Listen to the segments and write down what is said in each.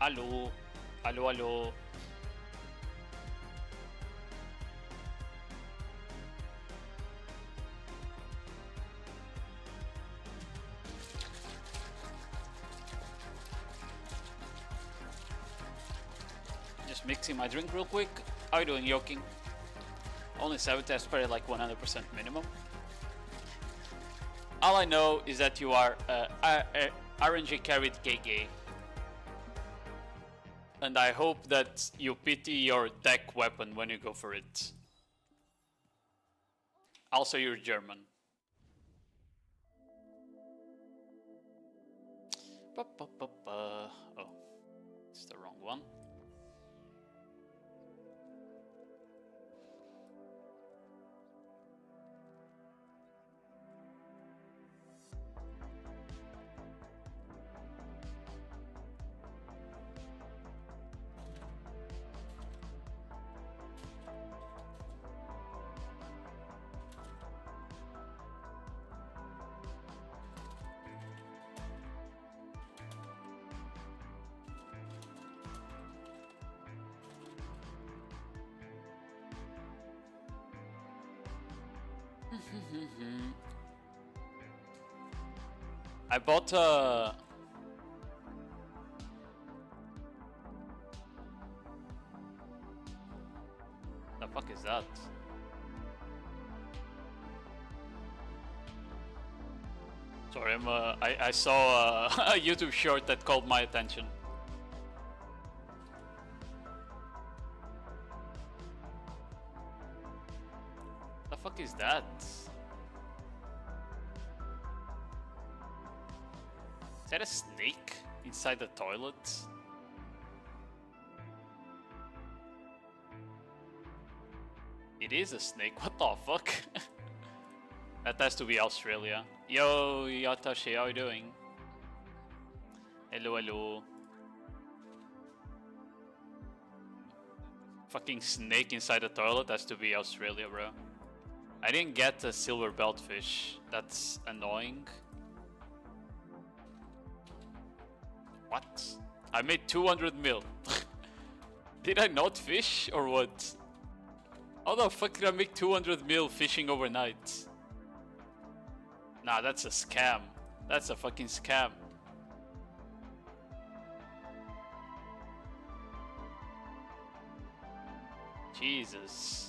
Alô? Alô, alô? Just mixing my drink real quick. How you doing, Yoking? Only 7 tests per like 100% minimum. All I know is that you are RNG carried KK. And I hope that you pity your deck weapon when you go for it. Also, you're German. Oh, it's the wrong one. I bought a... The fuck is that? Sorry, I saw a YouTube short that called my attention. The fuck is that? Is that a snake inside the toilet? It is a snake, what the fuck? That has to be Australia. Yo, Yatashi, how you doing? Hello, hello. Fucking snake inside the toilet has to be Australia, bro. I didn't get a silver beltfish. That's annoying. What? I made 200 mil. Did I not fish or what? How the fuck did I make 200 mil fishing overnight? Nah, that's a scam. That's a fucking scam. Jesus.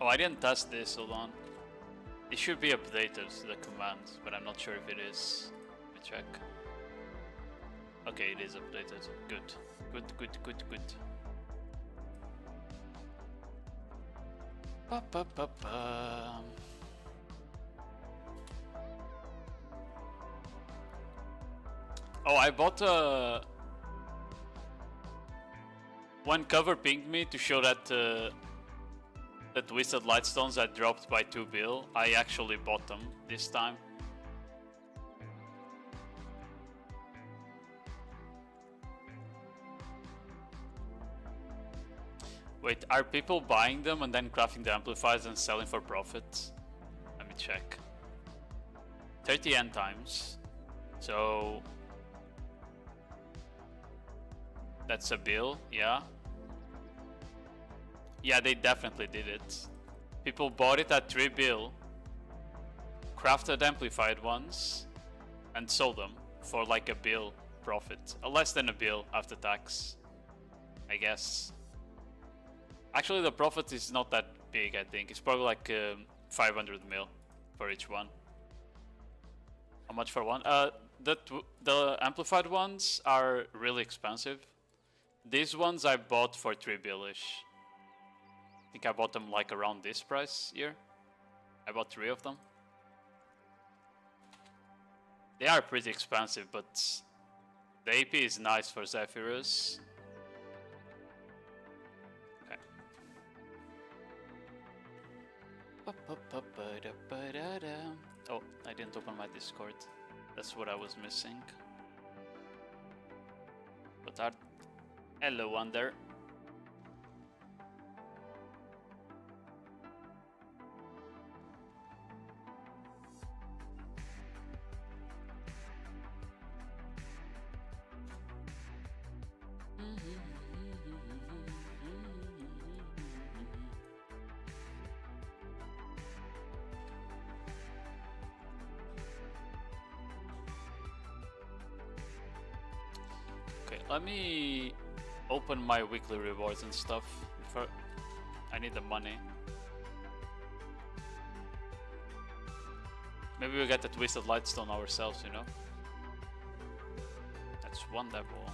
Oh, I didn't test this, hold on. It should be updated, the command, but I'm not sure if it is. Let me check. Okay, it is updated. Good. Good, good, good, good. Ba, ba, ba, ba. Oh, I bought a... One cover pinged me to show that the Twisted Lightstones that dropped by 2 bill. I actually bought them this time. Wait, are people buying them and then crafting the amplifiers and selling for profit? Let me check. 30 end times. So... That's a bill, yeah. Yeah, they definitely did it. People bought it at 3 bill, crafted amplified ones, and sold them for like a bill profit. Less than a bill after tax, I guess. Actually, the profit is not that big, I think. It's probably like 500 mil for each one. How much for one? The amplified ones are really expensive. These ones I bought for 3 bill-ish. I think I bought them like around this price here. I bought 3 of them. They are pretty expensive, but the AP is nice for Zephyrus. Okay. Oh, I didn't open my Discord. That's what I was missing. But Hello, Wonder. Okay, let me open my weekly rewards and stuff. Before I need the money. Maybe we get the Twisted Lightstone ourselves, you know? That's one devil only.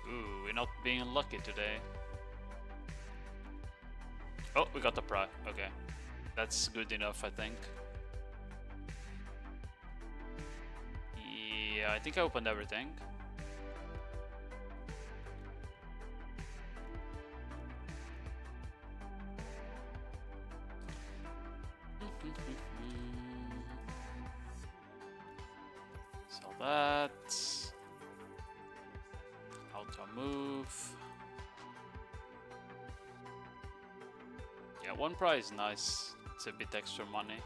Ooh, we're not being lucky today. Oh, we got the pry. Okay. That's good enough, I think. Yeah, I think I opened everything. Sell that. Auto move. Yeah, one prize, nice. It's a bit extra money.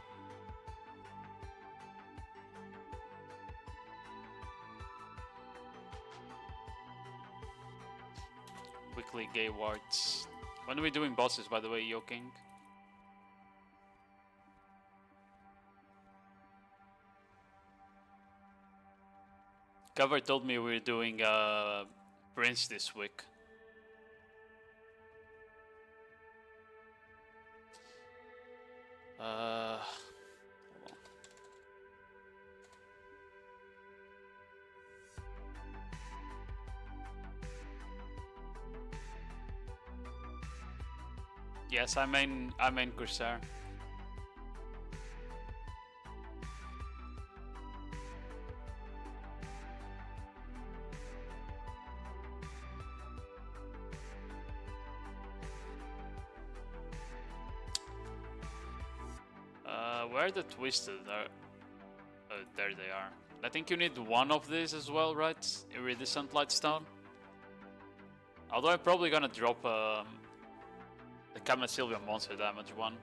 Weekly gay wards. When are we doing bosses, by the way, Yo King? Cover told me we were doing Prince this week. Hold on. Yes, I main Corsair. Where are the Twisted? There they are. I think you need one of these as well, right? Iridescent Lightstone. Although I'm probably gonna drop the Sylvia monster damage one.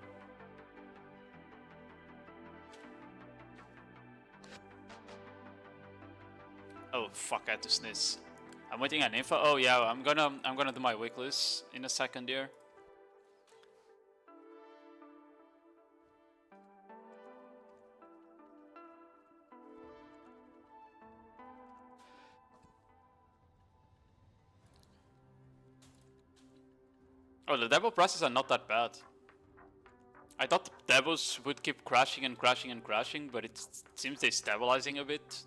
Oh fuck! I had to sneeze. I'm waiting on info. Oh yeah, I'm gonna do my weeklies in a second here. Oh, the devil prices are not that bad. I thought the devils would keep crashing and crashing and crashing, but it seems they're stabilizing a bit.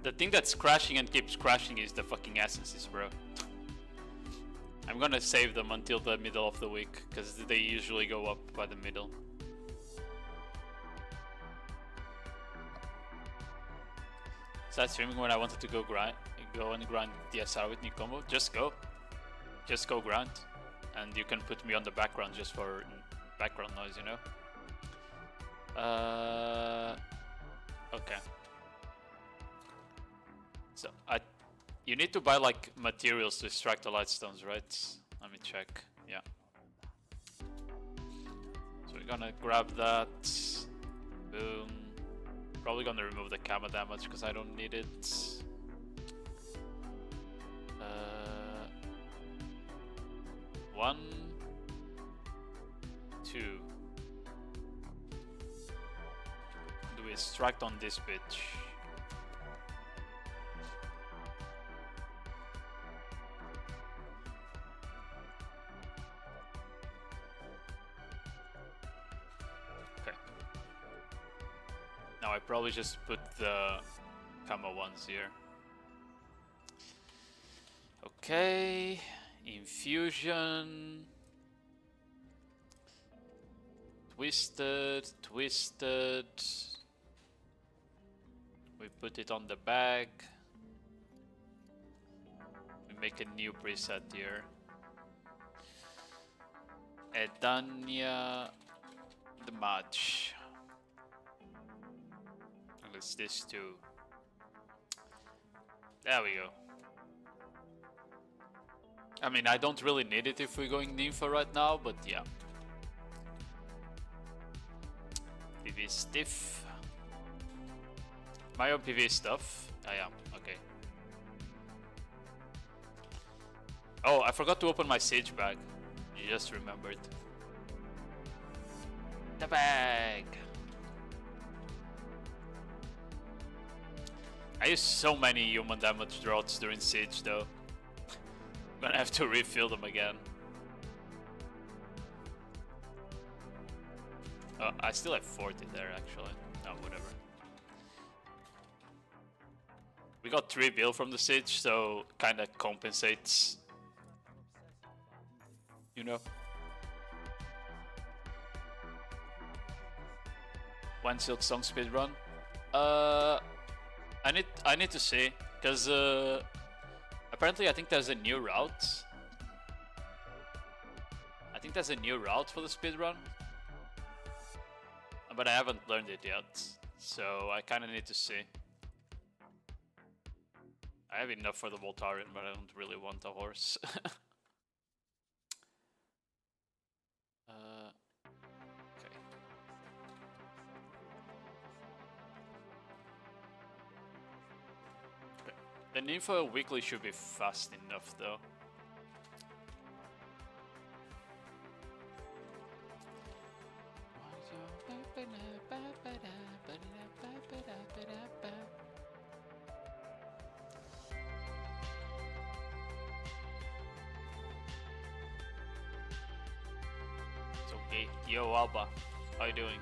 The thing that's crashing and keeps crashing is the fucking essences, bro. I'm gonna save them until the middle of the week, because they usually go up by the middle. Start streaming when I wanted to go and grind DSR with new combo. Just go grind, and you can put me on the background just for background noise, you know. Okay. So you need to buy like materials to extract the lightstones, right? Let me check. Yeah. So we're gonna grab that. Boom. Probably gonna remove the Kama damage because I don't need it. One, two. Do we extract on this bitch? Now I probably just put the Kama ones here. Okay, infusion. Twisted. We put it on the bag. We make a new preset here. Edania the match. And it's this too. There we go. I mean, I don't really need it if we're going Nympho right now, but yeah. PvE stiff. My own PvE stuff. I am, okay. Oh, I forgot to open my Sage bag. You just remembered. The bag! I use so many human damage droughts during Siege though. I'm gonna have to refill them again. Oh, I still have 40 there actually. Oh, whatever. We got 3 bill from the Siege, so kinda compensates. You know? When Silk Song speedrun? I need to see, cause apparently I think there's a new route. I think there's a new route for the speedrun, but I haven't learned it yet, so I kind of need to see. I have enough for the Voltarian, but I don't really want a horse. The Nympho weekly should be fast enough though. It's okay. Yo Alba, how you doing?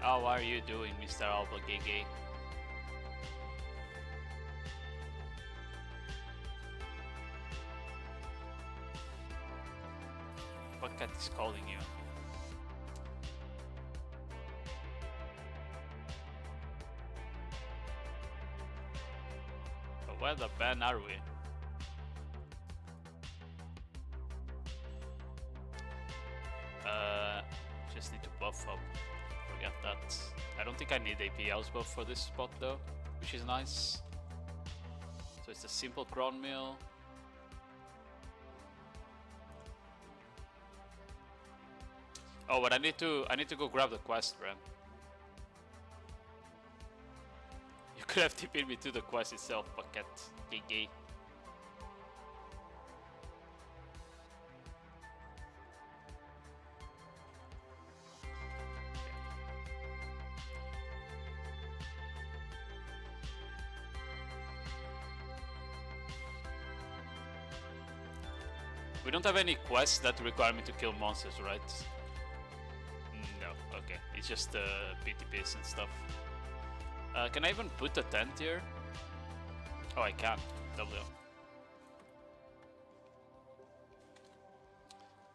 How are you doing, Mr. Alba Gay? What cat is calling you? But where the ban are we? Just need to buff up. Forget that. I don't think I need AP house buff for this spot though, which is nice. So it's a simple cron mill. Oh, but I need to go grab the quest, Ren. You could have TP'd me to the quest itself, Paket. GG. We don't have any quests that require me to kill monsters, right? No, okay. It's just PTPs and stuff. Can I even put a tent here? Oh, I can. W.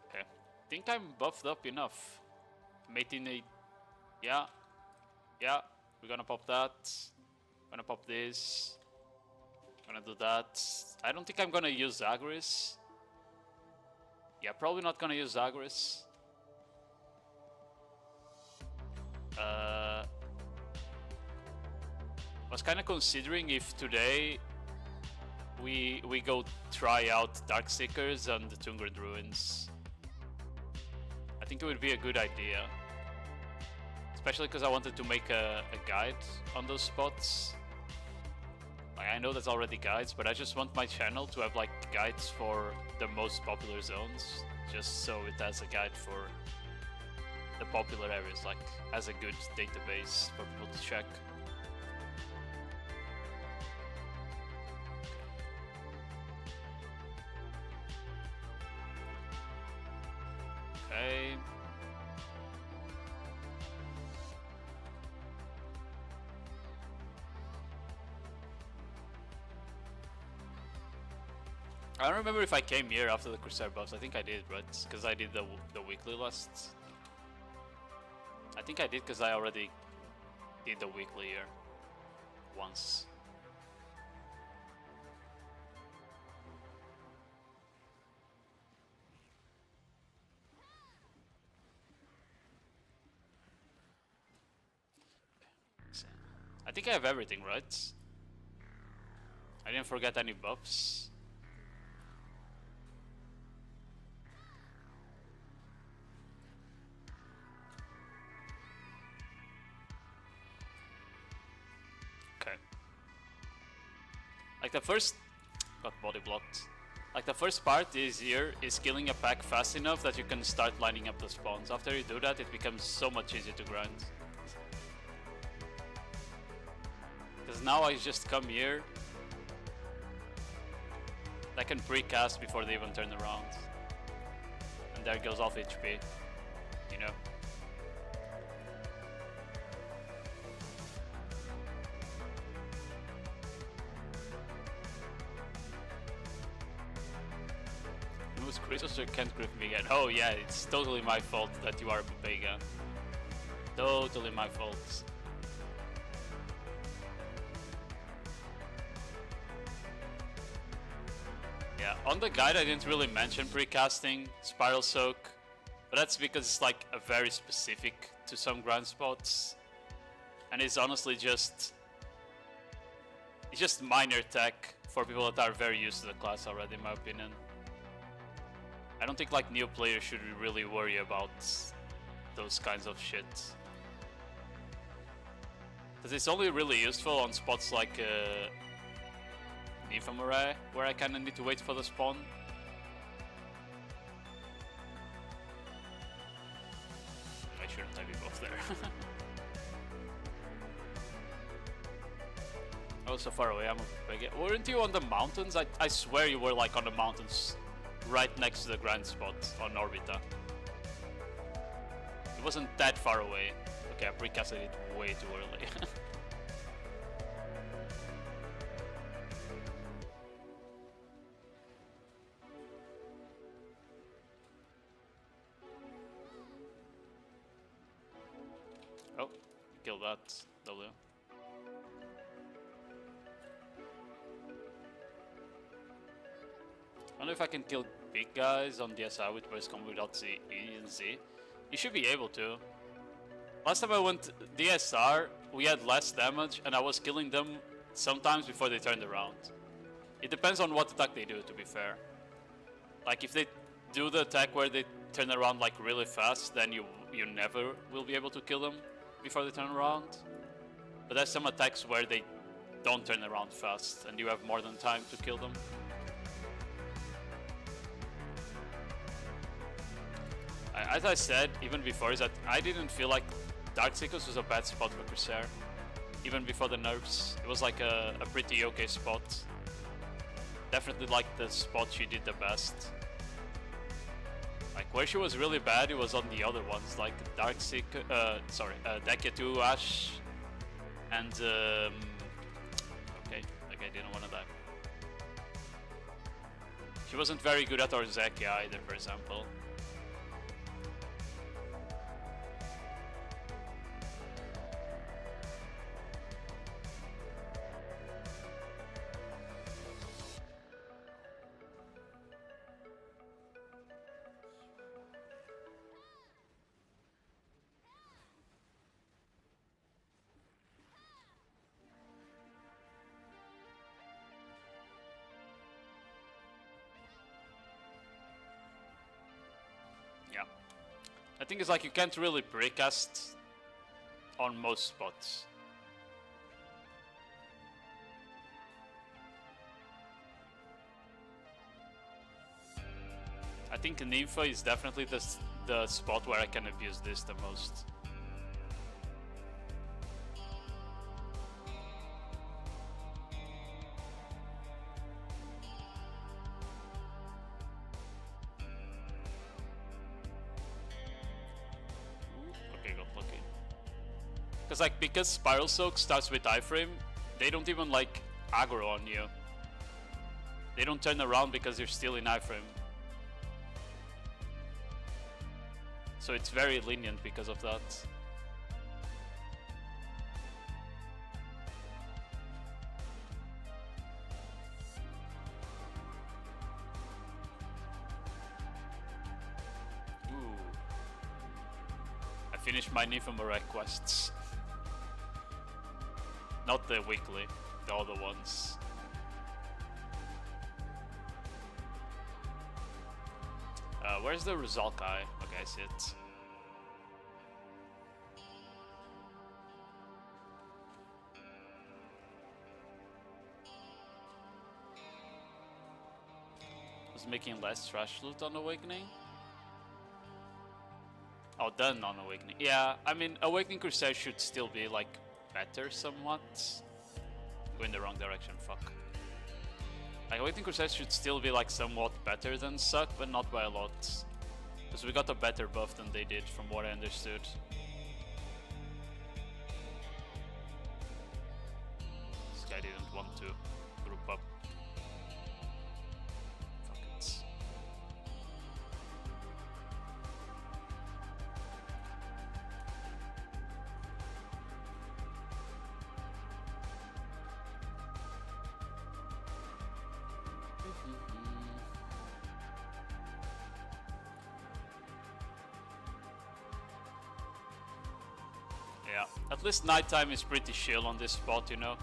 Okay. Think I'm buffed up enough. I'm 18. Yeah. Yeah. We're gonna pop that. Gonna pop this. Gonna do that. I don't think I'm gonna use Zagreus. Yeah, probably not gonna use Zagreus. Was kind of considering if today we go try out Darkseekers and the Tungrid Ruins. I think it would be a good idea, especially because I wanted to make a guide on those spots. Like, I know there's already guides, but I just want my channel to have like guides for the most popular zones, just so it has a guide for the popular areas, like as a good database for people to check. Okay. I don't remember if I came here after the Corsair buffs. I think I did, right? Because I did the weekly last. I think I did because I already did the weekly here. once. I think I have everything, right? I didn't forget any buffs. Okay. Like the first... got body blocked. Like the first part is here is killing a pack fast enough that you can start lining up the spawns. After you do that, it becomes so much easier to grind. Because now I just come here. I can pre-cast before they even turn around. And there goes off HP. You know. Who's Chris or can't grip me again? Oh yeah, it's totally my fault that you are Vega. Totally my fault. Yeah, on the guide I didn't really mention precasting Spiral Soak, but that's because it's like a very specific to some grind spots. And it's honestly just minor tech for people that are very used to the class already, in my opinion. I don't think like new players should really worry about those kinds of shit. Because it's only really useful on spots like Nymphomorae, where I kinda need to wait for the spawn. I shouldn't have you both there. I was so far away, I'm a big... Weren't you on the mountains? I swear you were like on the mountains right next to the grind spot on Orbita. It wasn't that far away. Okay, I precasted it way too early. Oh, kill that W. I don't know if I can kill big guys on DSI with burst combo without Z, E and Z. You should be able to. Last time I went DSR, we had less damage and I was killing them sometimes before they turned around. It depends on what attack they do, to be fair. Like if they do the attack where they turn around like really fast, then you never will be able to kill them before they turn around. But there's some attacks where they don't turn around fast and you have more than time to kill them. As I said even before, is that I didn't feel like Darkseekers was a bad spot for Corsair. Even before the nerfs, it was like a pretty okay spot. Definitely like the spot she did the best. Like where she was really bad, it was on the other ones, like Darkseeker, Dekia 2, Ash, and okay, like I didn't want to die. She wasn't very good at Orzekia either, for example. Yeah, I think it's like you can't really precast on most spots. I think Nympho is definitely the spot where I can abuse this the most. Because Spiral Soak starts with iframe, they don't even like aggro on you. They don't turn around because you're still in iframe. So it's very lenient because of that. finish my Nifamura quests. Not the weekly, the other ones. Where's the result guy? Okay, I see it. Was making less trash loot on Awakening? Oh, done on Awakening. Yeah, I mean, Awakening Corsair should still be, like, better somewhat. Going the wrong direction, fuck. Like, Awakening Corsair should still be, like, somewhat better than Suck, but not by a lot. Because we got a better buff than they did, from what I understood. This guy didn't want to group up. Fuck it. Yeah, at least nighttime is pretty chill on this spot, you know.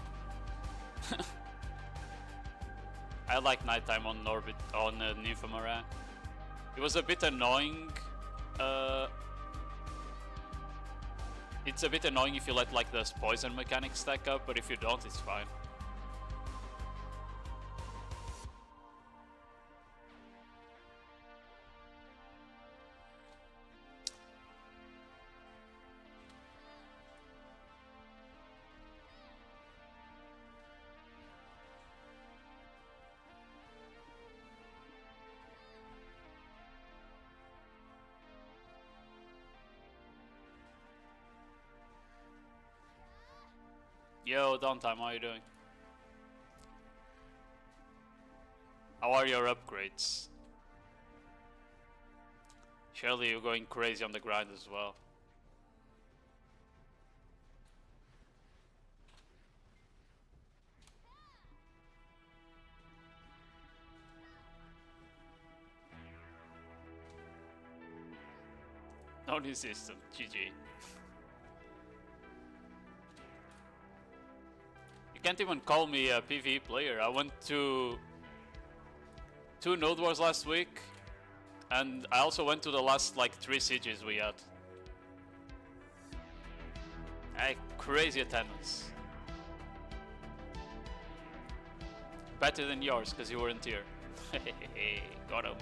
I like nighttime on Orbit on Nymphomora. It was a bit annoying. It's a bit annoying if you let like the poison mechanics stack up, but if you don't, it's fine. Yo, Downtime, how are you doing? How are your upgrades? Surely you're going crazy on the grind as well. No new system, GG. Can't even call me a PvE player. I went to 2 Node Wars last week, and I also went to the last like 3 sieges we had. Crazy attendance. Better than yours, because you weren't here. Got him.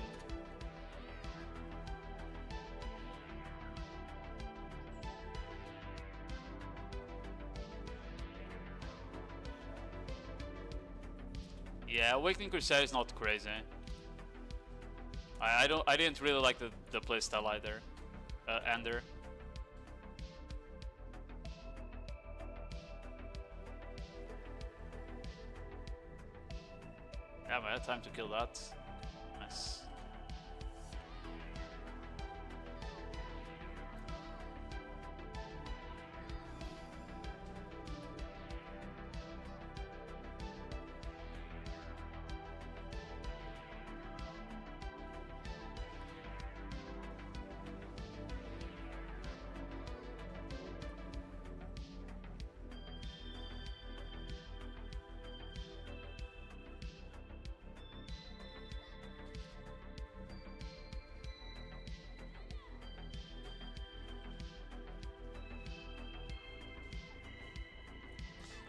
Yeah, Awakening Corsair is not crazy. I didn't really like the playstyle either. Ender. Yeah, man, I had time to kill that. Nice.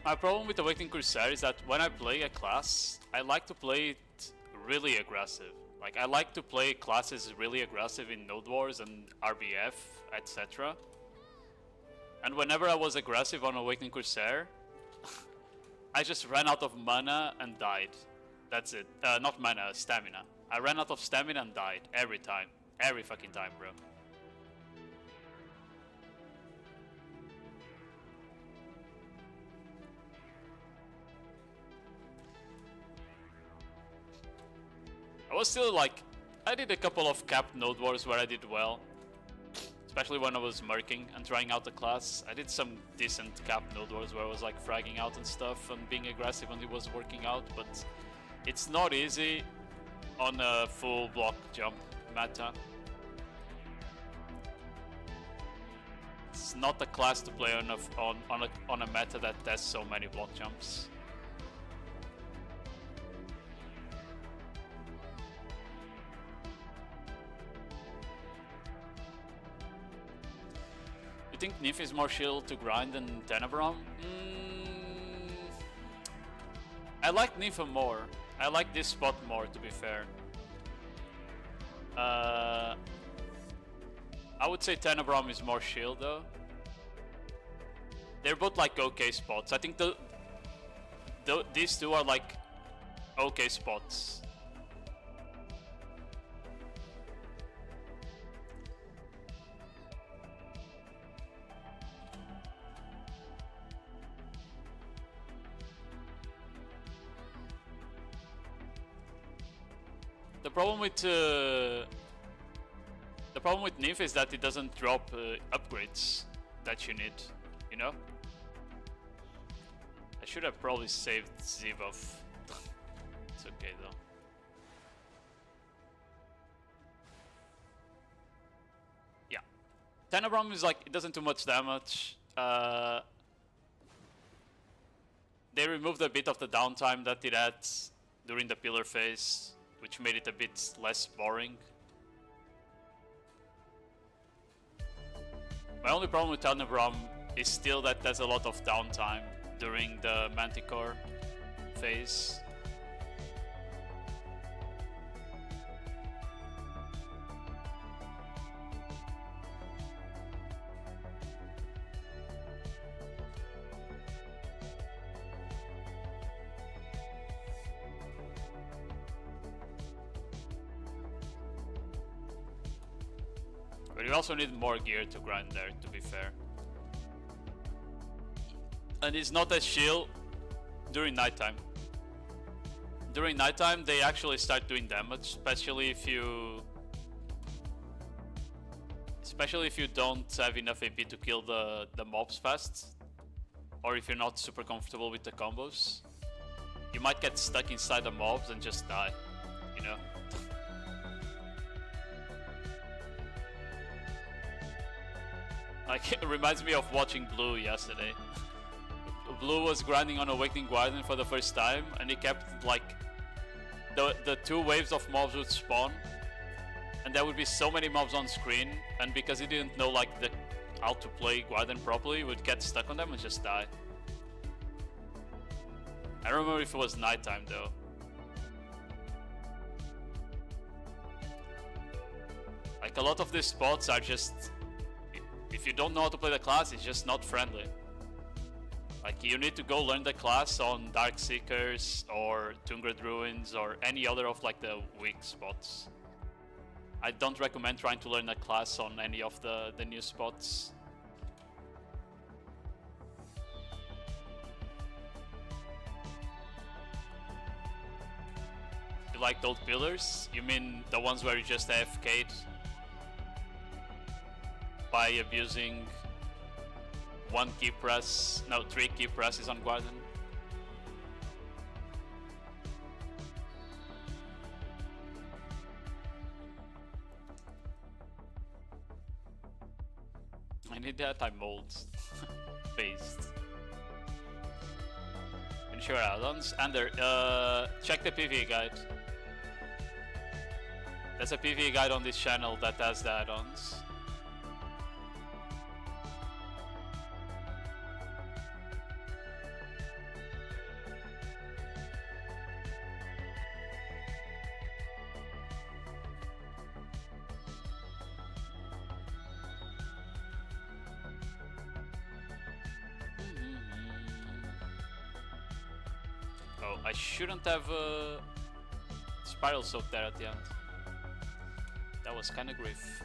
My problem with Awakening Corsair is that when I play a class, I like to play it really aggressive. Like, I like to play classes really aggressive in Node Wars and RBF, etc. And whenever I was aggressive on Awakening Corsair, I just ran out of mana and died. That's it. Not mana, stamina. I ran out of stamina and died every time. Every fucking time, bro. I was still like, I did a couple of capped Node Wars where I did well. Especially when I was murking and trying out the class. I did some decent capped Node Wars where I was like fragging out and stuff and being aggressive and it was working out, but it's not easy on a full block jump meta. It's not a class to play on a meta that has so many block jumps. You think Nif is more shield to grind than Tenebron? I like Nifa more. I like this spot more, to be fair. I would say Tenebron is more shield though. They're both like okay spots. I think these two are like okay spots. The problem with Nif is that it doesn't drop upgrades that you need, you know? I should have probably saved Zivov. It's okay though. Yeah. Tenebron is like, it doesn't do much damage. They removed a bit of the downtime that it had during the pillar phase, which made it a bit less boring. My only problem with Tenebron is still that there's a lot of downtime during the Manticore phase. But you also need more gear to grind there, to be fair. And it's not as shield during nighttime. During nighttime, they actually start doing damage, especially if you don't have enough AP to kill the mobs fast, or if you're not super comfortable with the combos. You might get stuck inside the mobs and just die, you know? Like, it reminds me of watching Blue yesterday. Blue was grinding on Awakening Guardian for the first time, and he kept, like, the two waves of mobs would spawn, and there would be so many mobs on screen, and because he didn't know, like, how to play Guardian properly, he would get stuck on them and just die. I don't remember if it was nighttime, though. Like, a lot of these spots are just... If you don't know how to play the class, it's just not friendly. Like, you need to go learn the class on Dark Seekers or Tungred Ruins or any other of like the weak spots. I don't recommend trying to learn a class on any of the new spots. You like those pillars? You mean the ones where you just AFK'd by abusing three key presses on Guardian? I need that type molds based. Ensure add-ons. Ander, check the PvE guide. There's a PvE guide on this channel that has the add-ons. Oh, I shouldn't have Spiral Soak there at the end. That was kinda grief.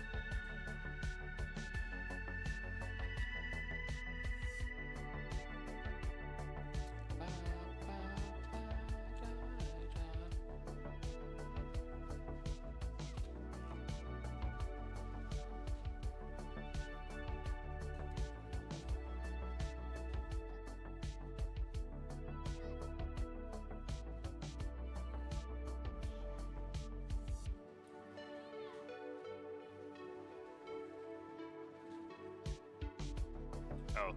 Oh.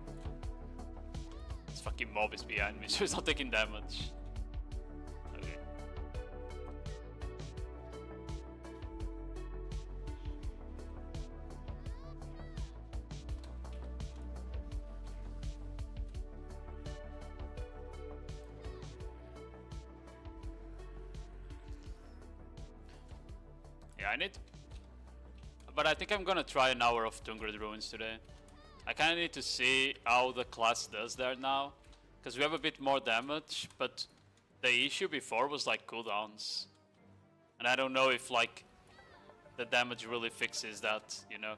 This fucking mob is behind me, so it's not taking damage. Okay. Yeah, I need... But I think I'm gonna try an hour of Tungrid Ruins today. I kinda need to see how the class does there now. Because we have a bit more damage, but the issue before was like cooldowns. And I don't know if like the damage really fixes that, you know?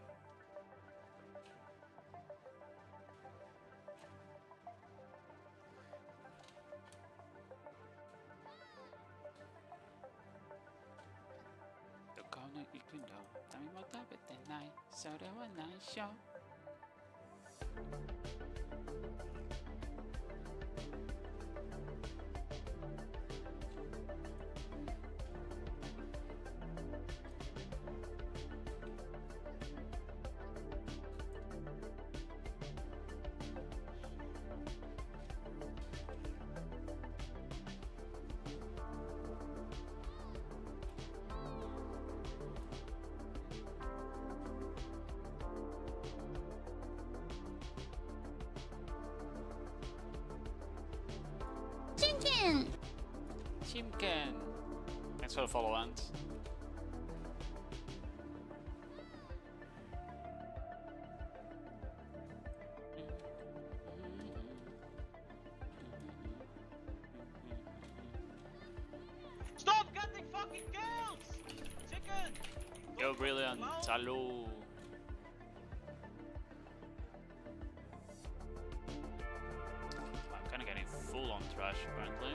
Chimken! Thanks for the follow, Ant. Stop getting fucking kills! Chicken! Yo, brilliant. Hello. I'm kinda getting full on trash apparently.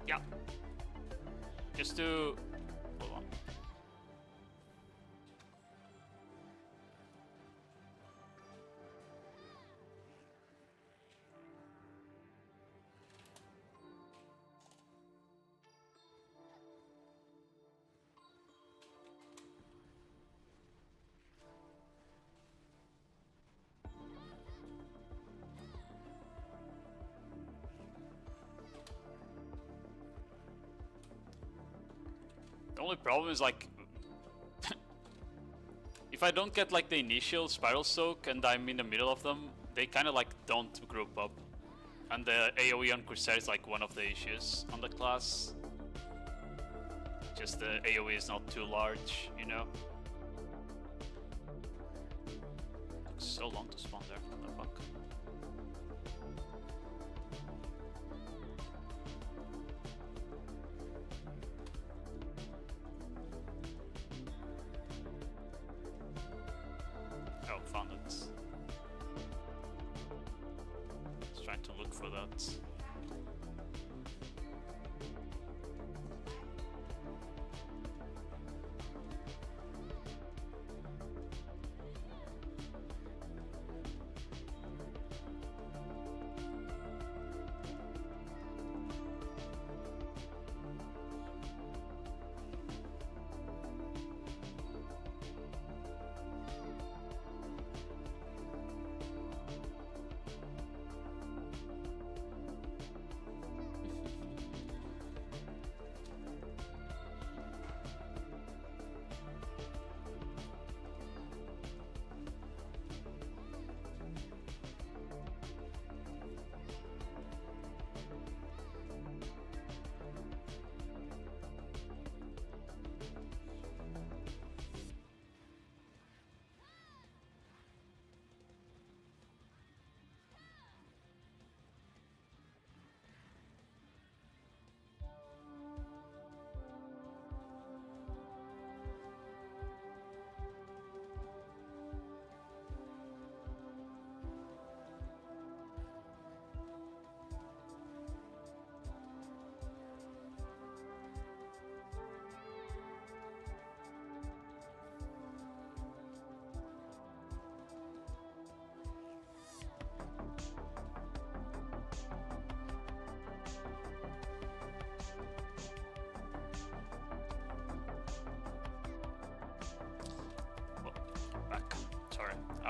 Yeah. Just to... Hold on. The only problem is like if I don't get like the initial spiral soak and I'm in the middle of them, they kind of like don't group up. And the AoE on Corsair is like one of the issues on the class. Just the AoE is not too large, you know? Took so long to spawn there, what the fuck? Oh, found it. Just trying to look for that.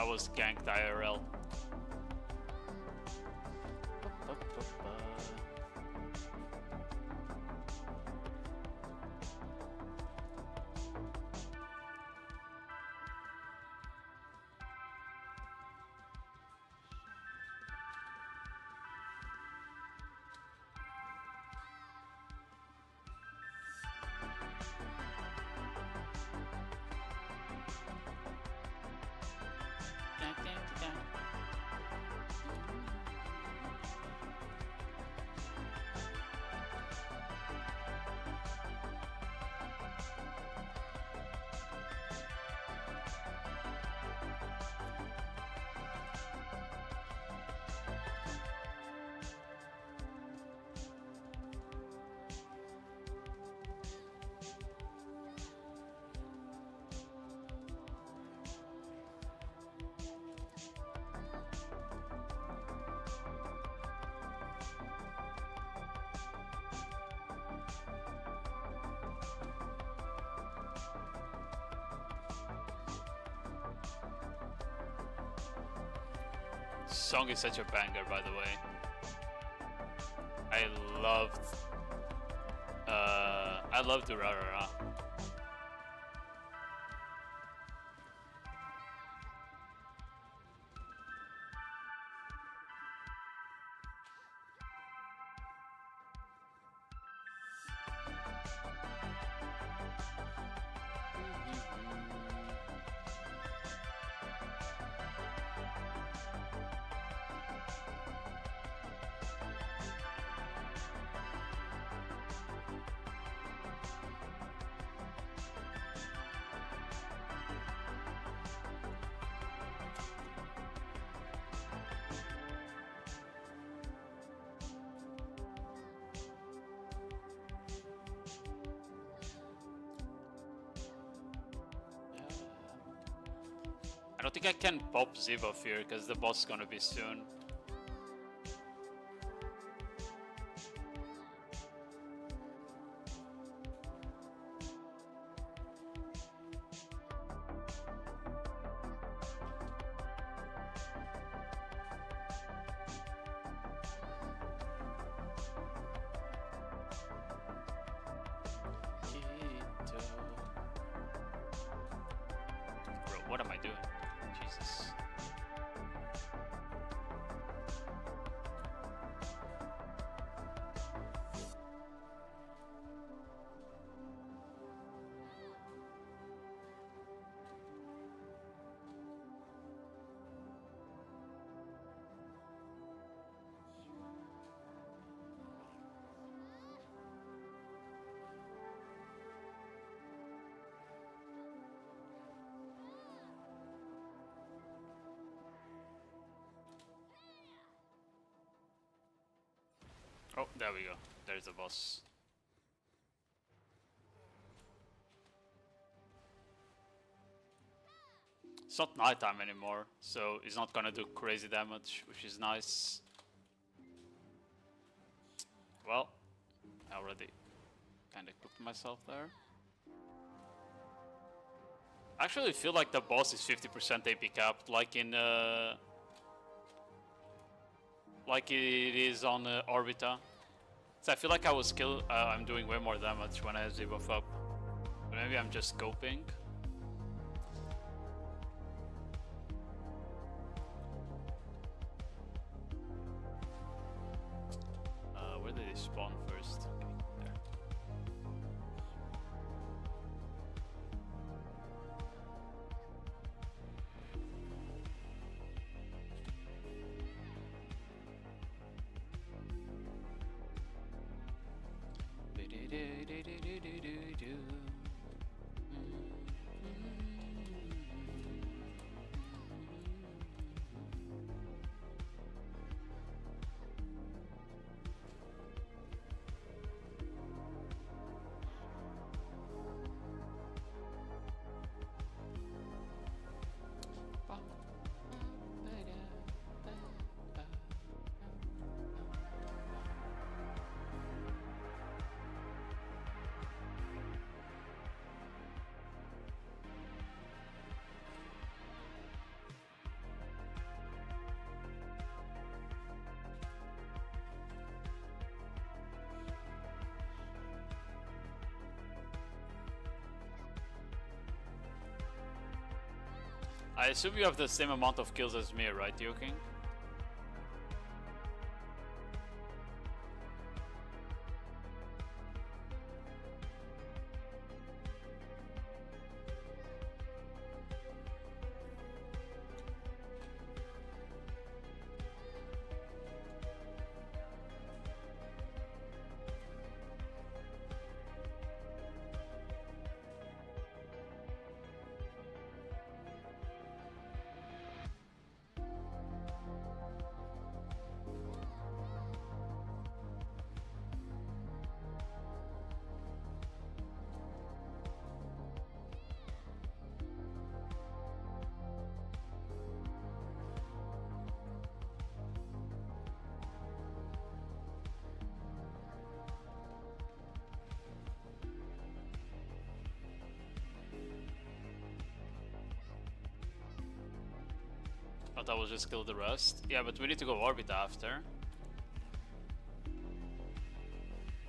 I was ganked IRL. Song is such a banger, by the way. I loved the Rarara. I don't think I can pop Zivov here because the boss is gonna be soon. Bro, what am I doing? Jesus. Oh, there we go. There's the boss. It's not nighttime anymore, so he's not gonna do crazy damage, which is nice. Well, I already kinda cooked myself there. I actually feel like the boss is 50% AP capped, like in like it is on Orbita. So I feel like I'm doing way more damage when I have Zivov up. But maybe I'm just scoping. Where did they spawn first? Okay, there. I assume you have the same amount of kills as me, right, Yoking? Thought I will just kill the rest. Yeah, but we need to go orbit after.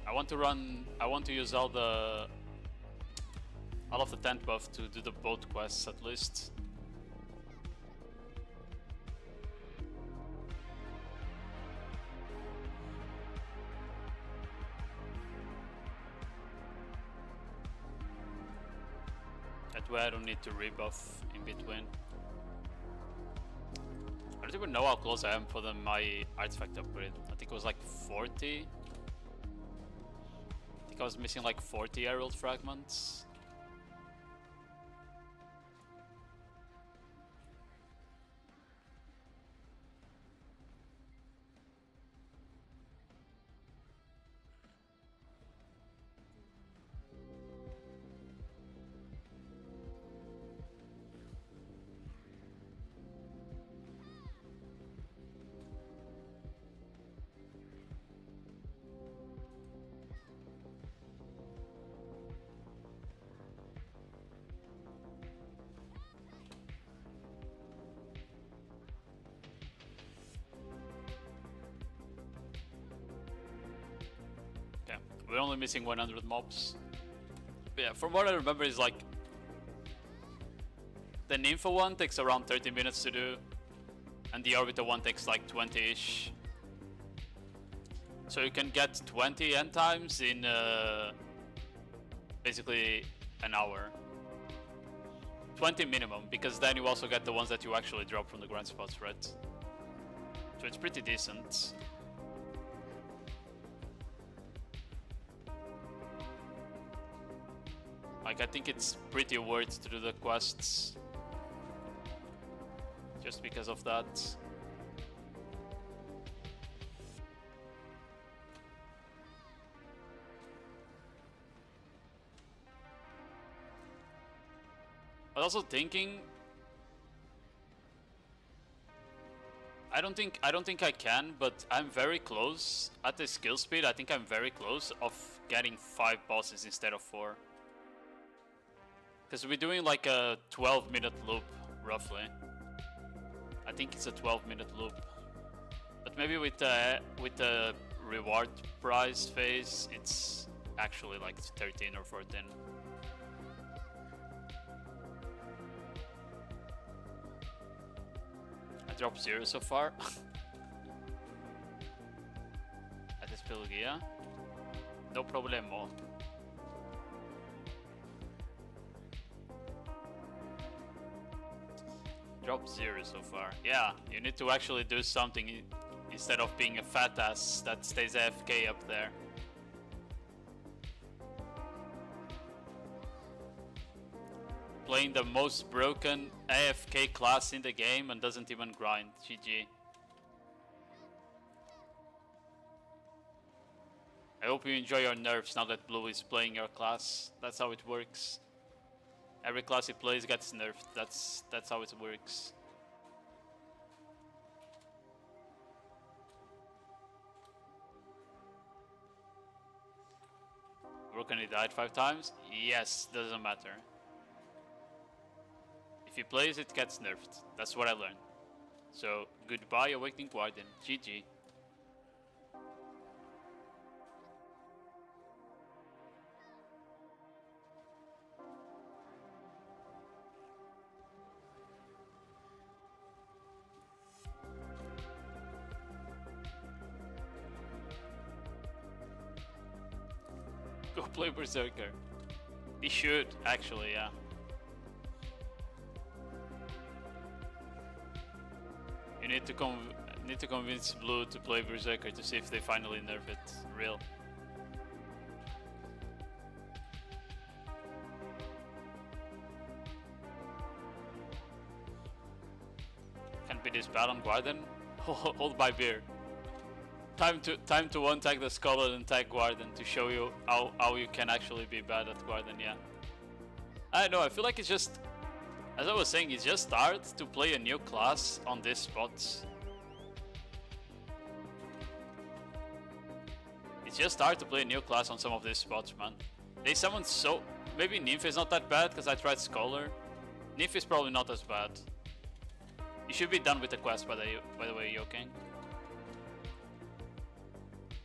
I want to use all of the tent buff to do the boat quests at least. That way I don't need to rebuff in between. I don't even know how close I am for my artifact upgrade. I think it was like 40. I think I was missing like 40 aerial fragments. We're only missing 100 mobs. But yeah, from what I remember is like the Nympho one takes around 30 minutes to do, and the Orbiter one takes like 20-ish. So you can get 20 end times in basically an hour. 20 minimum, because then you also get the ones that you actually drop from the grind spots, right? So it's pretty decent. Like, I think it's pretty worth to do the quests just because of that. But also thinking, I don't think I can, but I'm very close at the skill speed. I think I'm very close of getting 5 bosses instead of 4. Because we're doing like a 12-minute loop, roughly. I think it's a 12-minute loop. But maybe with the reward prize phase, it's actually like 13 or 14. I dropped 0 so far. At this Pilgia. No problemo. Drop 0 so far. Yeah, you need to actually do something instead of being a fat ass that stays AFK up there. Playing the most broken AFK class in the game and doesn't even grind. GG. I hope you enjoy your nerfs now that Blue is playing your class. That's how it works. Every class he plays gets nerfed. That's how it works. Broken, he died 5 times? Yes, doesn't matter. If he plays, it gets nerfed. That's what I learned. So, goodbye, Awakening Guardian. GG. Go play Berserker. He should, actually, yeah. You need to convince Blue to play Berserker to see if they finally nerf it. Real. Can't be this bad on Guardian. Hold my beer. Time to one tag the Scholar and tag Guardian to show you how you can actually be bad at Guardian, yeah. I don't know, I feel like it's just, as I was saying, it's just hard to play a new class on these spots. It's just hard to play a new class on some of these spots, man. They summon so... Maybe Nymph is not that bad because I tried Scholar. Nymph is probably not as bad. You should be done with the quest, by the way, Yoking.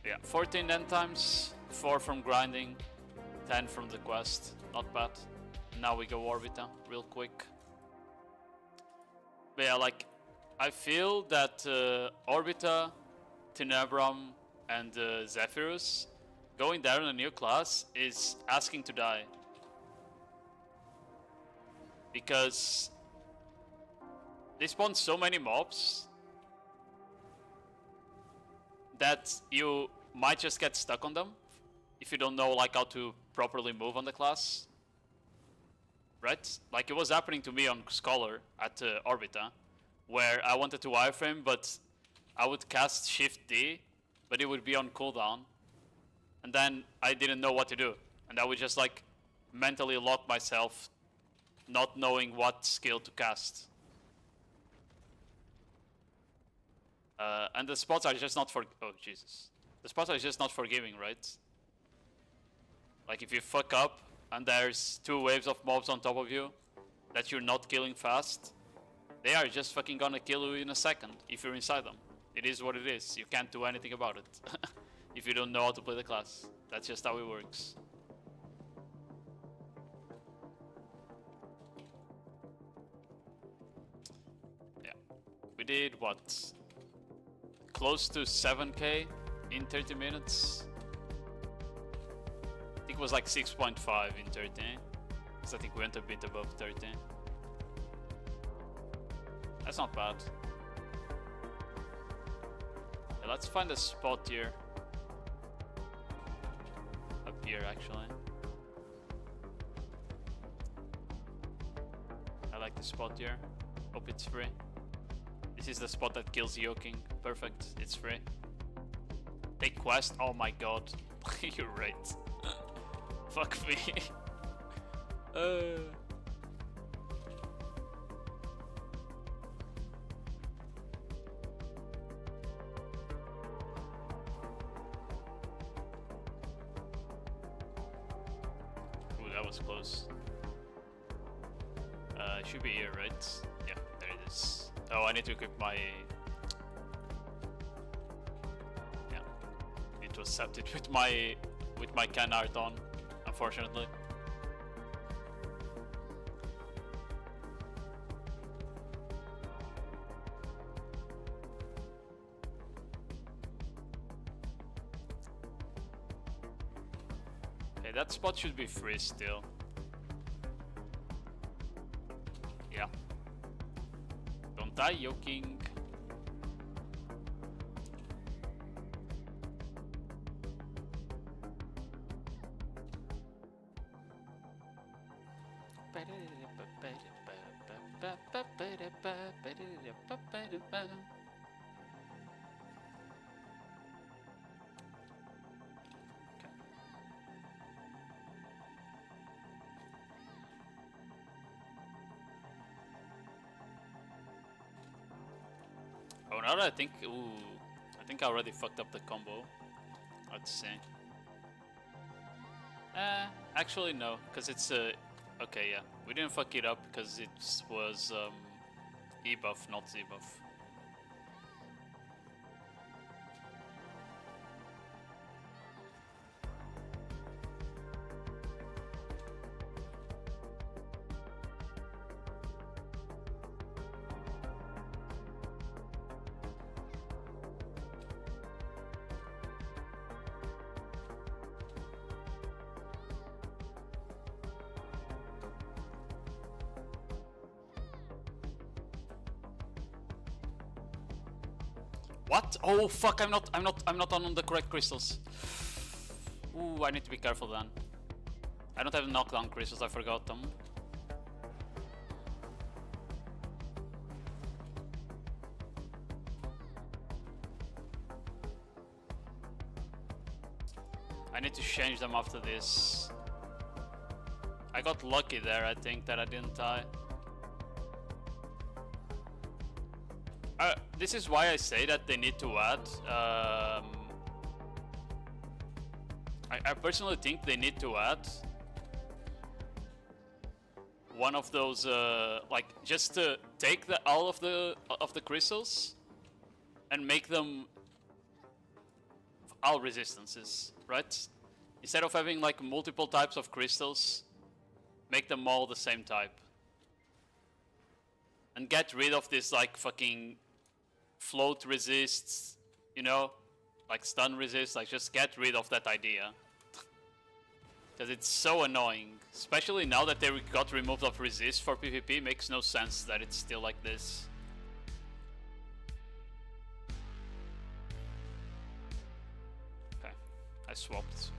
Yeah, 14 end times, 4 from grinding, 10 from the quest. Not bad. Now we go Orbita real quick. But yeah, like, I feel that Orbita, Tenebrum, and Zephyrus going there in a new class is asking to die. Because they spawn so many mobs that you might just get stuck on them if you don't know like how to properly move on the class. Right? Like it was happening to me on Scholar at Orbita, where I wanted to wireframe, but I would cast Shift D, but it would be on cooldown, and then I didn't know what to do, and I would just like mentally lock myself, not knowing what skill to cast. And the spots are just not for... Oh, Jesus. The spots are just not forgiving, right? Like, if you fuck up, and there's 2 waves of mobs on top of you, that you're not killing fast, they are just fucking gonna kill you in a second, if you're inside them. It is what it is. You can't do anything about it. If you don't know how to play the class. That's just how it works. Yeah. We did, what? Close to 7k in 30 minutes. I think it was like 6.5 in 30. Because I think we went a bit above 30. That's not bad. Yeah, let's find a spot here. Up here, actually. I like the spot here. Hope it's free. This is the spot that kills Yoking. Perfect, it's free. Take quest, oh my god. You're right. Fuck me. Ooh, that was close. It should be here, right? Yeah, there it is. Oh, I need to equip my... Yeah. Need to accept it with my can art on, unfortunately. Okay, that spot should be free still. Yeah. Don't die, Yoking. Oh, now that I think, ooh, I think I already fucked up the combo. Let's see. Actually no, because it's okay, yeah, we didn't fuck it up because it was E buff, not Z buff. What? Oh fuck! I'm not on the correct crystals. Ooh, I need to be careful then. I don't have knockdown crystals. I forgot them. I need to change them after this. I got lucky there, I think, that I didn't die. This is why I say that they need to add. I personally think they need to add one of those, like, just to take all of the crystals and make them all resistances, right? Instead of having like multiple types of crystals, make them all the same type. And get rid of this like fucking float resists, you know? Like stun resist, like just get rid of that idea. Because it's so annoying. Especially now that they got removed of resist for PvP, makes no sense that it's still like this. Okay, I swapped.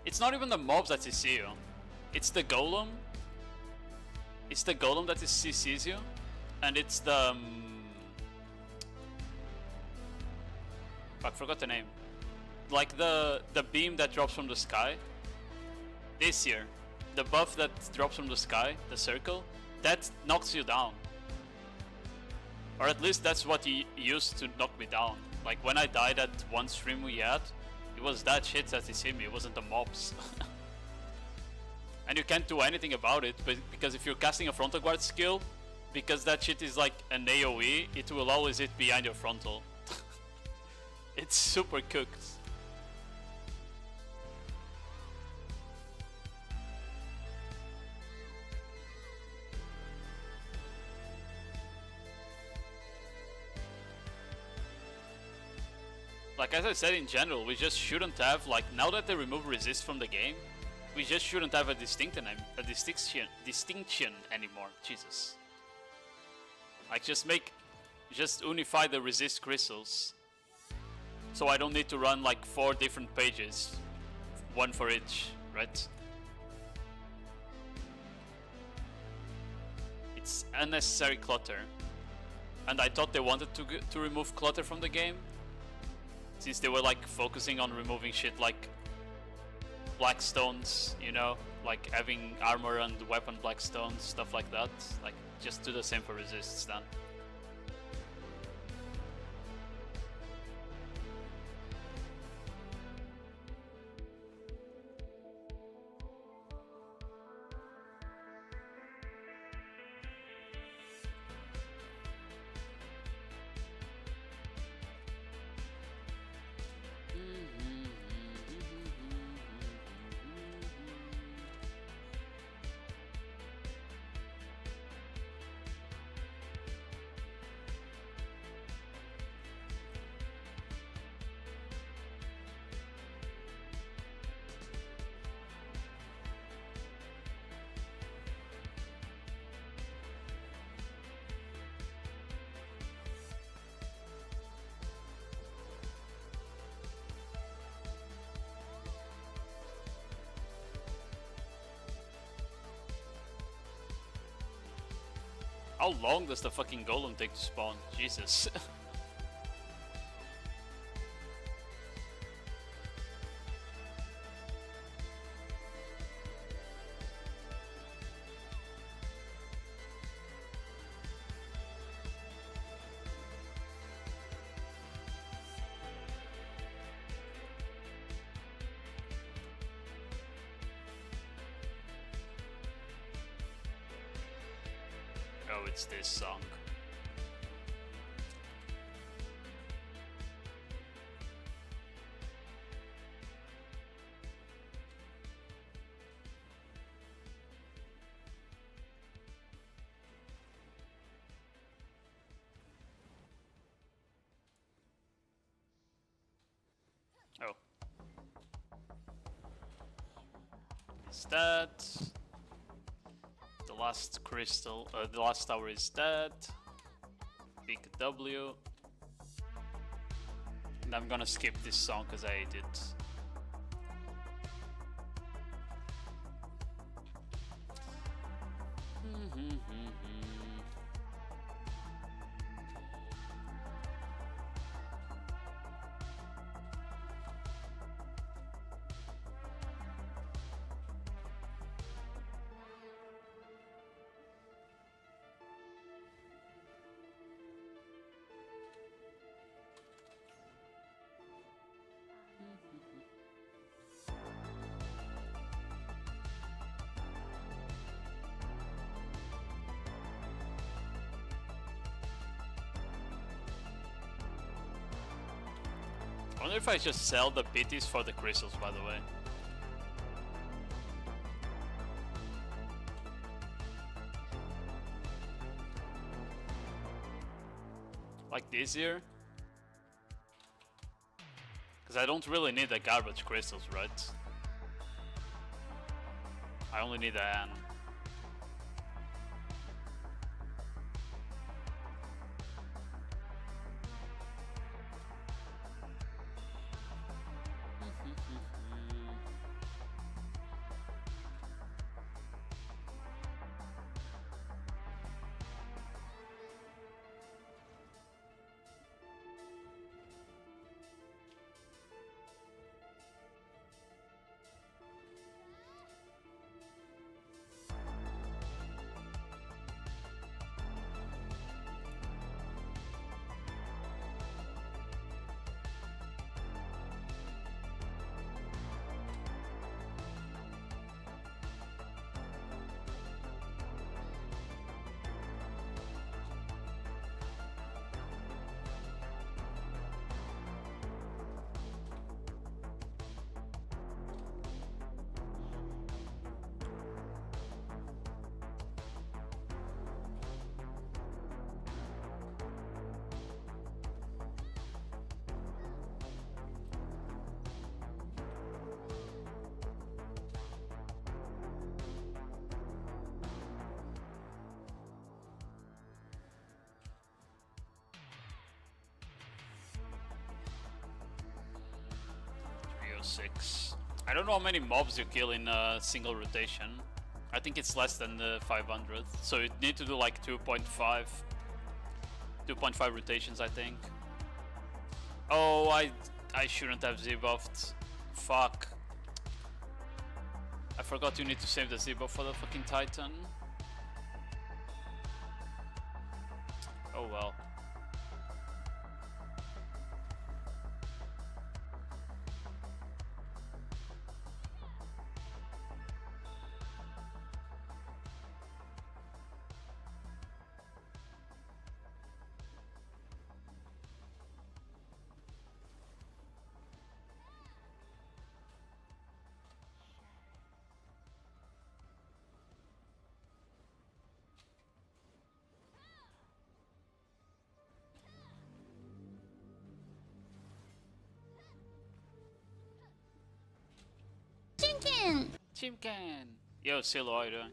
It's not even the mobs that CC you. It's the golem. It's the golem that CCs you. And it's the... Fuck, forgot the name. Like the beam that drops from the sky. This year. The buff that drops from the sky, the circle, that knocks you down. Or at least that's what he used to knock me down. Like when I died at one stream we had, it was that shit that he hit me, it wasn't the mobs. And you can't do anything about it, but because if you're casting a frontal guard skill, because that shit is like an AoE, it will always hit behind your frontal. It's super cooked. Like as I said, in general, we just shouldn't have, like, now that they remove resist from the game, we just shouldn't have a distinction anymore. Jesus. Like just unify the resist crystals. So I don't need to run like 4 different pages, one for each, right? It's unnecessary clutter. And I thought they wanted to remove clutter from the game, since they were like focusing on removing shit like black stones, you know, like having armor and weapon black stones, stuff like that. Like just do the same for resists then. How long does the fucking golem take to spawn? Jesus. Oh, it's this song. Oh. Is that The last crystal, the last tower is dead. Big W. And I'm gonna skip this song because I hate it. I wonder if I just sell the pities for the crystals, by the way. Like this here? Because I don't really need the garbage crystals, right? I only need a N. Six. I don't know how many mobs you kill in a single rotation. I think it's less than the 500. So you need to do like 2.5 rotations, I think. Oh, I shouldn't have Z-buffed. Fuck. I forgot you need to save the Z-buff for the fucking Titan. Oh well. Chimkin! Yo, Silo, how you doing?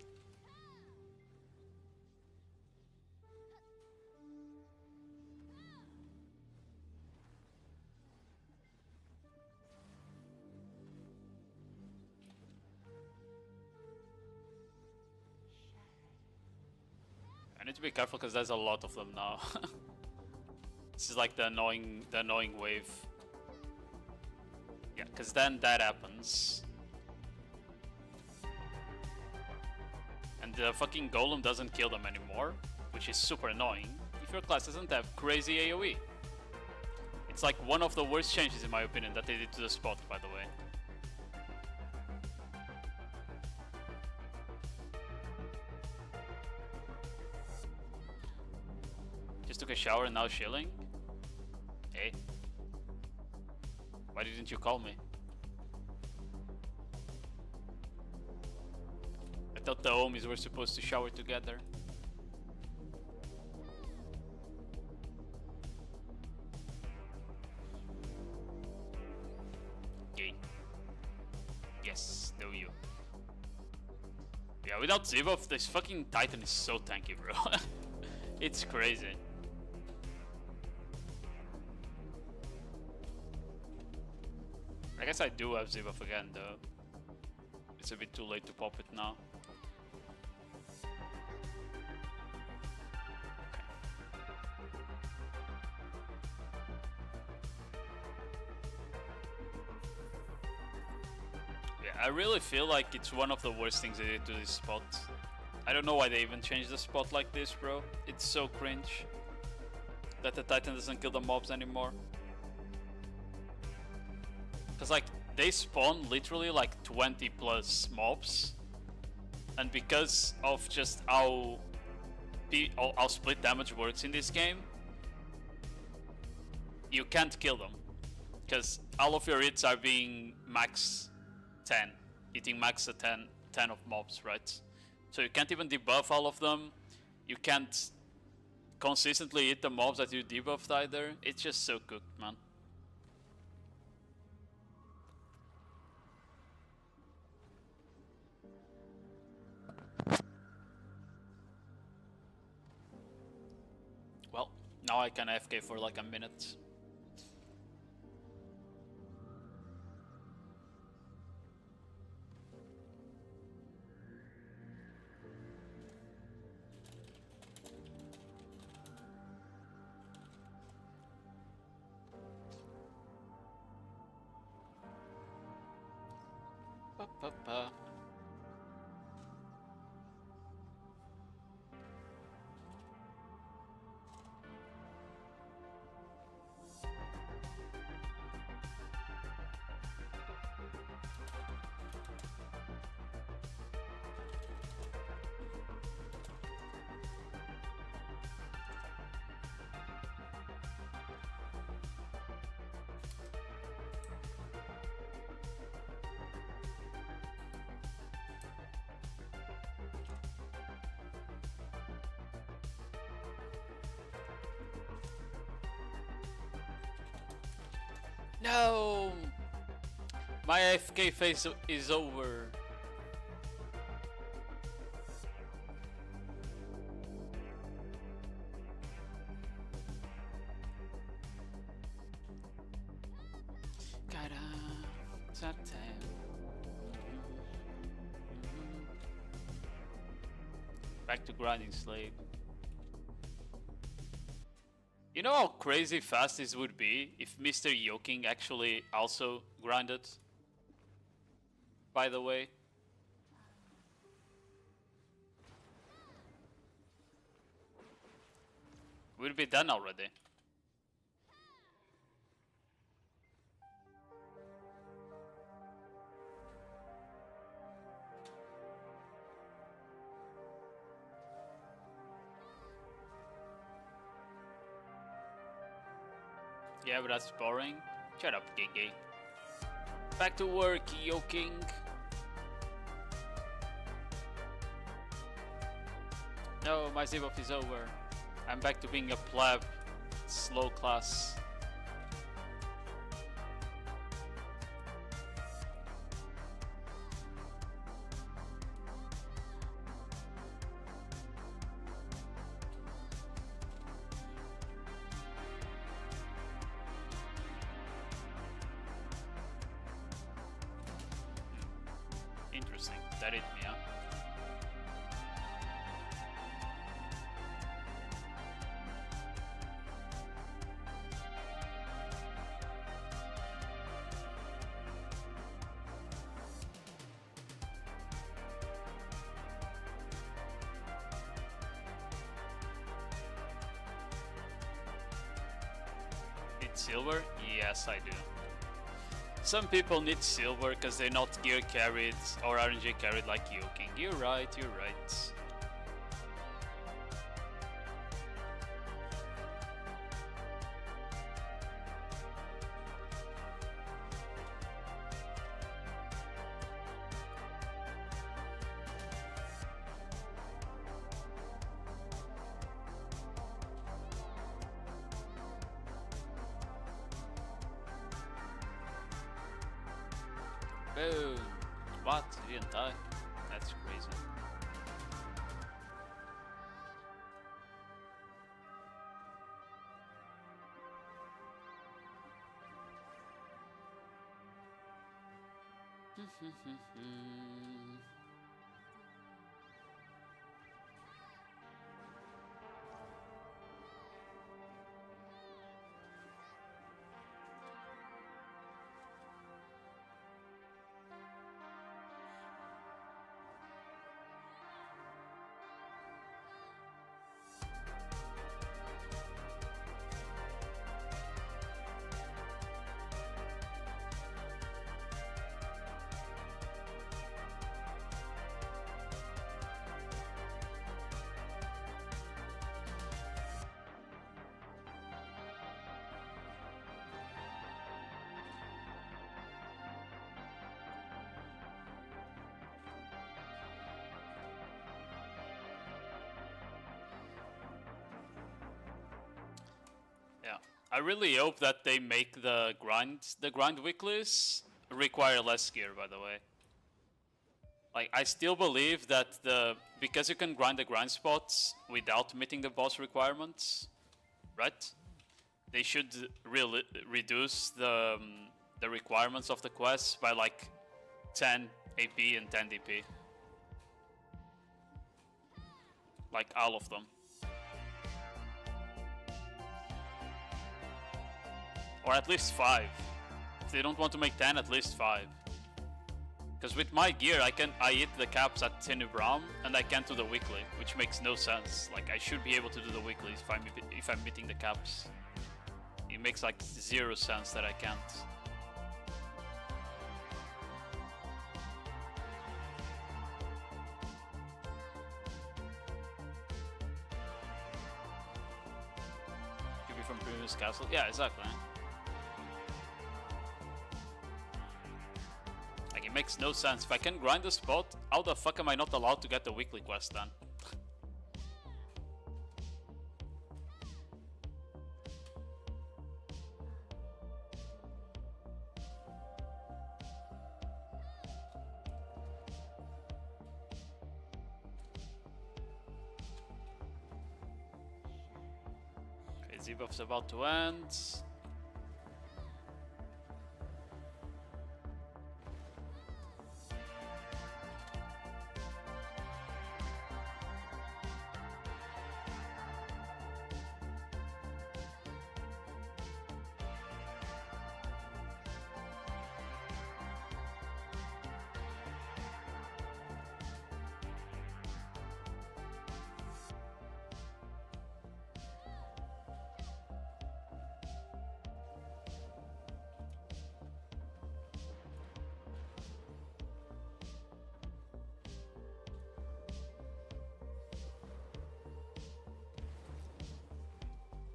I need to be careful because there's a lot of them now. This is like the annoying wave. Yeah, because then that happens. And the fucking golem doesn't kill them anymore, which is super annoying if your class doesn't have crazy AoE. It's like one of the worst changes in my opinion that they did to the spot, by the way. Just took a shower and now chilling? Hey. Why didn't you call me? I thought the homies were supposed to shower together. Okay. Yes, do you. Yeah, without Z-buff, this fucking Titan is so tanky, bro. It's crazy. I guess I do have Z-buff again, though. It's a bit too late to pop it now. Yeah, I really feel like it's one of the worst things they did to this spot. I don't know why they even changed the spot like this, bro. It's so cringe that the Titan doesn't kill the mobs anymore. Cause like, they spawn literally like 20 plus mobs. And because of just how split damage works in this game, you can't kill them. Because all of your hits are being max 10. Hitting max 10 of mobs, right? So you can't even debuff all of them. You can't consistently hit the mobs that you debuffed either. It's just so cooked, man. Well, now I can AFK for like a minute. Ba-ba-ba. No! My AFK phase is over. Back to grinding slave. You know how crazy fast this would be if Mr. Yoking actually also grinded? By the way. We'll be done already. Yeah, but that's boring. Shut up, Gigi. Back to work, Yoking. No, my Z-buff is over. I'm back to being a pleb. Slow class. Interesting. That hit me, huh? Need silver? Yes, I do. Some people need silver because they're not gear carried or RNG carried like Yoking. You're right, you're right. Boom! What? He didn't die? That's crazy. Yeah, I really hope that they make the grind weeklies require less gear, by the way. Like, I still believe that because you can grind the grind spots without meeting the boss requirements, right? They should really reduce the requirements of the quests by like 10 AP and 10 DP. Like all of them. Or at least 5. If they don't want to make 10, at least 5. Because with my gear, I hit the caps at Tenubram and I can't do the weekly, which makes no sense. Like, I should be able to do the weekly if I'm hitting the caps. It makes like 0 sense that I can't. Could be from previous castle. Yeah, exactly. Like, it makes no sense. If I can grind the spot, how the fuck am I not allowed to get the weekly quest then? Okay, Z-buff's about to end.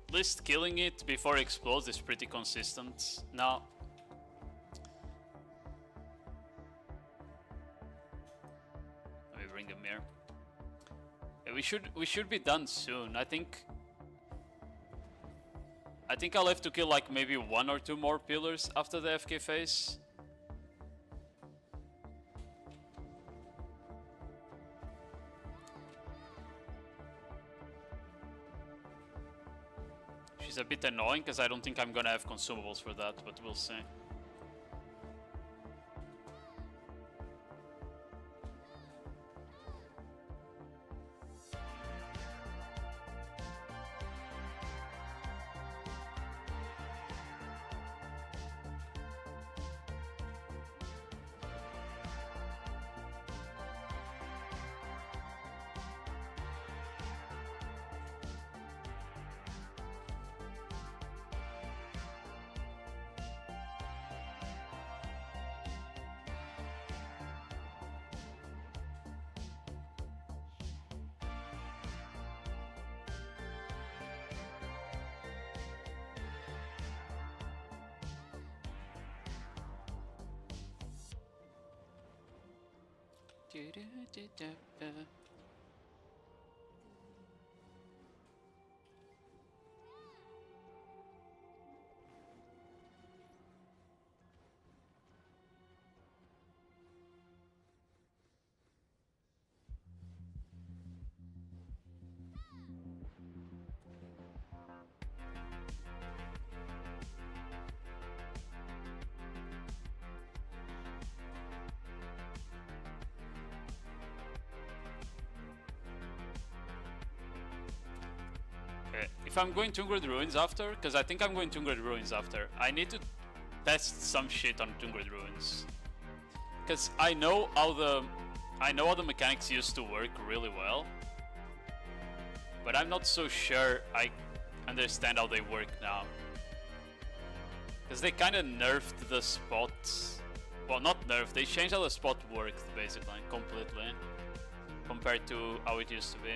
At least killing it before it explodes is pretty consistent now. Let me bring him here. Yeah, we should be done soon. I think I'll have to kill like maybe 1 or 2 more pillars after the FK phase. She's a bit annoying because I don't think I'm gonna have consumables for that, but we'll see. if I'm going to Tungrid Ruins after, because I think I'm going to Tungrid Ruins after, I need to test some shit on Tungrid Ruins. Because I know how the mechanics used to work really well, but I'm not so sure I understand how they work now. Because they kind of nerfed the spots. Well, not nerfed, they changed how the spot worked, basically, completely. Compared to how it used to be.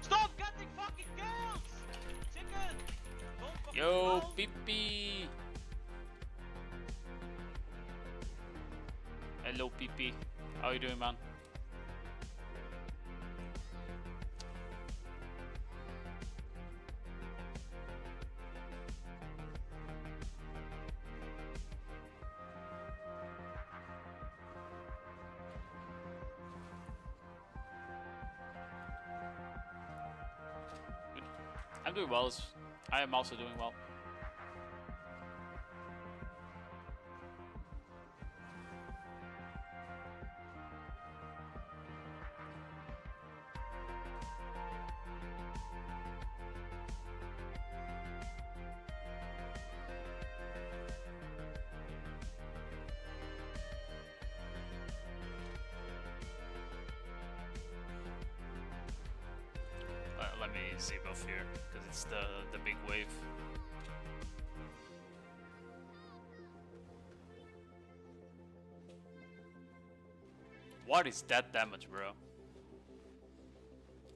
Stop getting fucking kills! Chicken! Don't fucking Yo, mouth. Pippi! Hello, Pippi. How you doing, man? I'm doing well. I am also doing well. Let me zip off here, because it's the big wave. What is that damage, bro?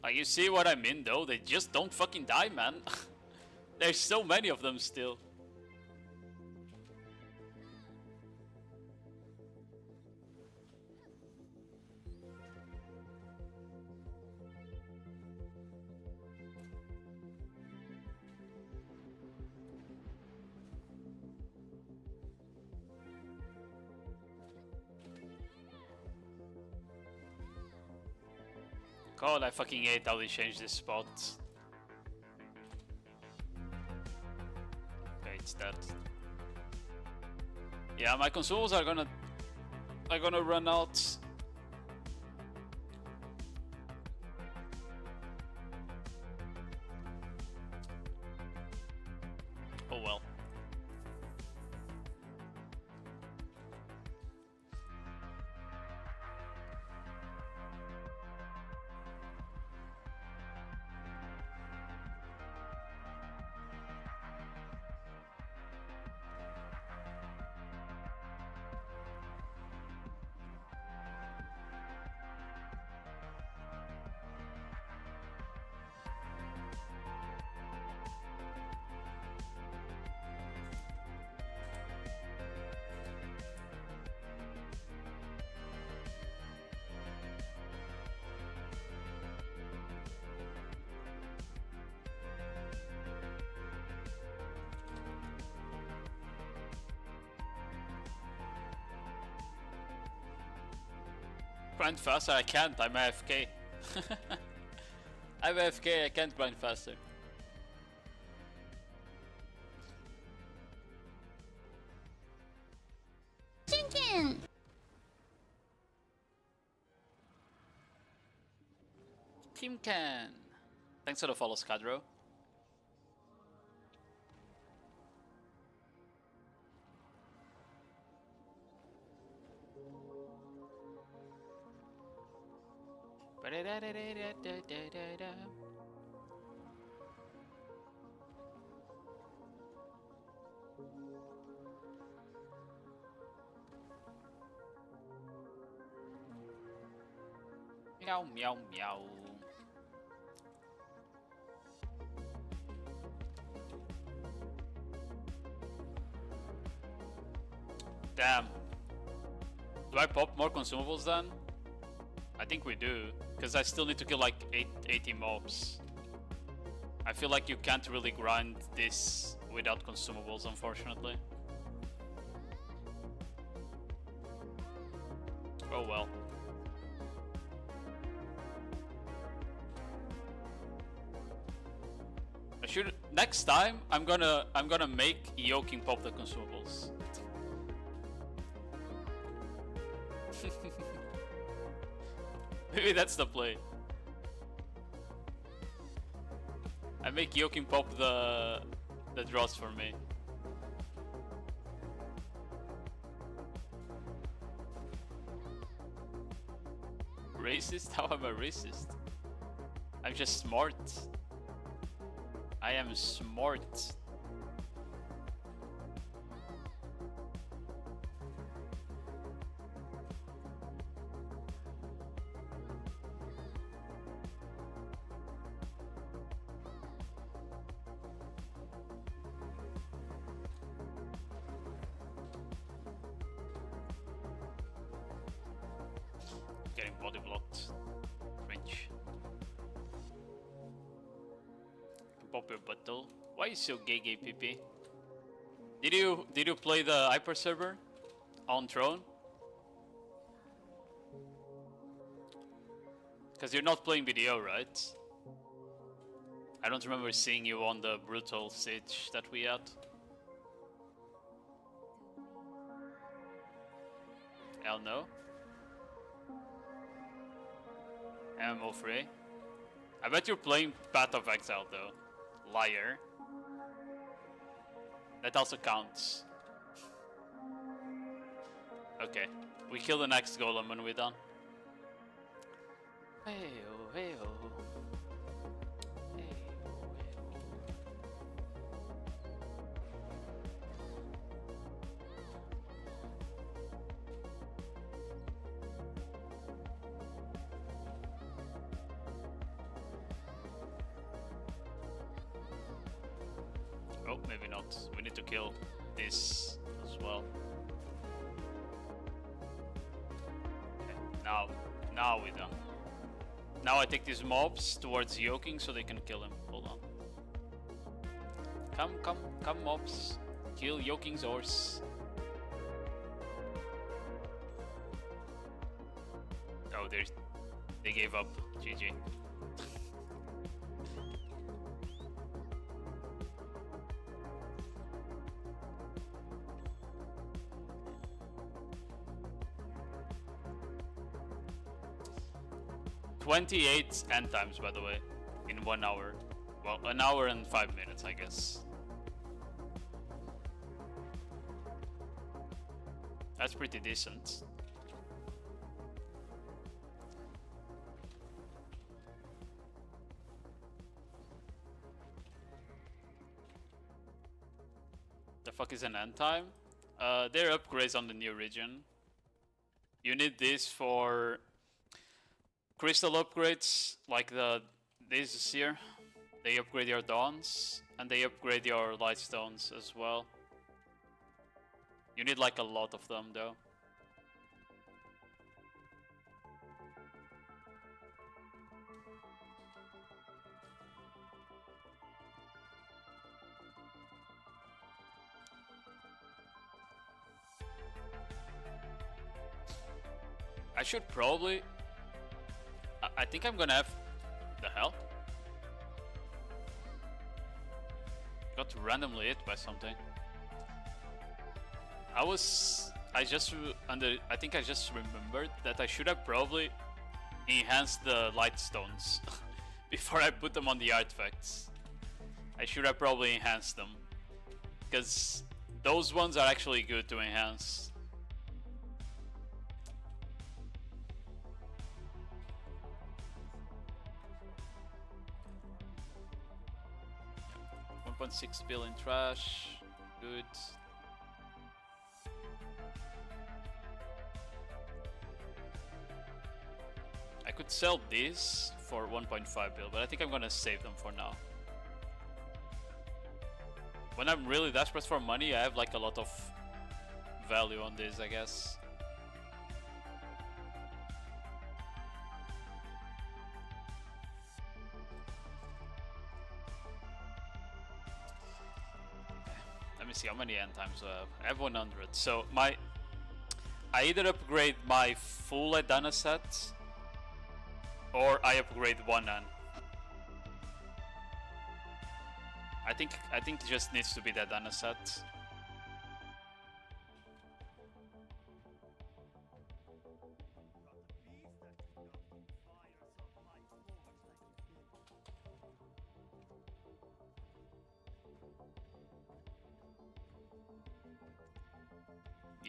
Like, you see what I mean, though? They just don't fucking die, man. There's so many of them still. God, I fucking hate how they changed this spot. Okay, it's that. Yeah, my consoles are gonna run out. Oh well. Grind faster, I can't, I'm AFK. I'm AFK, I can't grind faster. Chicken! Team Can! Thanks for the follow, Scadro. Meow, meow, meow. Damn. Do I pop more consumables then? I think we do, because I still need to kill like 80 mobs. I feel like you can't really grind this without consumables, unfortunately. Oh well. I should next time I'm gonna make Yoking pop the consumables. Maybe that's the play. I make Yoking pop the draws for me. Racist? How am I racist? I'm just smart. I am smart. Getting body blocked. Cringe. Pop your buttle. Why are you so gay PP? Did you play the Hyper server on Throne? Because you're not playing BDO, right? I don't remember seeing you on the brutal siege that we had. Hell no. MMO free. I bet you're playing Path of Exile though. Liar. That also counts. Okay. We kill the next golem when we're done. Hey-oh, hey-oh. Oh, maybe not. We need to kill this as well. Okay, now we're done. Now I take these mobs towards Yoking so they can kill him. Hold on. Come mobs. Kill Yoking's horse. Oh, they gave up. GG. $28 end times, by the way, in 1 hour. Well, 1 hour and 5 minutes, I guess. That's pretty decent. The fuck is an end time? They're upgrades on the new region. You need this for crystal upgrades, like this here. They upgrade your dawns, and they upgrade your light stones as well. You need like a lot of them though. I should probably... I think I'm gonna have... The hell? Got randomly hit by something. I think I just remembered that I should have probably enhanced the light stones before I put them on the artifacts. I should have probably enhanced them, because those ones are actually good to enhance. $1.6 billion trash, good. I could sell these for 1.5 bill, but I think I'm gonna save them for now. When I'm really desperate for money, I have like a lot of value on this, I guess. Let me see how many end times I have. I have 100. So I either upgrade my full Adana set, or I upgrade one end. I think it just needs to be the Adana set.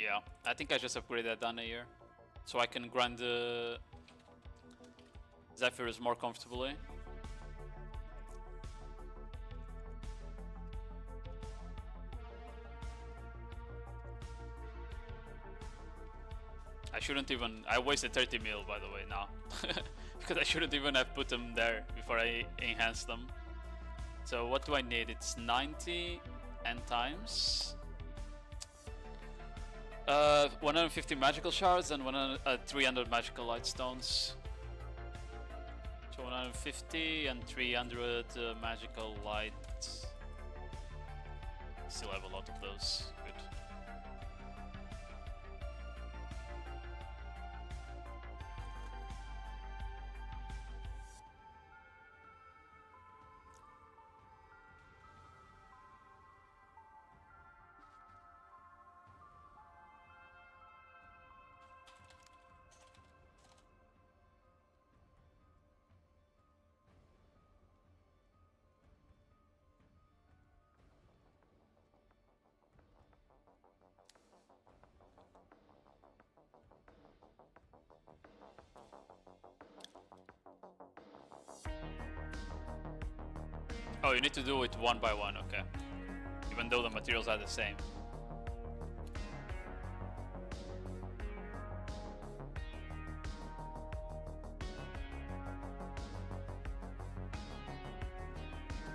Yeah, I think I just upgraded down here. So I can grind the Zephyrs more comfortably. I shouldn't even... I wasted 30 mil, by the way, now. Because I shouldn't even have put them there before I enhanced them. So what do I need? It's 90 and times... 150 magical shards and 300 magical light stones. So 150 and 300 magical light. Still have a lot of those. Good. Oh, you need to do it one by one, okay. Even though the materials are the same.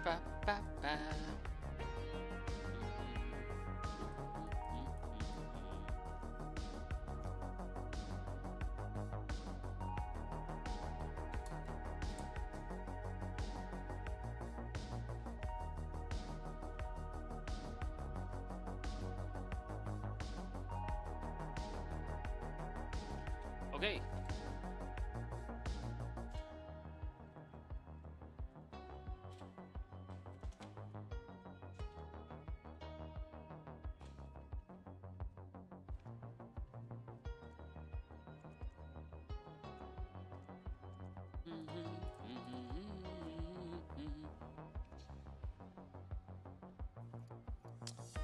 Ba, ba, ba. Okay.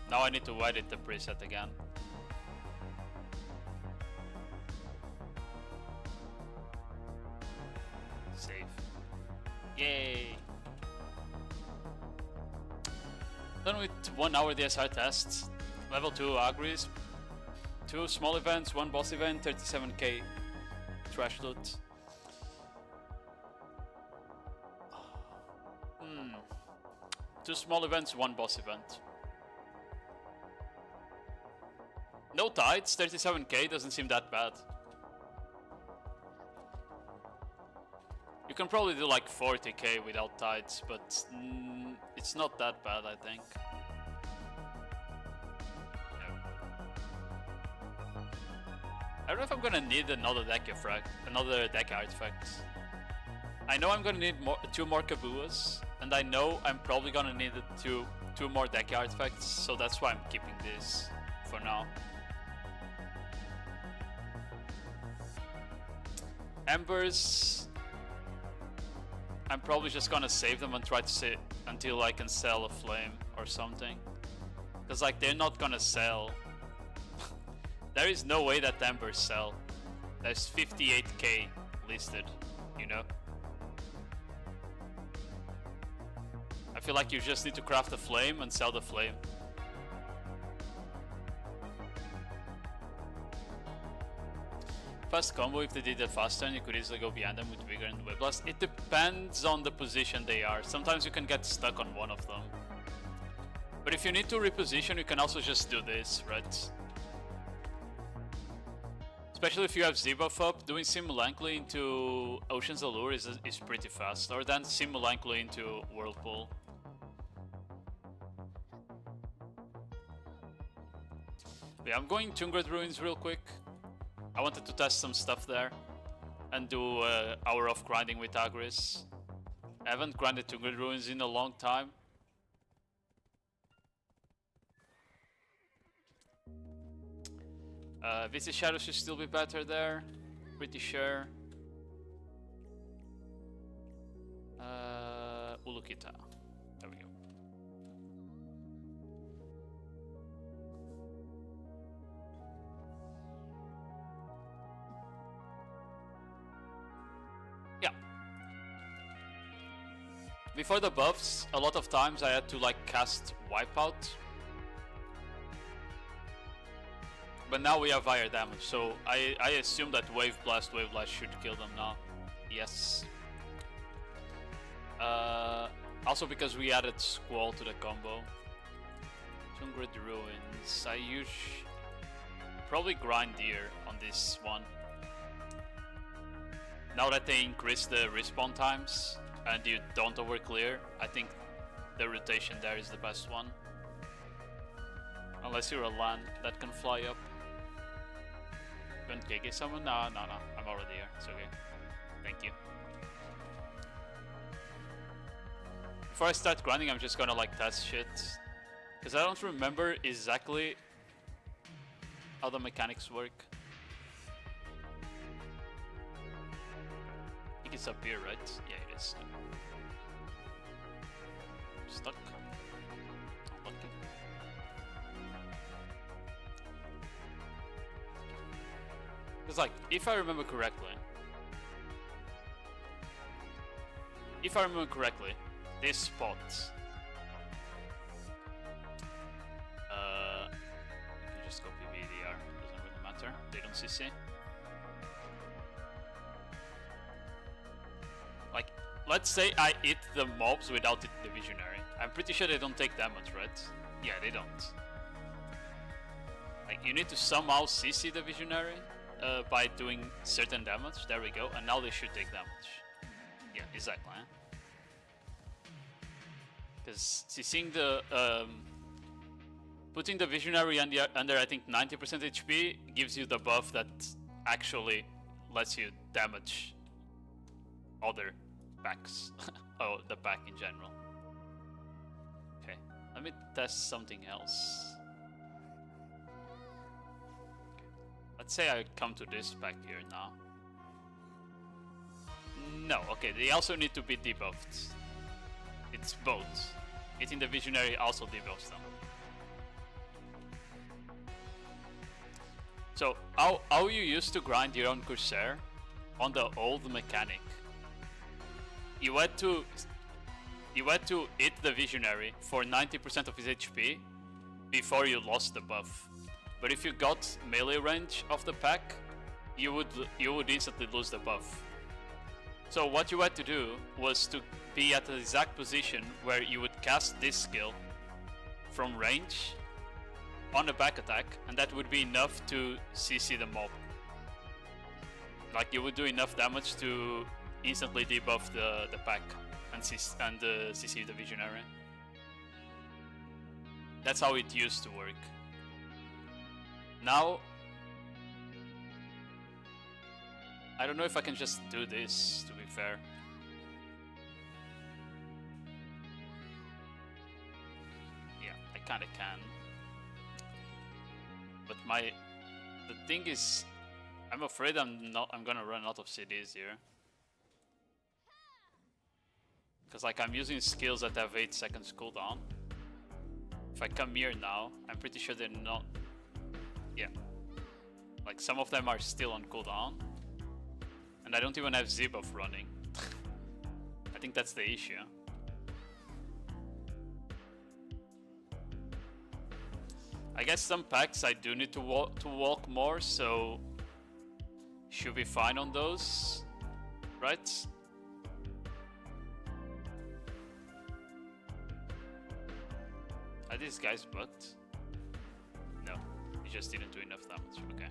Now I need to edit the preset again. Save. Yay! Done with 1 hour DSR tests. Level 2 Agris. 2 small events, 1 boss event, 37k trash loot. 2 small events, 1 boss event. No tides, 37k doesn't seem that bad. You can probably do like 40k without tides, but it's not that bad, I think. No. I don't know if I'm gonna need another deck artifact. I know I'm gonna need 2 more Kabuas, and I know I'm probably gonna need 2 more deck artifacts, so that's why I'm keeping this for now. Embers, I'm probably just gonna save them and try to sit until I can sell a flame or something. Because like they're not gonna sell. There is no way that embers sell. There's 58k listed, you know. I feel like you just need to craft a flame and sell the flame. Fast combo, if they did it faster, you could easily go behind them with Vigor and Web Blast. It depends on the position they are. Sometimes you can get stuck on one of them. But if you need to reposition, you can also just do this, right? Especially if you have Z-buff up, doing Simulankly into Ocean's Allure is pretty fast. Or then Simulankly into Whirlpool. Yeah, I'm going Tungred Ruins real quick. I wanted to test some stuff there and do hour of grinding with Agris. I haven't grinded Tungred Ruins in a long time. Visit Shadow should still be better there, pretty sure. Ulukita, there we go. before the buffs, a lot of times I had to like cast Wipeout. But now we have higher damage, so I assume that Wave Blast should kill them now. Yes. Also because we added Squall to the combo. Tungrid Ruins. I use probably Grindeer on this one. Now that they increase the respawn times and you don't overclear, I think the rotation there is the best one. Unless you're a land that can fly up. You want KK summon? No, I'm already here. It's okay. Thank you. Before I start grinding, I'm just gonna like test shit. Because I don't remember exactly how the mechanics work. I think it's up here, right? Yeah, it is. Stuck. Unlucky. Because like, if I remember correctly, this spot, you can just go PvEDR, doesn't really matter, they don't CC. Like, let's say I hit the mobs without hitting the Visionary. I'm pretty sure they don't take damage, right? Yeah, they don't. Like, you need to somehow CC the Visionary by doing certain damage. There we go, and now they should take damage. Yeah, exactly. Because CCing the putting the Visionary under I think 90% HP gives you the buff that actually lets you damage other packs. Oh, the pack in general. Okay, let me test something else. Let's say I come to this pack here now. No, okay, they also need to be debuffed. It's both. Hitting the Visionary also debuffs them. So, how you used to grind your own Corsair on the old mechanic. You had to hit the Visionary for 90% of his HP before you lost the buff. But if you got melee range of the pack, you would instantly lose the buff. So what you had to do was to be at the exact position where you would cast this skill from range on a back attack, and that would be enough to CC the mob. Like, you would do enough damage to instantly debuff the pack and CC the Visionary. That's how it used to work. Now, I don't know if I can just do this, to be fair. Yeah, I kinda can. But the thing is, I'm afraid I'm gonna run out of CDs here. Cause like, I'm using skills that have 8 seconds cooldown. If I come here now, I'm pretty sure they're not. Yeah, like some of them are still on cooldown, and I don't even have Z-buff running. I think that's the issue. I guess some packs I do need to walk more, so should be fine on those, right? Are these guys bugged? No, he just didn't do enough damage. Okay.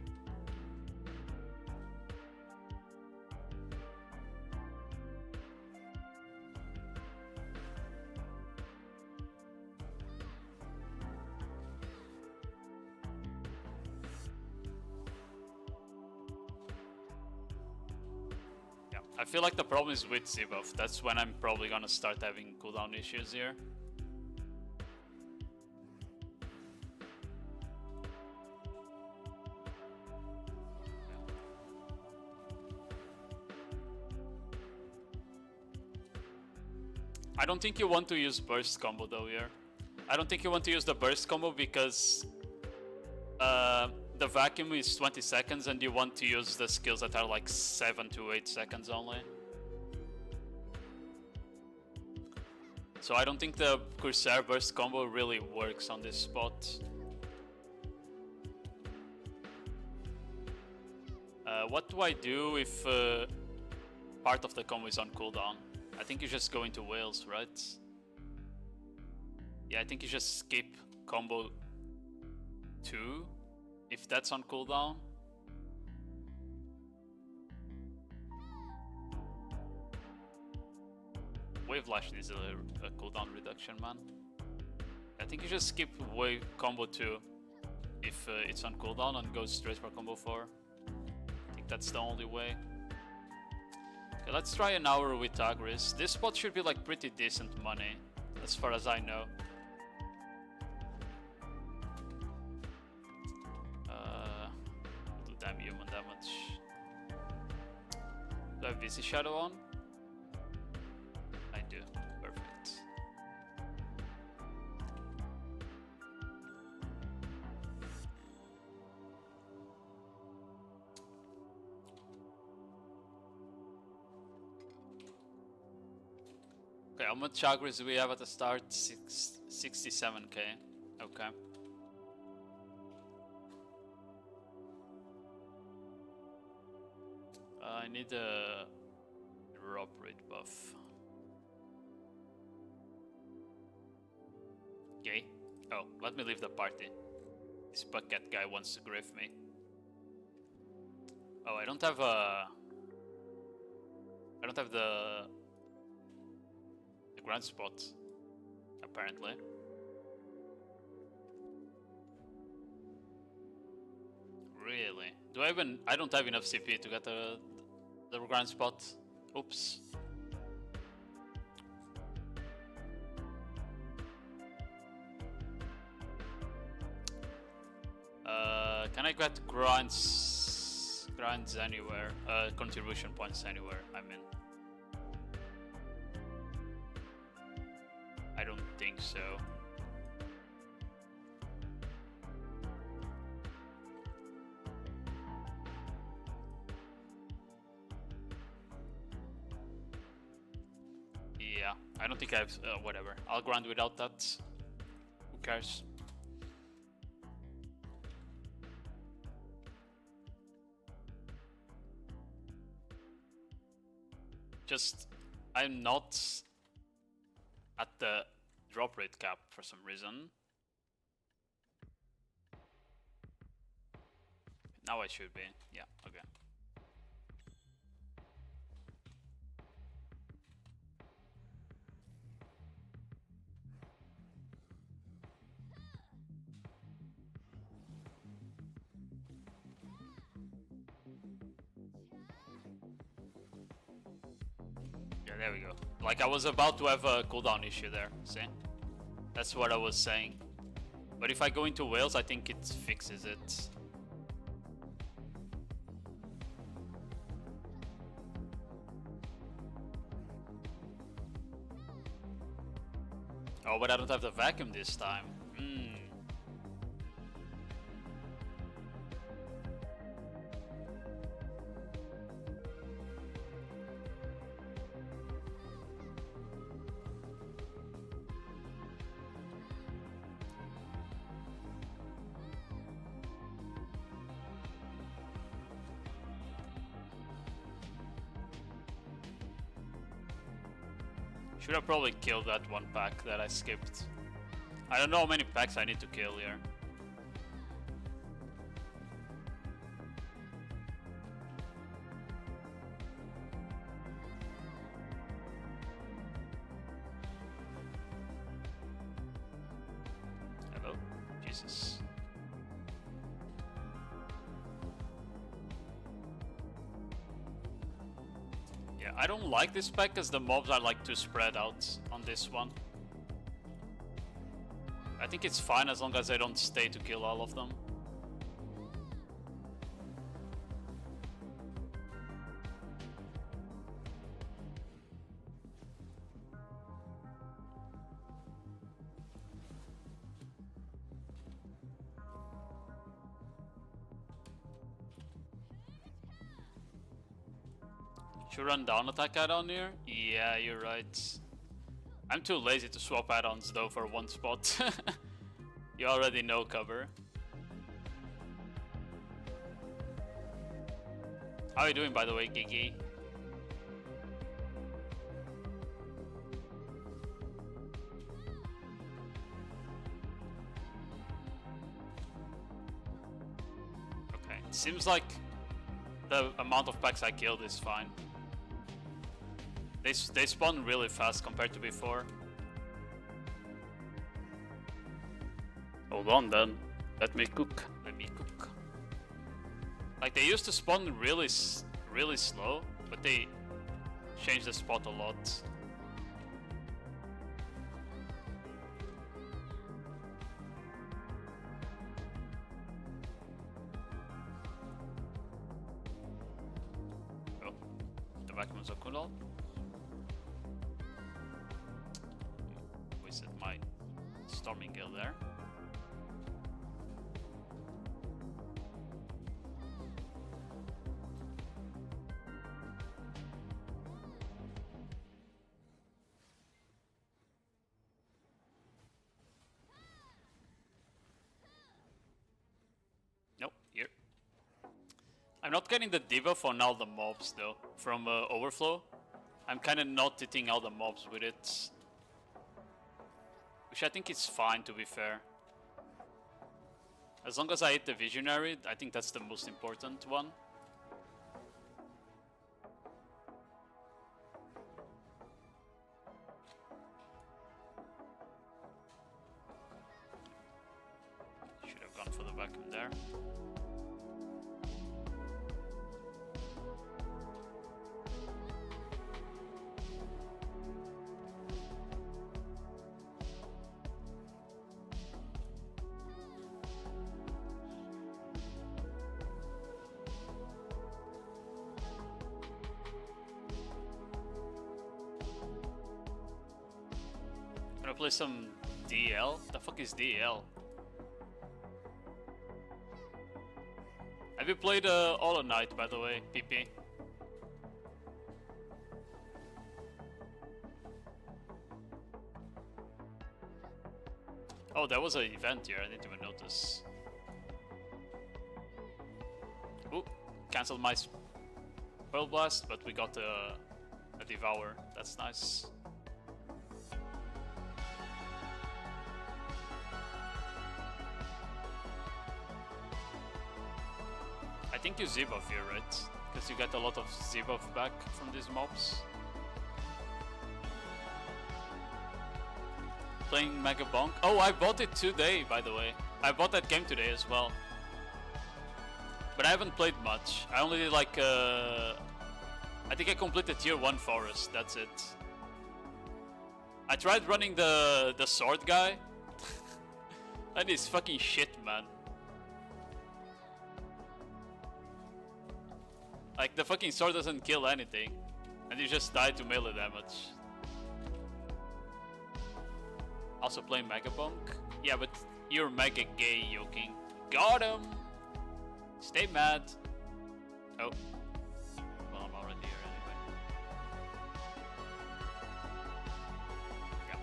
Yeah, I feel like the problem is with Z-buff. That's when I'm probably gonna start having cooldown issues here. I don't think you want to use burst combo though here. I don't think you want to use the burst combo because the vacuum is 20 seconds and you want to use the skills that are like 7 to 8 seconds only. So I don't think the Corsair burst combo really works on this spot. What do I do if part of the combo is on cooldown? I think you just go into whales, right? Yeah, I think you just skip combo 2 if that's on cooldown. Wave Lash needs a cooldown reduction, man. I think you just skip wave combo 2 if it's on cooldown and go straight for combo 4. I think that's the only way. Okay, let's try an hour with Agris. This spot should be like pretty decent money, as far as I know. Do damn human damage. Do I have VC Shadow on? I do. Perfect. Okay, how much Agris do we have at the start? 67k. Okay. I need a drop rate buff. Okay. Oh, let me leave the party. This bucket guy wants to griff me. Oh, I don't have the grand spot, apparently. Really? Do I even? I don't have enough CP to get the grand spot. Oops. Can I get grinds anywhere? Contribution points anywhere, I mean. I don't think so. Yeah, I don't think I have, whatever. I'll grind without that. Who cares? Just, I'm not at the drop rate cap for some reason. Now I should be. Yeah, okay. Yeah, there we go. Like I was about to have a cooldown issue there, see? That's what I was saying. But if I go into whales, I think it fixes it. Oh, but I don't have the vacuum this time. Should have probably killed that one pack that I skipped. I don't know how many packs I need to kill here. Hello? Jesus. Yeah, I don't like this pack because the mobs are like too spread out on this one. I think it's fine as long as I don't stay to kill all of them. Should run down attack down here? Yeah, you're right. I'm too lazy to swap add-ons though for one spot. You already know cover. How are you doing, by the way, Gigi? Okay, seems like the amount of packs I killed is fine. They spawn really fast compared to before. Hold on then. Let me cook. Let me cook. Like they used to spawn really slow, but they changed the spot a lot. Oh, the vacuums are cool. Wasted my storming guild there. Nope, here. I'm not getting the debuff on all the mobs though, from Overflow. I'm kinda not hitting all the mobs with it. Which I think is fine, to be fair. As long as I hit the Visionary, I think that's the most important one. Should have gone for the vacuum there. Gonna play some DL? The fuck is DL? Have you played Hollow Knight, by the way, PP? Oh, there was an event here, I didn't even notice. Ooh, cancelled my Pearl Blast, but we got a Devour, that's nice. I think you Z-buff here, right? Because you get a lot of Z-buff back from these mobs. Playing Mega Bonk. Oh, I bought it today, by the way. I bought that game today as well. But I haven't played much. I only did like I think I completed tier 1 forest, that's it. I tried running the sword guy. And he's fucking shit, man. Like, the fucking sword doesn't kill anything. And you just die to melee damage. Also playing Mega Bonk? Yeah, but you're mega gay, Yoking. Got him! Stay mad. Oh. Well, I'm already here anyway. Yeah.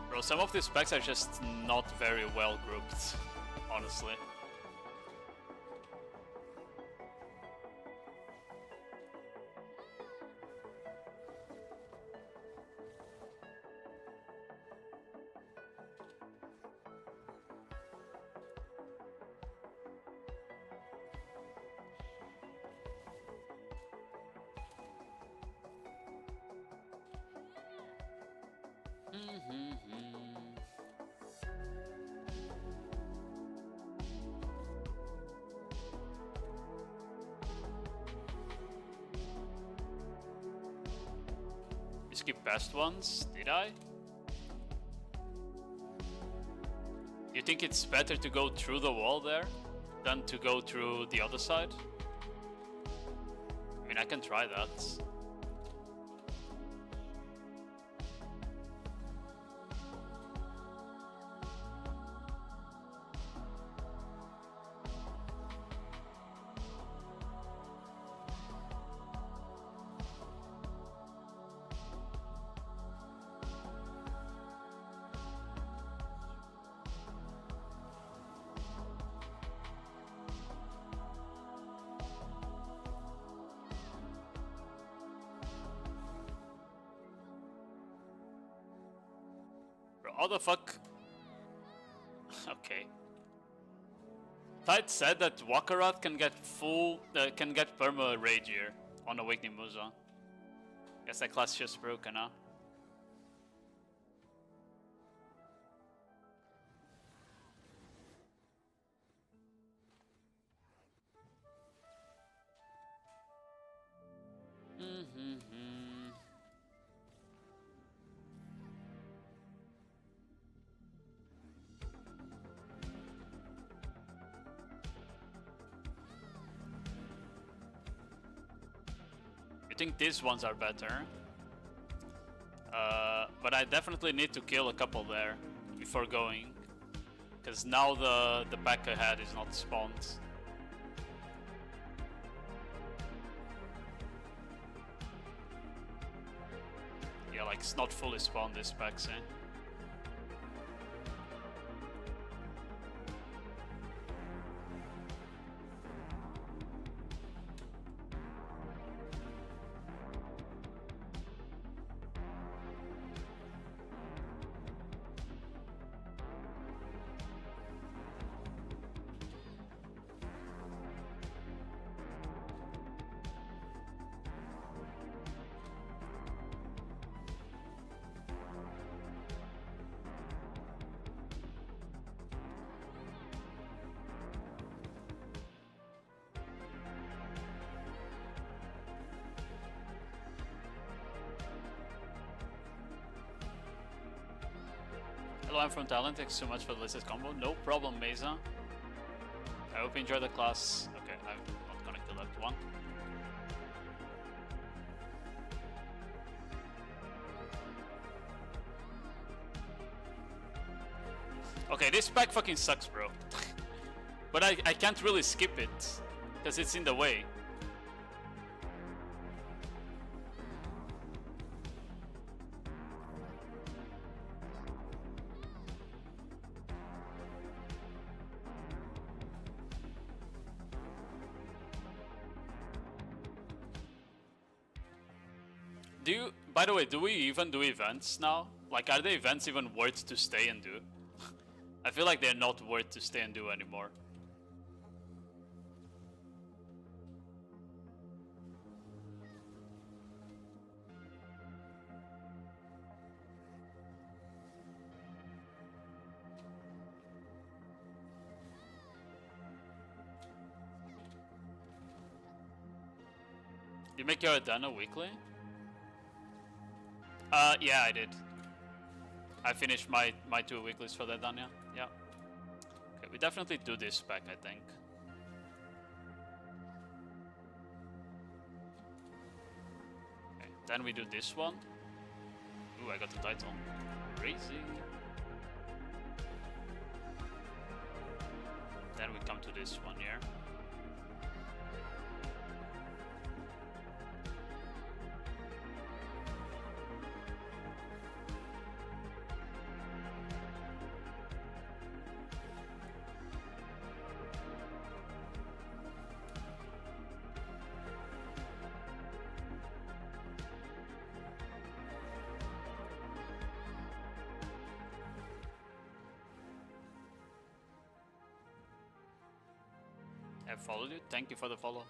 Bro, some of these packs are just not very well grouped, honestly. Skip past ones, did I? You think it's better to go through the wall there than to go through the other side? I mean, I can try that. How the fuck? Okay. Tide said that Wakarat can get perma rage here on Awakening Musa. Guess that class just broken, huh? I think these ones are better. But I definitely need to kill a couple there before going. Because now the pack ahead is not spawned. Yeah, like it's not fully spawned this pack, eh? Hello, I'm from Thailand. Thanks so much for the latest combo. No problem, Mesa. I hope you enjoy the class. Okay, I'm not gonna kill that one. Okay, this pack fucking sucks, bro. But I can't really skip it, because it's in the way. By the way, do we even do events now? Like, are the events even worth to stay and do? I feel like they're not worth to stay and do anymore. You make your Adana weekly? Yeah, I did. I finished my 2 weeklies for that done, yeah. Okay, we definitely do this pack, I think. Okay, then we do this one. Ooh, I got the title. Crazy. Then we come to this one here. I followed you. Thank you for the follow.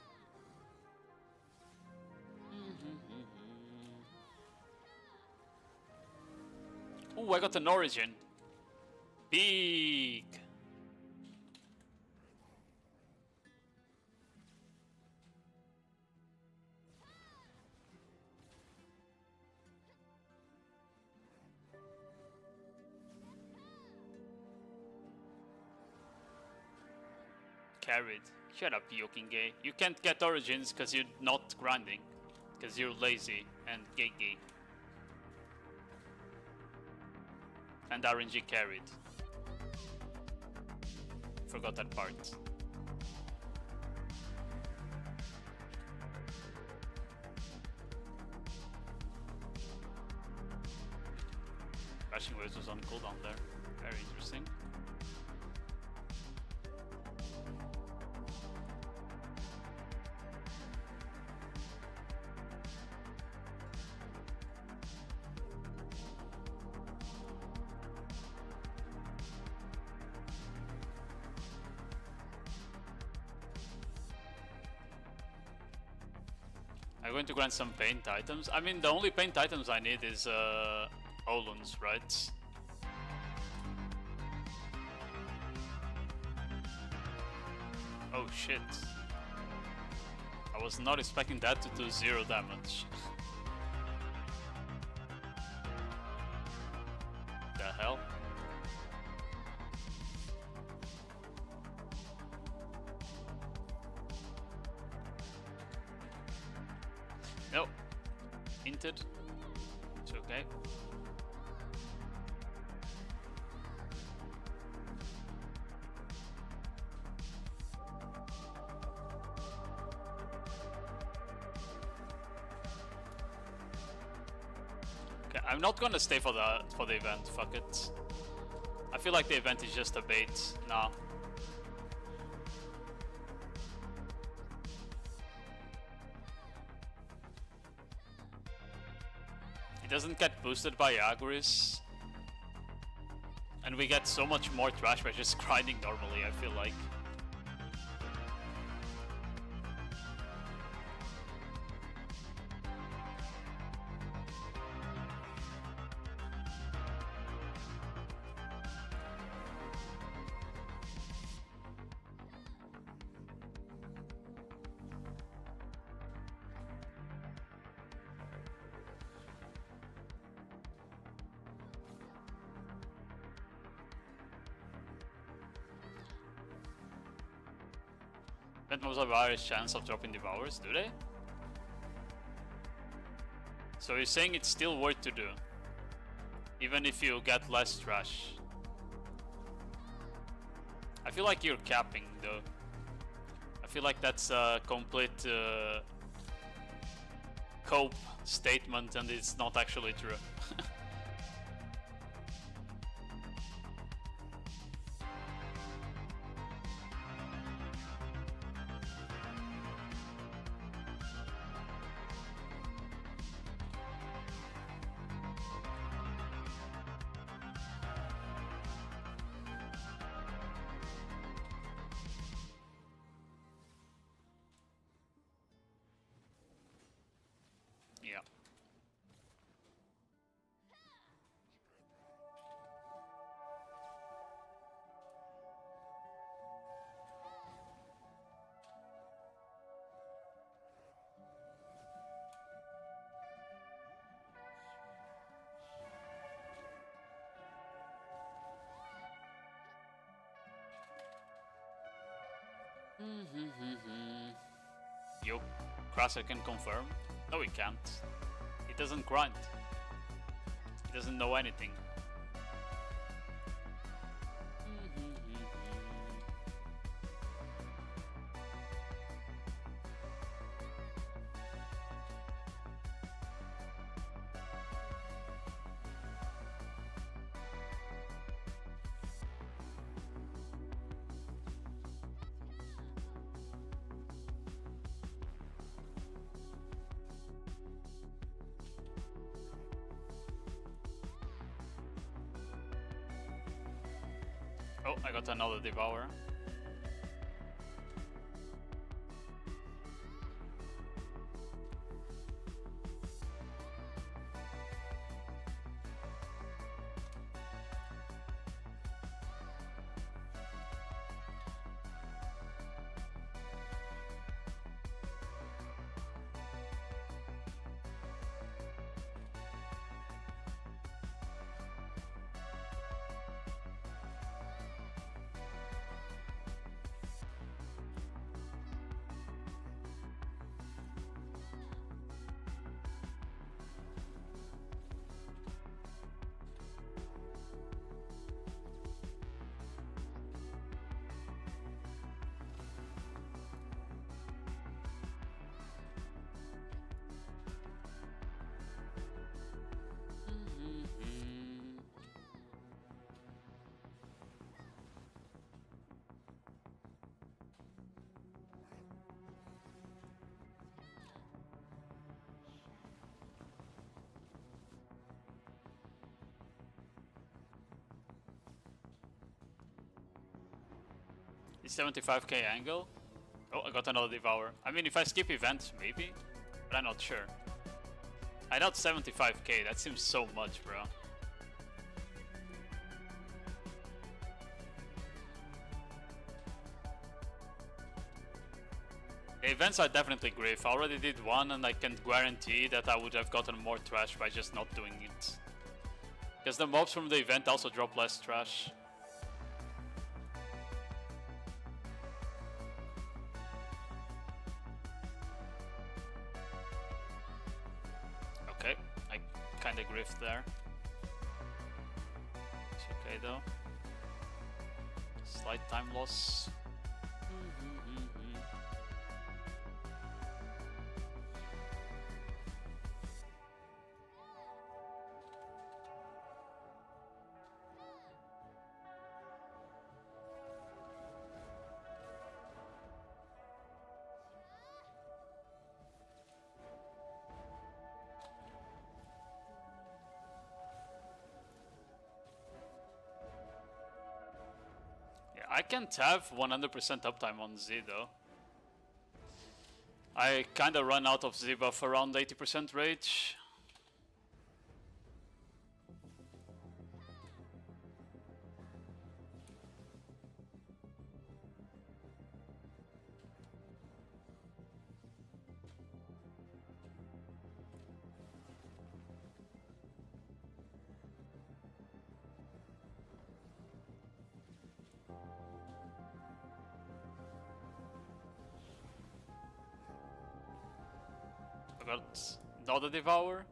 Ooh, I got an origin. Big. Carried. Shut up, yoking gay. You can't get origins because you're not grinding. Because you're lazy and gay. And RNG carried. Forgot that part. Crashing waves was on cooldown there. Very interesting. I'm going to grant some paint items. I mean, the only paint items I need is Olun's, right? Oh shit. I was not expecting that to do 0 damage. The hell? No. Hinted. It's okay. Okay, I'm not gonna stay for the event, fuck it. I feel like the event is just a bait now. It doesn't get boosted by Agris. And we get so much more trash by just grinding normally, I feel like. That most of our chance of dropping Devours, do they? So you're saying it's still worth to do, even if you get less trash. I feel like you're capping though. I feel like that's a complete cope statement and it's not actually true. Yeah. Yo, Corsair can confirm. No, he can't. He doesn't grind. He doesn't know anything. Oh, I got another Devour. It's 75k angle. Oh, I got another Devour. I mean, if I skip events, maybe. but I'm not sure. I doubt 75k, that seems so much, bro. The events are definitely grief. I already did one and I can guarantee that I would have gotten more trash by just not doing it. Because the mobs from the event also drop less trash. Okay, I kinda griefed there. It's okay though. Slight time loss. I can't have 100% uptime on Z though. I kinda run out of Z buff around 80% rage. Got another Devour.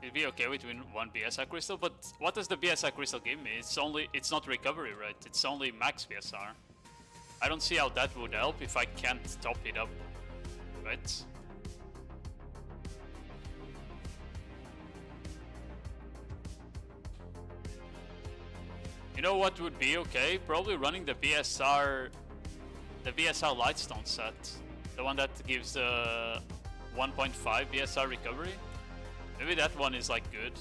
It'd be okay with one BSR crystal, but what does the BSR crystal give me? It's not recovery, right? It's only max BSR. I don't see how that would help if I can't top it up, right? You know what would be okay? Probably running the BSR Lightstone set. The one that gives 1.5 BSR recovery. Maybe that one is like good.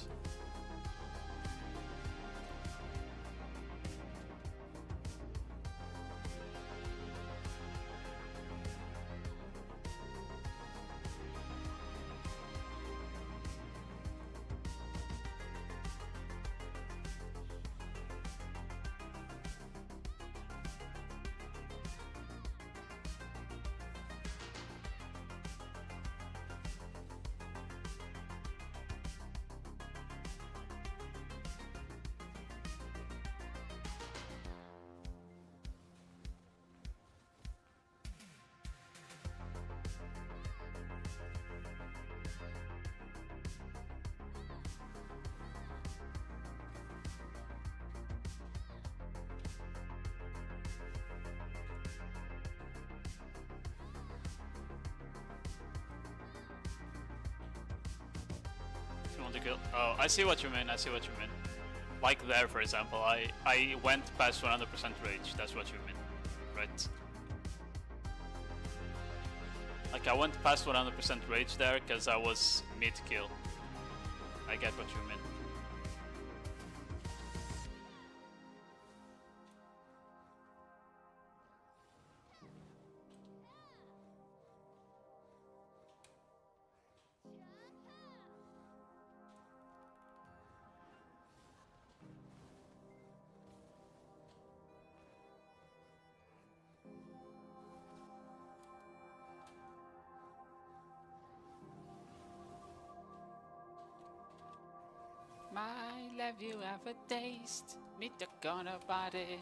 Oh, I see what you mean, I see what you mean. Like there, for example, I went past 100% rage, that's what you mean, right? Like I went past 100% rage there because I was mid-kill. I get what you mean. My love you have a taste, me talking about it.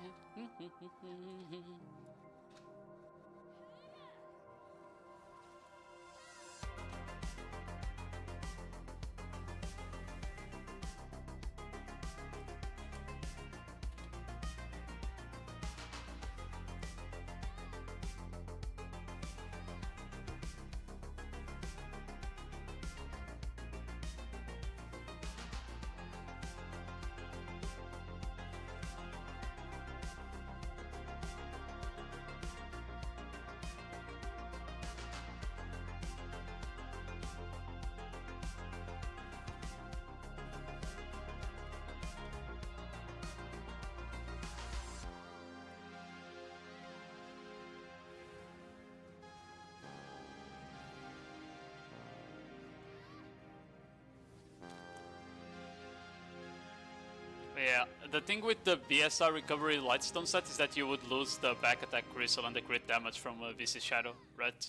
Yeah, the thing with the BSR recovery lightstone set is that you would lose the back attack crystal and the crit damage from VC Shadow, right?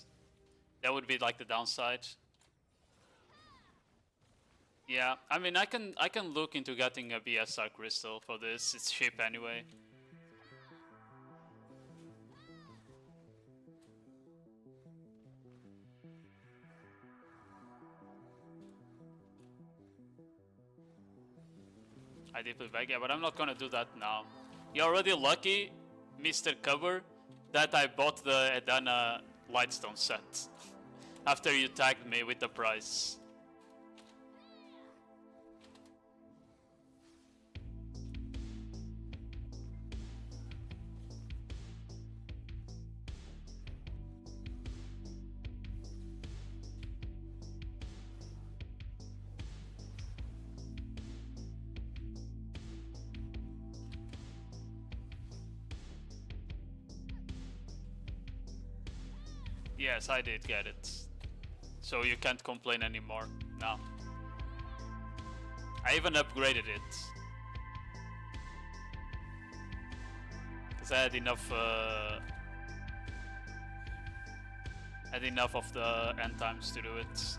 That would be like the downside. Yeah, I mean I can look into getting a BSR crystal for this. It's cheap anyway. I deeply beg, yeah, but I'm not gonna do that now. You're already lucky, Mr. Cover, that I bought the Edana Lightstone set after you tagged me with the price. Yes, I did get it. So you can't complain anymore now. I even upgraded it. Because I had enough of the end times to do it.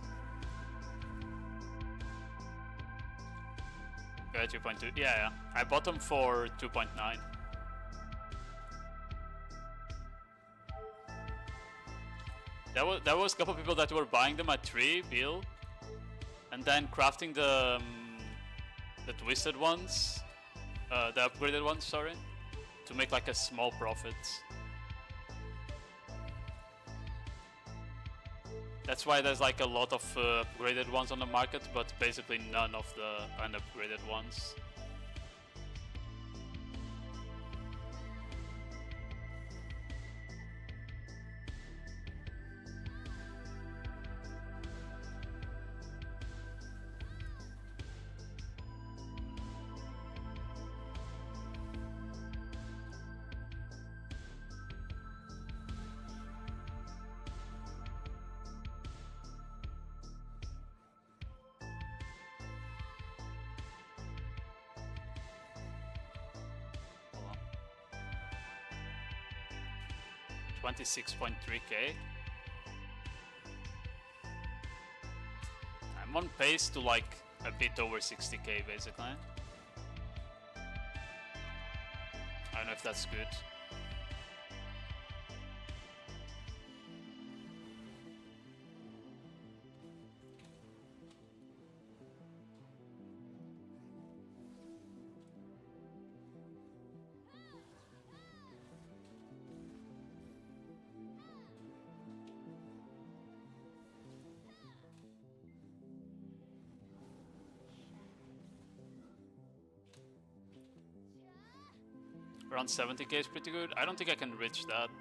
Yeah, 2.2. Yeah. I bought them for 2.9. There was a couple people that were buying them at 3 bill, and then crafting the twisted ones, the upgraded ones, sorry, to make like a small profit. That's why there's like a lot of upgraded ones on the market, but basically none of the unupgraded ones. Hold on. 26.3k. I'm on pace to like a bit over 60k basically. I don't know if that's good. Around 70k is pretty good. I don't think I can reach that.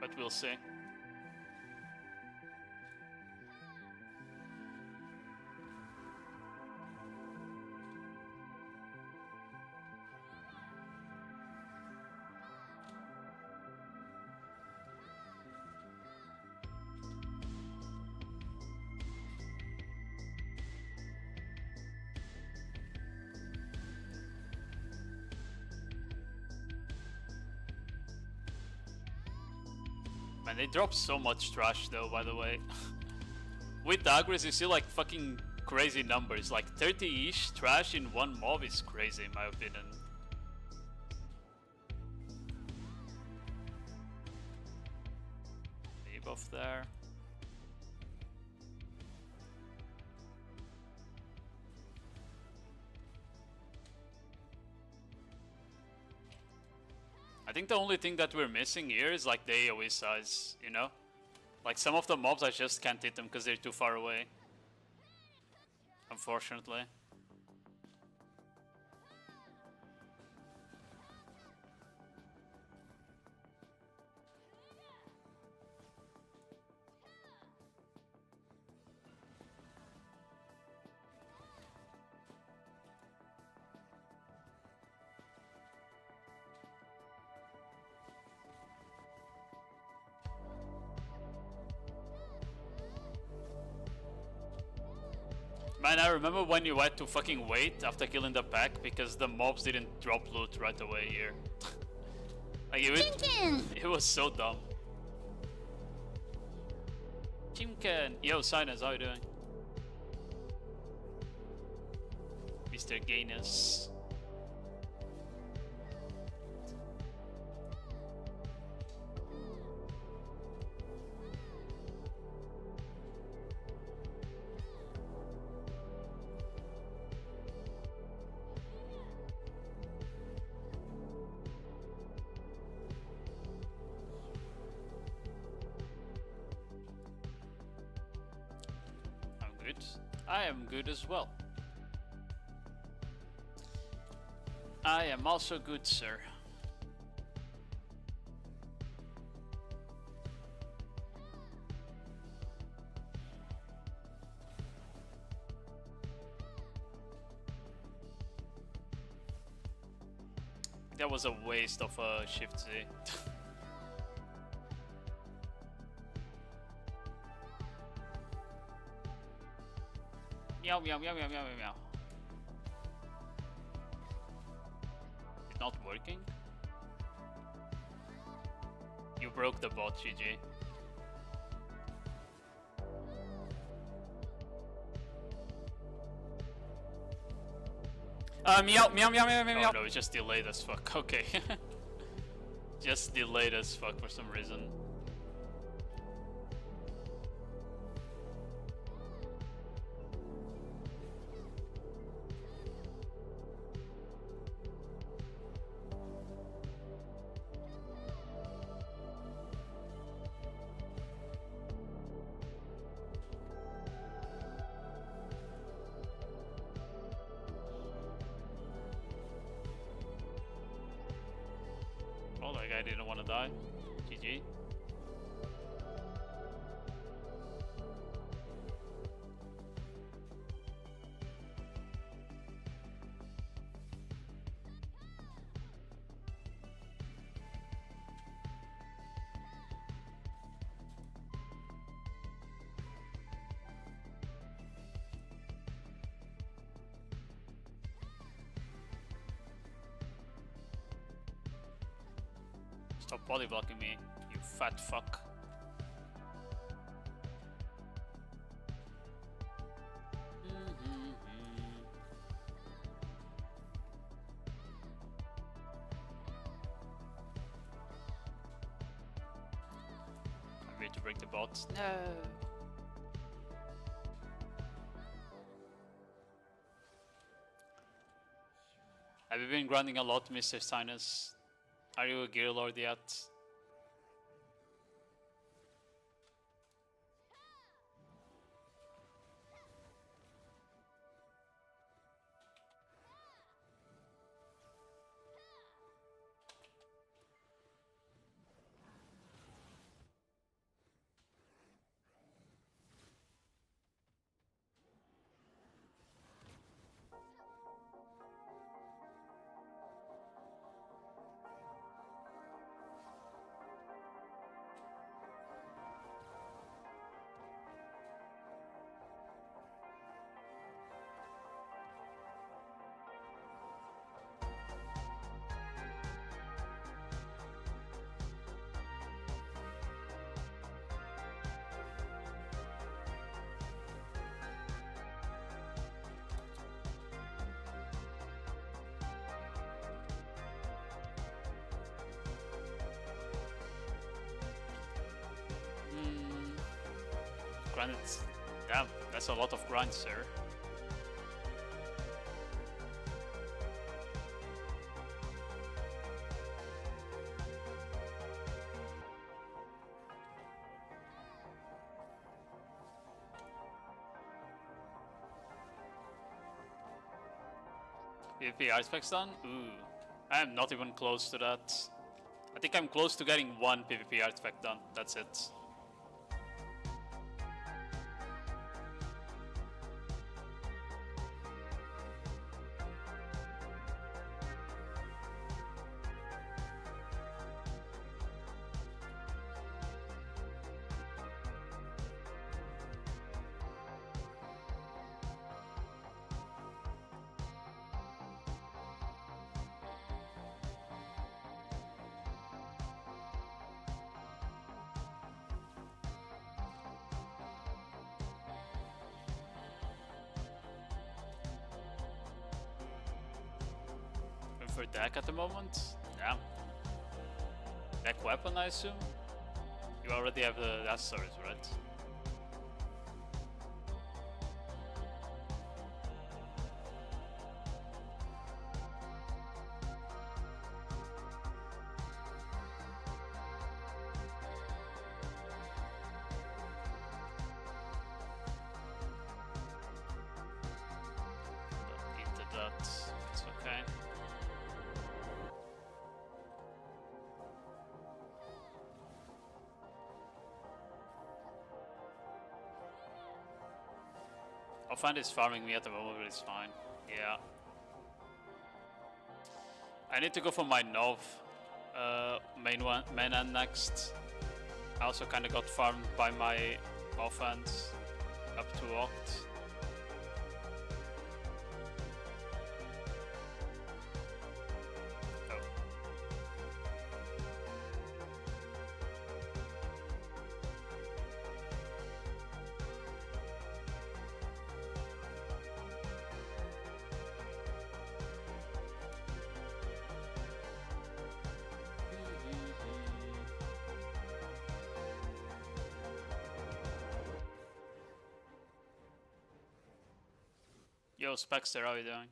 But we'll see. Man, they drop so much trash though, by the way. With Agris, you see like fucking crazy numbers. Like 30-ish trash in one mob is crazy in my opinion. Debuff there. I think the only thing that we're missing here is like the AoE size, you know? Like some of the mobs I just can't hit them because they're too far away. Unfortunately. Man, I remember when you had to fucking wait after killing the pack because the mobs didn't drop loot right away here. Like it was so dumb. Chimken! Yo, Sinus, how you doing? Mr. Gainus. I am good as well. I am also good, sir. That was a waste of a shift Z. Meow, meow, meow, meow, meow, meow, meow. It's not working? You broke the bot, GG. Meow, meow, meow, meow, meow, meow. Oh no, it's just delayed as fuck. Okay. Just delayed as fuck for some reason. Oh, that guy didn't want to die. GG. Stop body blocking me, you fat fuck. I'm ready to break the bot. No. Have you been grinding a lot, Mr. Sinus? Are you a gear lord yet? Granted, damn, that's a lot of grind, sir. PvP artifacts done? Ooh, I am not even close to that. I think I'm close to getting one PvP artifact done, that's it. for deck at the moment. Yeah. Deck weapon, I assume? You already have the accessories, right? It's okay. I'll find is farming me at the moment, but it's fine. Yeah. I need to go for my Nov main end next. I also kind of got farmed by my offense up to Oct. Yo, Spexter, how are you doing?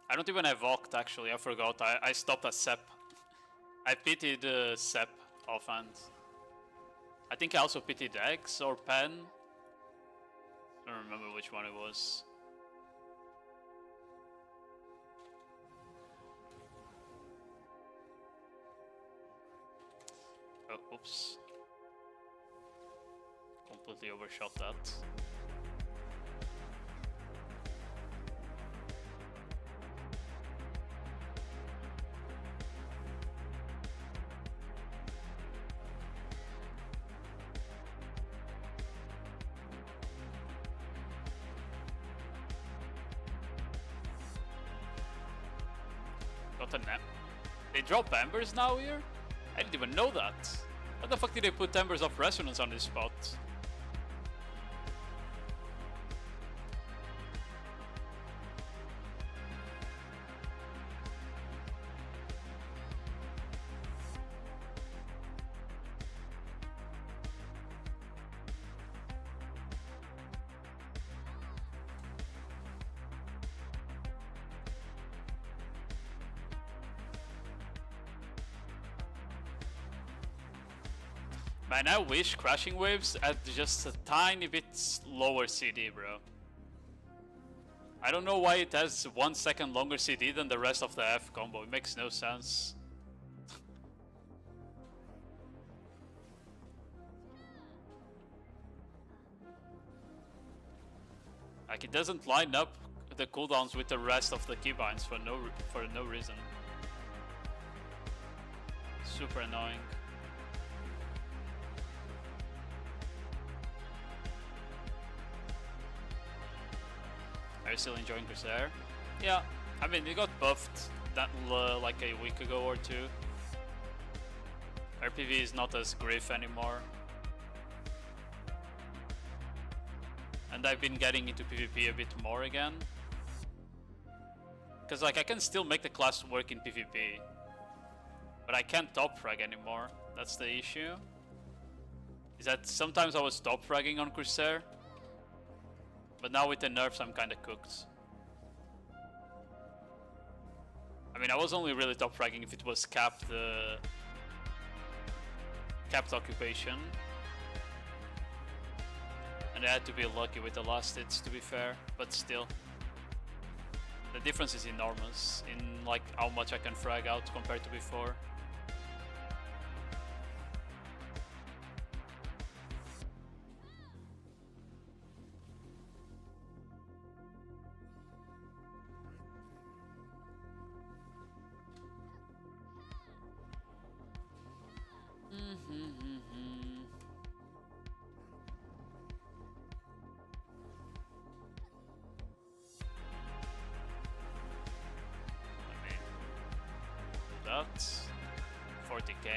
I don't even have Oct actually, I forgot. I stopped at Sep. I pitied Sep offhand. I think I also pitied X or Pen. I don't remember which one it was. Oh, oops. Completely overshot that. Got a nap. They drop embers now here? I didn't even know that. How the fuck did they put Embers of Resonance on this spot? Man, I wish Crashing Waves had just a tiny bit lower CD, bro. I don't know why it has 1 second longer CD than the rest of the F combo. It makes no sense. Like, it doesn't line up the cooldowns with the rest of the keybinds for no reason. Super annoying. Are you still enjoying Corsair? Yeah, I mean, it got buffed that like a week ago or two. RPV is not as griff anymore. And I've been getting into PvP a bit more again. Cause like I can still make the class work in PvP. But I can't top frag anymore. That's the issue. Is that sometimes I was top fragging on Corsair. But now with the nerfs, I'm kinda cooked. I mean, I was only really top fragging if it was capped occupation. And I had to be lucky with the last hits, to be fair, but still. The difference is enormous in like how much I can frag out compared to before. 40k.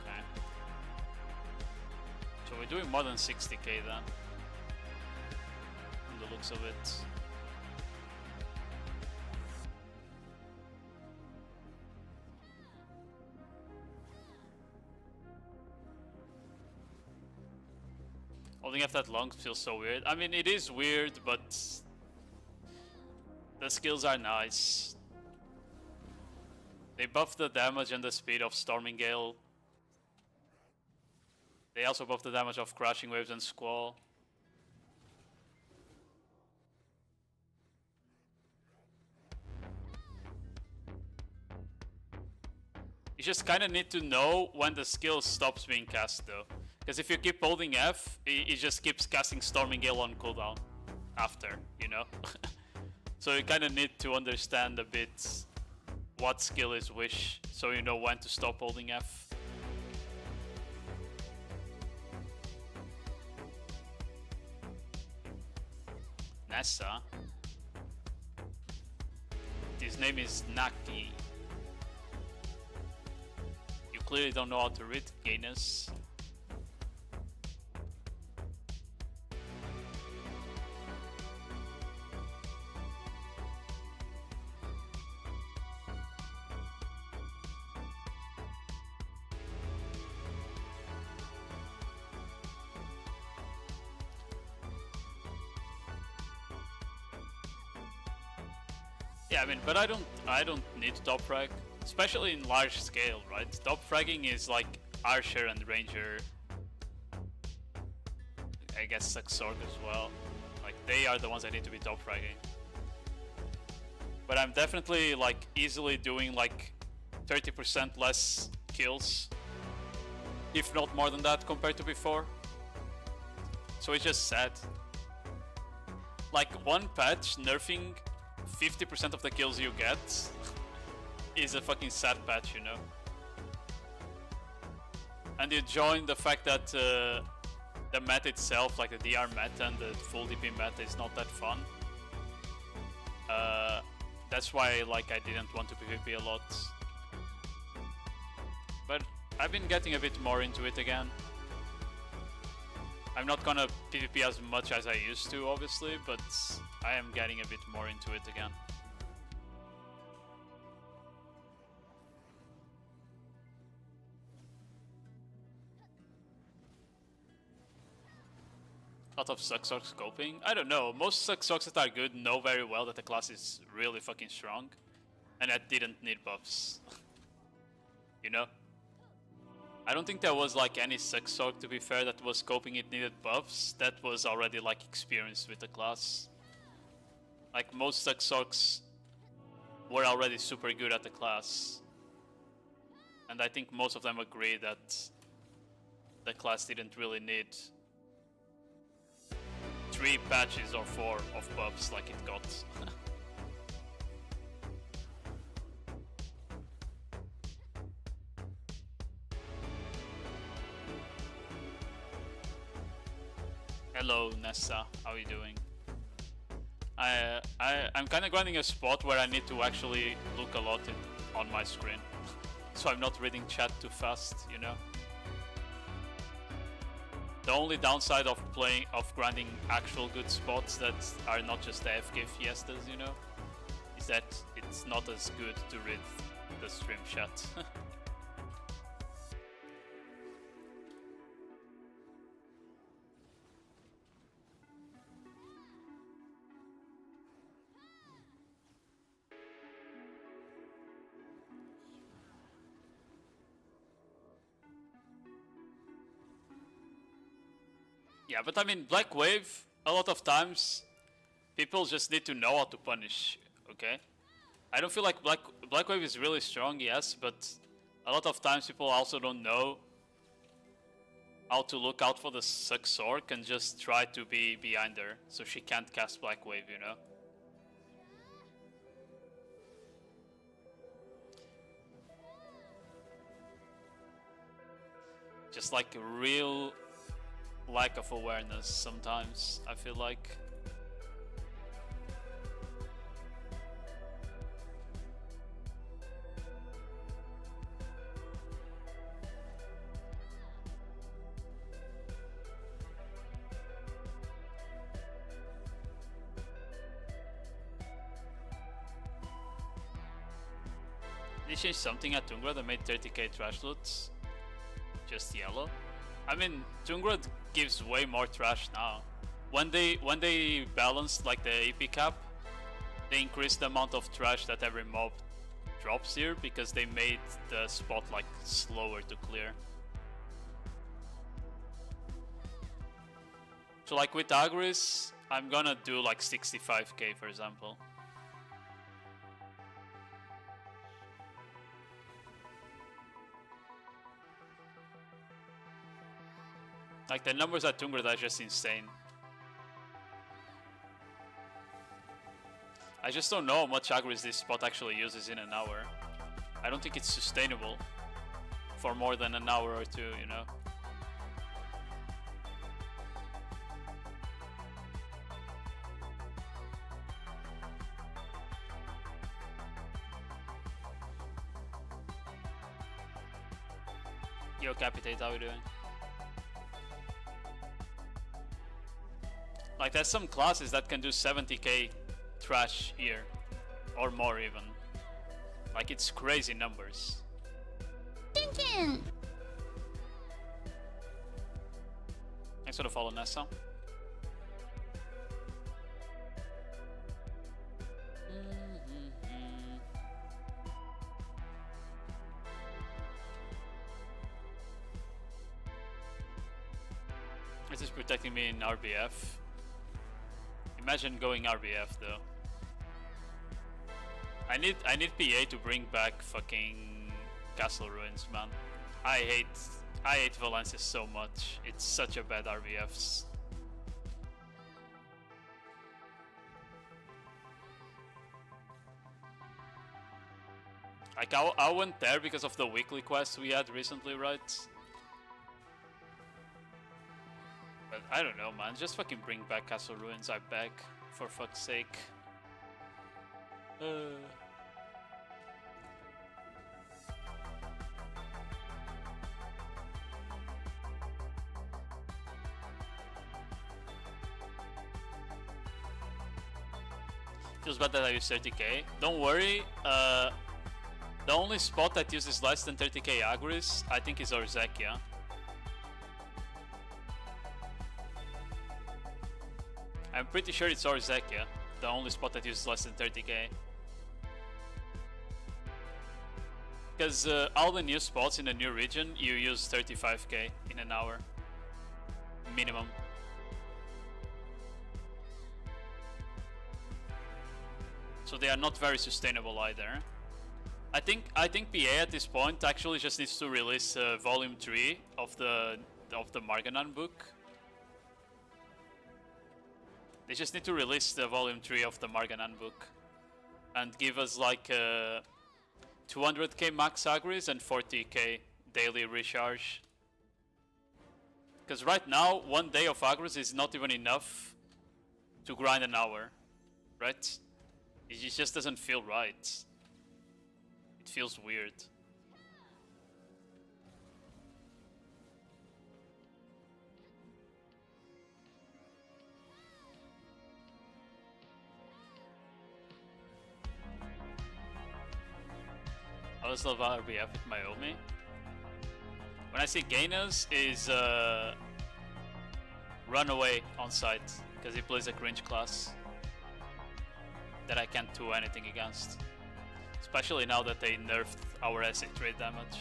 Okay. So we're doing more than 60k then. From the looks of it. Holding F that long feels so weird. I mean, it is weird, but the skills are nice. They buff the damage and the speed of Storming Gale. They also buff the damage of Crashing Waves and Squall. You just kind of need to know when the skill stops being cast though. Because if you keep holding F, it just keeps casting Storming Gale on cooldown after, you know? So you kind of need to understand a bit what skill is which, so you know when to stop holding F. Nessa. His name is Naki. You clearly don't know how to read, Gainus. Yeah, I mean, but I don't need top frag, especially in large scale, right? Top fragging is like Archer and Ranger. I guess Saxorg as well. Like they are the ones that need to be top fragging. But I'm definitely like easily doing like 30% less kills, if not more than that compared to before. So it's just sad. Like one patch nerfing 50% of the kills you get is a fucking sad patch, you know? And you join the fact that the meta itself, like the DR meta and the full DP meta, is not that fun. That's why like I didn't want to PvP a lot. But I've been getting a bit more into it again. I'm not gonna PvP as much as I used to, obviously, but I am getting a bit more into it again. Lot of Sucksock scoping? I don't know, most Sucksocks that are good know very well that the class is really fucking strong, and that didn't need buffs. You know? I don't think there was like any Sucksock, to be fair, that was scoping it needed buffs that was already like experienced with the class. Like most Sucksocks were already super good at the class. And I think most of them agree that the class didn't really need 3 patches or 4 of buffs like it got. Hello Nessa, how are you doing? I'm kind of grinding a spot where I need to actually look a lot on my screen, so I'm not reading chat too fast, you know. The only downside of grinding actual good spots that are not just AFK fiestas, you know, is that it's not as good to read the stream chat. Yeah, but I mean, Black Wave, a lot of times, people just need to know how to punish, okay? I don't feel like Black Wave is really strong, yes, but a lot of times people also don't know how to look out for the Sucksork and just try to be behind her, so she can't cast Black Wave, you know? Just like a real lack of awareness sometimes, I feel like. They changed something at Tungrad that made 30k trash loot just yellow. I mean, Tungrad gives way more trash now. When they balanced like the AP cap, they increased the amount of trash that every mob drops here because they made the spot like slower to clear. So like with Agris, I'm gonna do like 65k for example. Like the numbers at Tungrad are just insane. I just don't know how much Agris this spot actually uses in an hour. I don't think it's sustainable for more than an hour or two, you know. Yo, Capitate, how are you doing? Like, there's some classes that can do 70k trash here, or more even. Like, it's crazy numbers. Chicken. Thanks for the follow, Nessa. This is protecting me in RBF. Imagine going RBF though. I need PA to bring back fucking Castle Ruins, man. I hate Valencia so much. It's such a bad RBFs. Like I went there because of the weekly quest we had recently, right? But I don't know, man. Just fucking bring back Castle Ruins, I beg. For fuck's sake. Feels bad that I use 30k. Don't worry. The only spot that uses less than 30k Agris, I think, is Orzekia. I'm pretty sure it's Orzekia, the only spot that uses less than 30k. Because all the new spots in the new region, you use 35k in an hour. Minimum. So they are not very sustainable either. I think PA at this point actually just needs to release volume 3 of the Marganan book. They just need to release the volume 3 of the Marganan book and give us like 200k max Agris and 40k daily recharge. Because right now, 1 day of Agris is not even enough to grind an hour, right? It just doesn't feel right. It feels weird. I always love RBF with Myomi. When I see Gainers is run away on site because he plays a cringe class that I can't do anything against. Especially now that they nerfed our SA trade damage.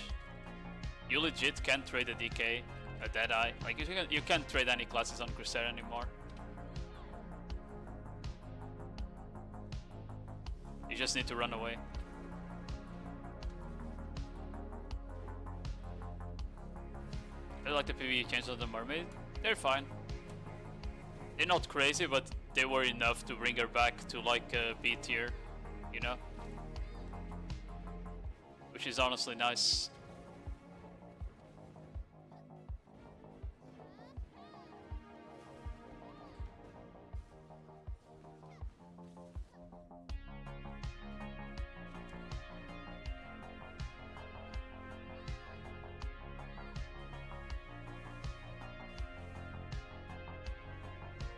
You legit can't trade a DK, a Deadeye. Like you can't trade any classes on Corsair anymore. You just need to run away. I like the PvE changes on the Mermaid. They're fine. They're not crazy, but they were enough to bring her back to like B tier, you know? Which is honestly nice.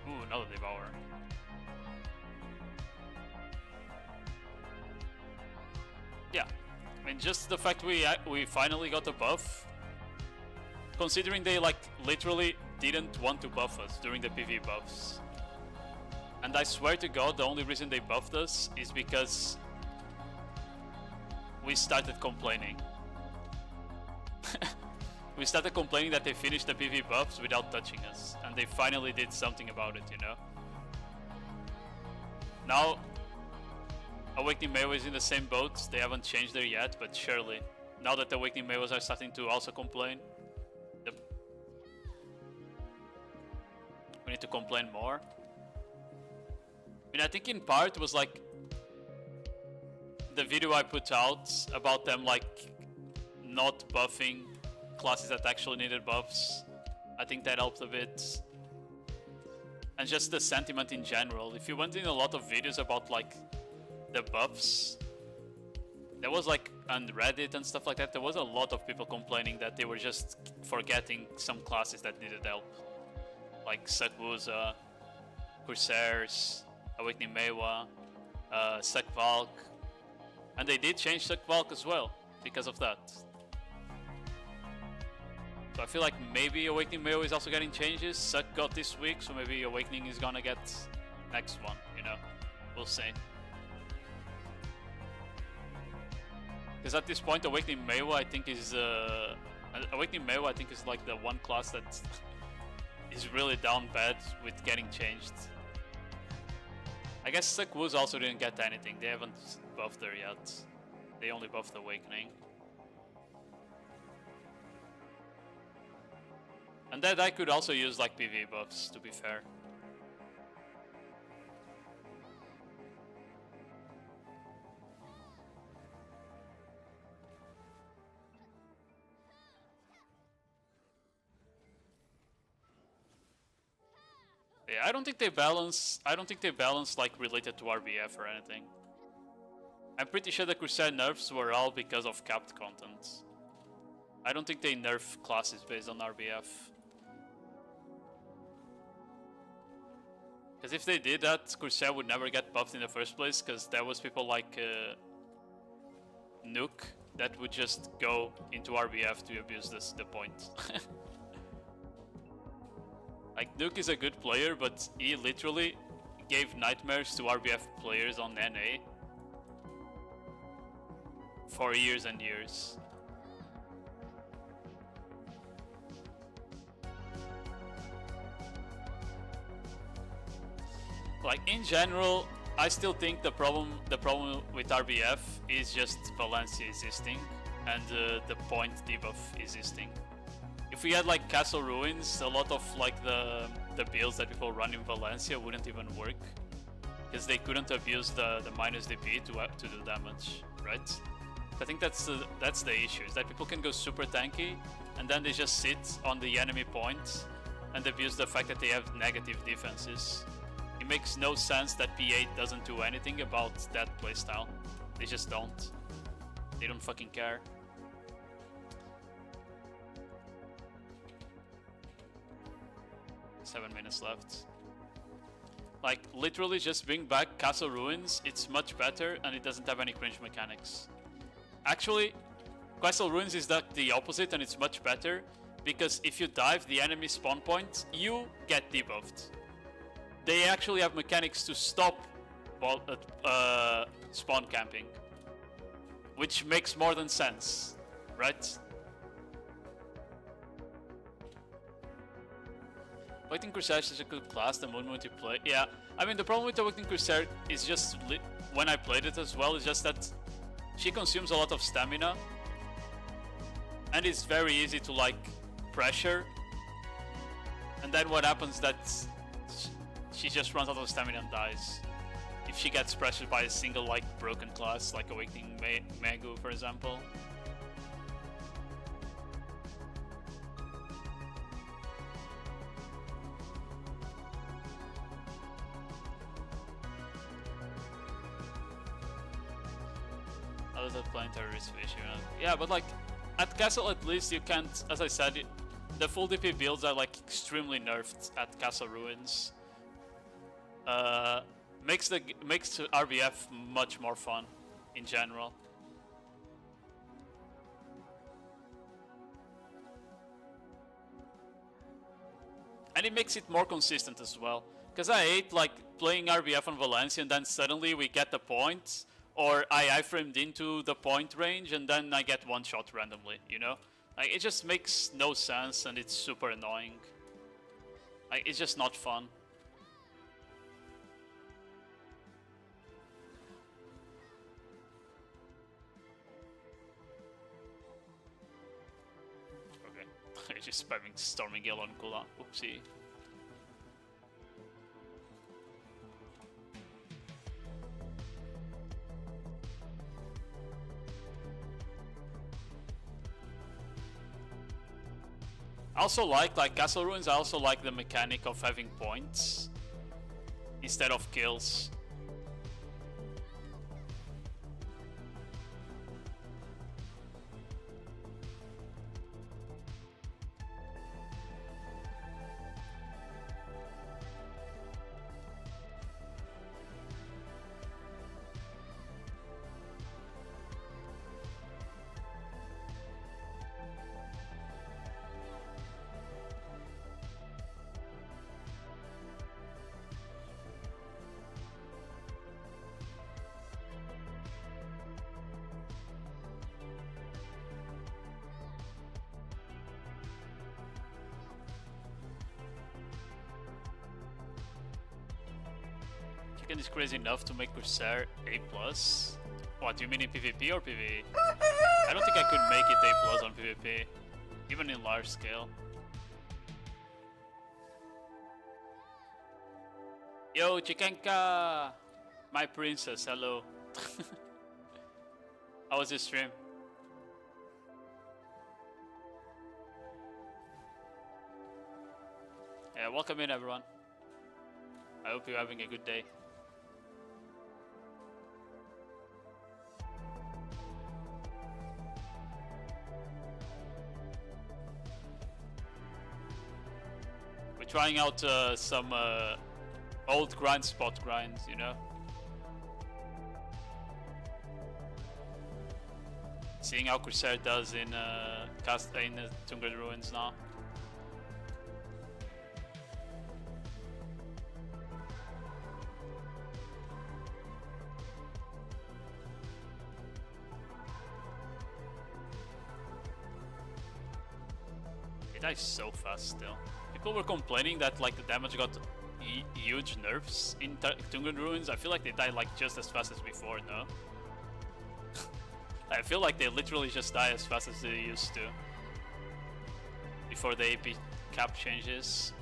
Ooh, another Devour. Yeah. I mean, just the fact we finally got a buff, considering they like literally didn't want to buff us during the PvE buffs. And I swear to God, the only reason they buffed us is because we started complaining. We started complaining that they finished the PvE buffs without touching us, and they finally did something about it, you know? Now, Awakening Melee is in the same boat. They haven't changed there yet, but surely, now that the Awakening Melees are starting to also complain, we need to complain more. I mean, I think in part was like the video I put out about them like not buffing classes that actually needed buffs. I think that helped a bit. And just the sentiment in general. If you went in a lot of videos about like the buffs, there was like on Reddit and stuff like that, there was a lot of people complaining that they were just forgetting some classes that needed help. Like Sakbuza, Corsairs, Awakening Mewa, Suck Valk. And they did change Suck Valk as well, because of that. So I feel like maybe Awakening Mewa is also getting changes. Suck got this week, so maybe Awakening is gonna get next one, you know? We'll see. Because at this point, Awakening Mewa I think is like the one class that is really down bad with getting changed. I guess Suck Woods also didn't get anything. They haven't buffed her yet. They only buffed Awakening. And that I could also use like PvE buffs, to be fair. Yeah, I don't think they balance like related to RBF or anything. I'm pretty sure the Corsair nerfs were all because of capped content. I don't think they nerf classes based on RBF. Because if they did that, Corsair would never get buffed in the first place, because there was people like Nuke that would just go into RBF to abuse the point. Like, Nuke is a good player, but he literally gave nightmares to RBF players on NA for years and years. Like, in general, I still think the problem with RBF is just Valencia existing and the point debuff existing. If we had like Castle Ruins, a lot of like the builds that people run in Valencia wouldn't even work, because they couldn't abuse the minus DP to do damage, right? I think that's the issue, is that people can go super tanky and then they just sit on the enemy point and abuse the fact that they have negative defenses. It makes no sense that P8 doesn't do anything about that playstyle. They just don't. They don't fucking care. Seven minutes left. Like, literally just bring back Castle Ruins. It's much better and it doesn't have any cringe mechanics. Actually, Castle Ruins is the opposite, and it's much better because if you dive the enemy spawn point, you get debuffed. They actually have mechanics to stop spawn camping, which makes more than sense, right? Awakening Corsair is such a good class, the moment you play. Yeah, I mean, the problem with Awakening Corsair is just, when I played it as well, is just that she consumes a lot of stamina. And it's very easy to like pressure. And then what happens that she just runs out of stamina and dies. If she gets pressured by a single like broken class, like Awakening Magu for example. How does that planetary risk issue? Yeah, but like at Castle at least you can't, as I said, the full DP builds are like extremely nerfed at Castle Ruins. Makes RBF much more fun in general. And it makes it more consistent as well. Because I hate like playing RBF on Valencia and then suddenly we get the point, or I iframed into the point range and then I get one shot randomly, you know? Like, it just makes no sense and it's super annoying. Like, it's just not fun. Okay, just spamming Storming Gale on Kula. Oopsie. I also like Castle Ruins, I also like the mechanic of having points instead of kills. Chicken is crazy enough to make Corsair A+. What, do you mean in PvP or PvE? I don't think I could make it A+ on PvP, even in large scale. Yo, Chikenka! My princess, hello. How was your stream? Yeah, welcome in everyone. I hope you're having a good day. We're trying out some old grind spot grinds, you know? Seeing how Corsair does in Tungren Ruins now. It dies so fast still. People were complaining that like the damage got huge nerfs in Tungren Ruins. I feel like they die like just as fast as before, no? I feel like they literally just die as fast as they used to. Before the AP cap changes.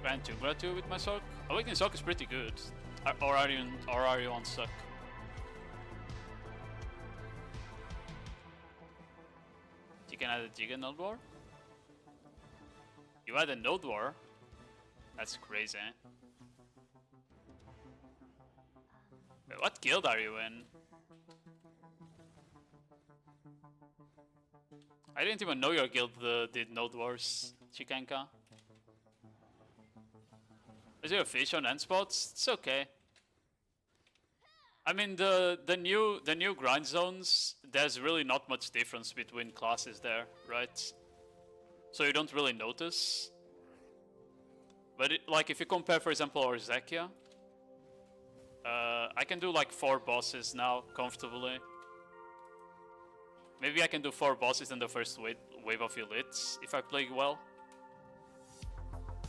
Grand Tungra 2 with my Sock? Awakening Sock is pretty good. Or are you on Suck? You can add a Giga Node War? You add a Node War? That's crazy. Wait, what guild are you in? I didn't even know your guild did Node Wars, Chikenka. Is there a fish on end spots? It's okay. I mean the new grind zones, there's really not much difference between classes there, right? So you don't really notice. But like if you compare, for example, Orzekia, I can do like 4 bosses now comfortably. Maybe I can do 4 bosses in the first wave of elites if I play well.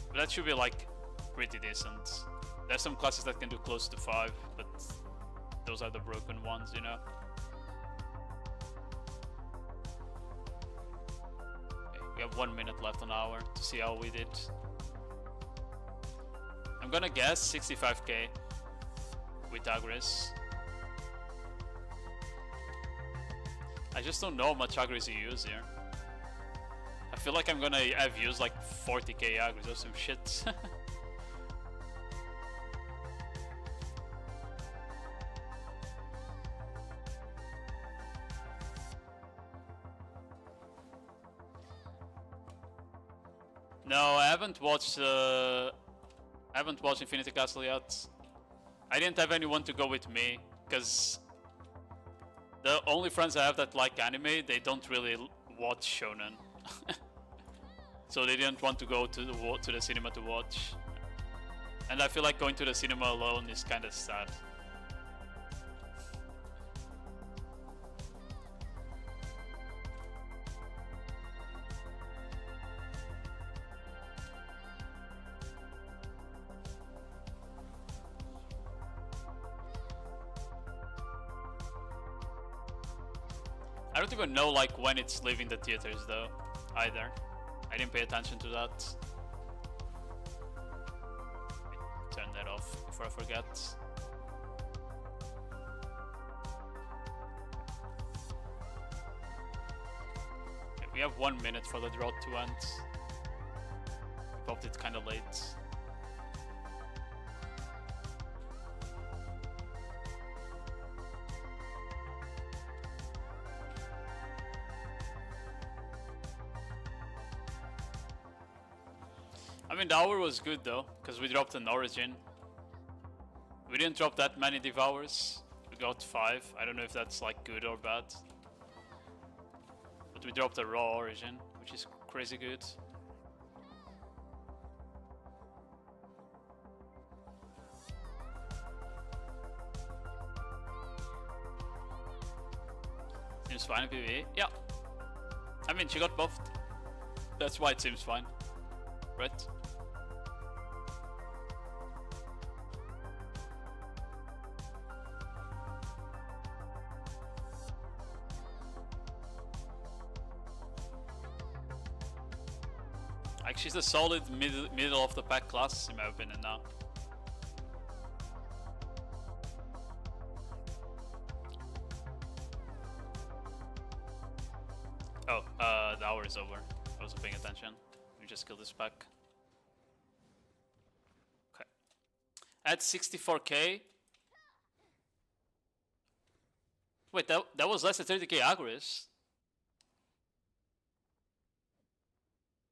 But that should be like pretty decent. There's some classes that can do close to 5, but those are the broken ones, you know. Okay, we have 1 minute left on hour to see how we did. I'm gonna guess 65k with Agris. I just don't know how much Agris you use here. I feel like I'm gonna have used like 40k Agris or some shit. No, I haven't watched Infinity Castle yet. I didn't have anyone to go with me, because The only friends I have that like anime, they don't really watch shonen. So they didn't want to go to the cinema to watch. And I feel like going to the cinema alone is kind of sad. I don't even know like when it's leaving the theaters though, either. I didn't pay attention to that. Turn that off before I forget. Okay, we have 1 minute for the drought to end. We popped it kinda late. I mean, the hour was good though, because we dropped an origin. We didn't drop that many devours. We got 5. I don't know if that's like good or bad. But we dropped a raw origin, which is crazy good. Seems fine in PvE. Yeah. I mean, she got buffed. That's why it seems fine. Right? Like, she's a solid middle of the pack class in my opinion now. Oh, the hour is over. I wasn't paying attention. We just killed this pack. Okay. At 64k. Wait, that was less than 30k agris.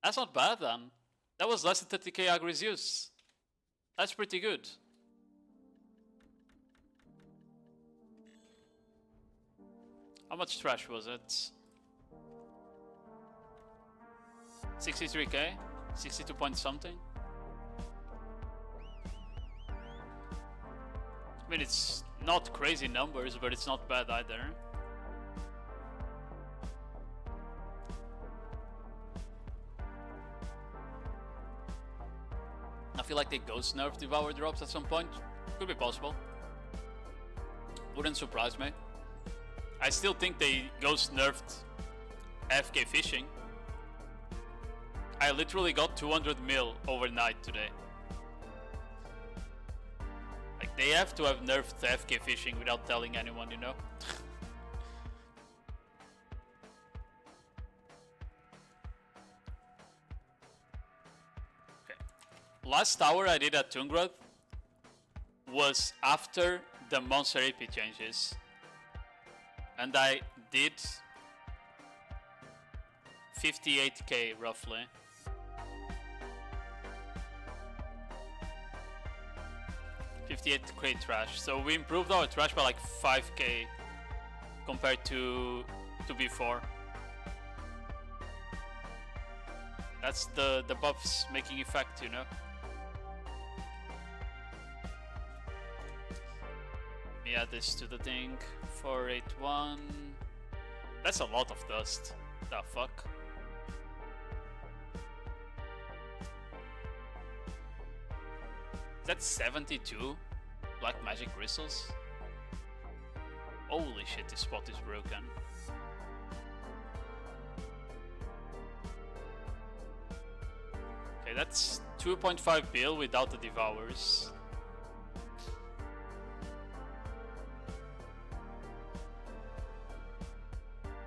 That's not bad then. That was less than 30k agris use. That's pretty good. How much trash was it? 63k? 62 point something? I mean, it's not crazy numbers, but it's not bad either. I feel like they ghost nerf Devour drops at some point. Could be possible. Wouldn't surprise me. I still think they ghost nerfed AFK fishing. I literally got 200 mil overnight today. Like, they have to have nerfed AFK fishing without telling anyone, you know? Last tower I did at Tungrad was after the monster AP changes, and I did 58k roughly. $58k trash, so we improved our trash by like 5k compared to before. That's the buffs making effect, you know. Add this to the thing. 481. That's a lot of dust. The fuck? Is that 72 black magic crystals? Holy shit, this spot is broken. Okay, that's 2.5 bill without the devours.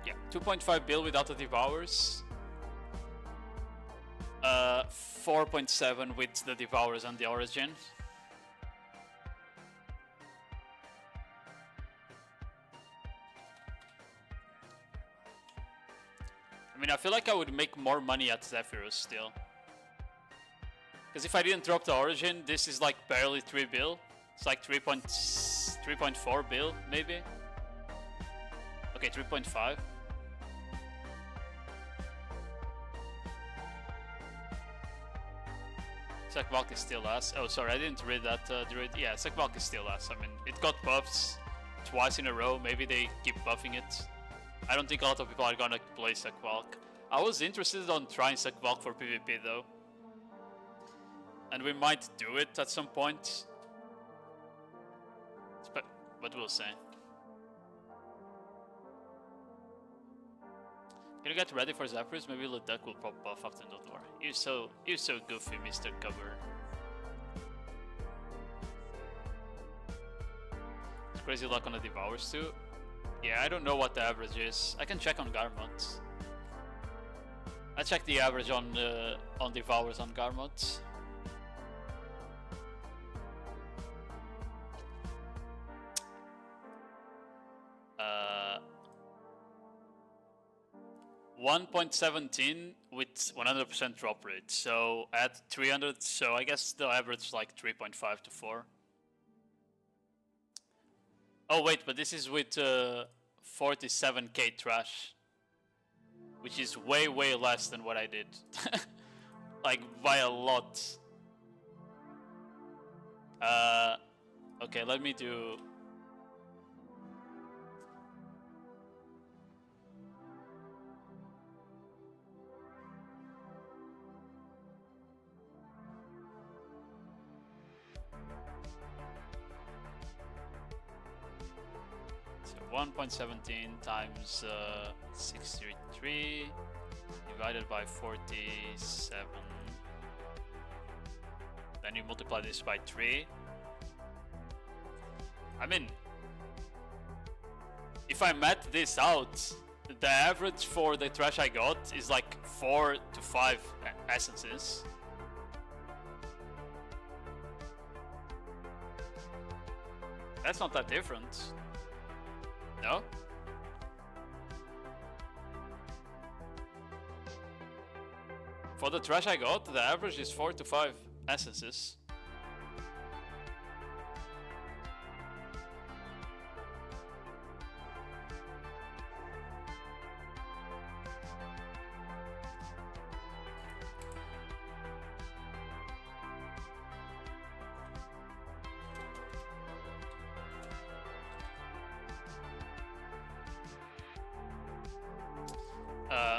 Yeah, 2.5 bill without the devours. 4.7 with the devours and the origin. I mean, I feel like I would make more money at Zephyrus still. Because if I didn't drop the origin, this is like barely 3 bill. It's like 3.4 bill, maybe. Okay, 3.5. Sekvalk is still ass. Oh, sorry, I didn't read that, Druid. Yeah, Sekvalk is still ass. I mean, it got buffs twice in a row. Maybe they keep buffing it. I don't think a lot of people are gonna play Sekvalk. I was interested on trying Sekvalk for PvP though. And we might do it at some point. But we'll see. Can you get ready for Zephyrs? Maybe Ludek will pop buff after the door. You're so goofy, Mr. Cover. It's crazy luck on the Devours too. Yeah, I don't know what the average is. I can check on Garmot. I checked the average on Devours on Garmot. 1.17 with 100% drop rate. So at 300, so I guess the average is like 3.5 to 4. Oh wait, but this is with 47k trash, which is way less than what I did. Like by a lot. Okay, let me do. So 1.17 times 63 divided by 47. Then you multiply this by 3. I mean, if I met this out, the average for the trash I got is like 4 to 5 essences. That's not that different. No? For the trash I got, the average is 4 to 5 essences.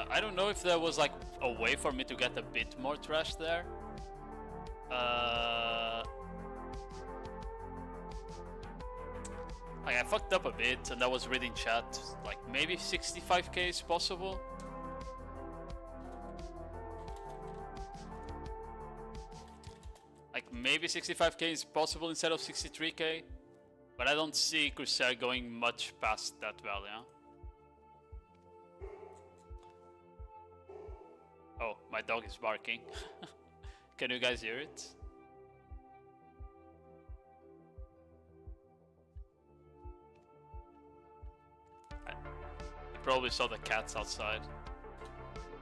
I don't know if there was like a way for me to get a bit more trash there. Like I fucked up a bit and I was reading chat, like maybe 65k is possible. Like maybe 65k is possible instead of 63k, but I don't see Corsair going much past that value. Oh, my dog is barking. Can you guys hear it? You probably saw the cats outside.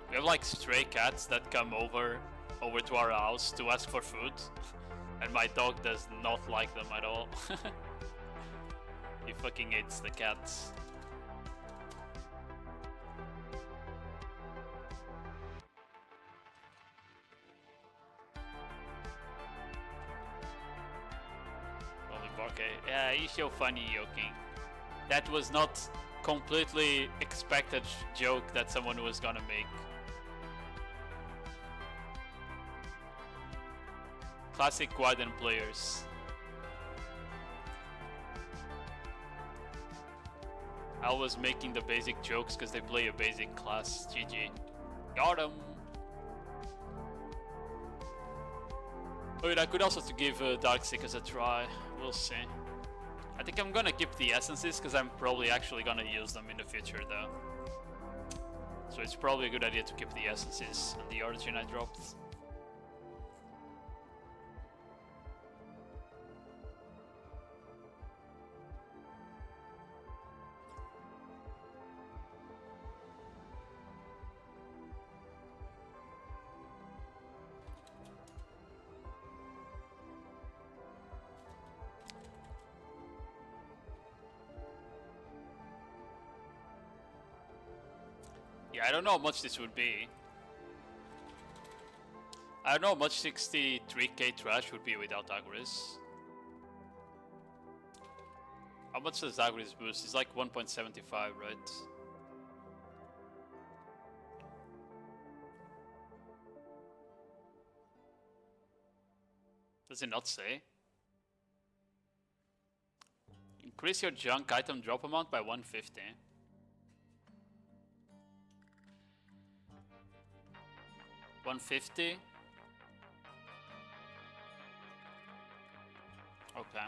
We have like stray cats that come over to our house to ask for food, and my dog does not like them at all. He fucking hates the cats. Okay, yeah, he's so funny joking. That was not completely expected joke that someone was gonna make. Classic Quaden players. I was making the basic jokes because they play a basic class. GG. Got him. Wait, I could also give Darkseekers a try. We'll see. I think I'm gonna keep the essences because I'm probably actually gonna use them in the future though. So it's probably a good idea to keep the essences and the origin I dropped. Yeah, I don't know how much this would be. I don't know how much 63k trash would be without Agris. How much does Agris boost? It's like 1.75, right? Does it not say? Increase your junk item drop amount by 150. $150? Okay.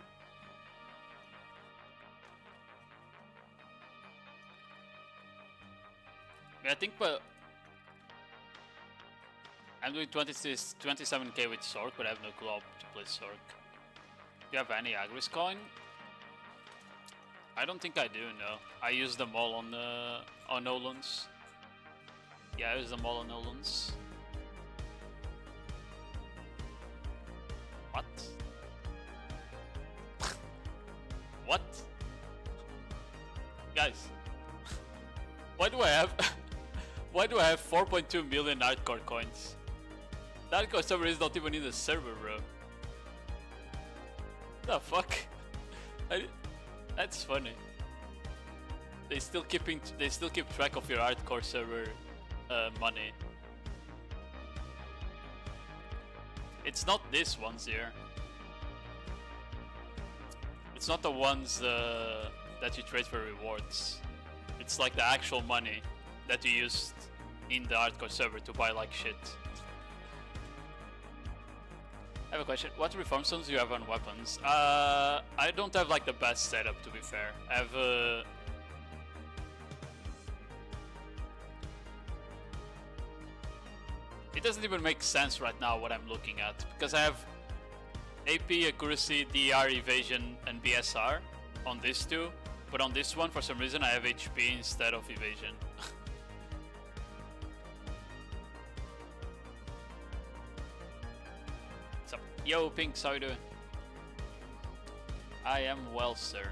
I think, but I'm doing 27k with Sork, but I have no clue how to play Sork. Do you have any Agris coin? I don't think I do, no. I use them all on Olans. Yeah, I use them all on Olans. What? What? Guys, why do I have 4.2 million hardcore coins? The hardcore server is not even in the server, bro. The fuck? That's funny. They still keep track of your hardcore server money. It's not these ones here. It's not the ones that you trade for rewards. It's like the actual money that you used in the hardcore server to buy like shit. I have a question. What reform stones do you have on weapons? I don't have like the best setup, to be fair. I have it doesn't even make sense right now what I'm looking at, because I have AP, accuracy, DR, evasion, and BSR on these two, but on this one, for some reason, I have HP instead of evasion. What's up? Yo, Pinks, how you doing? I am well, sir.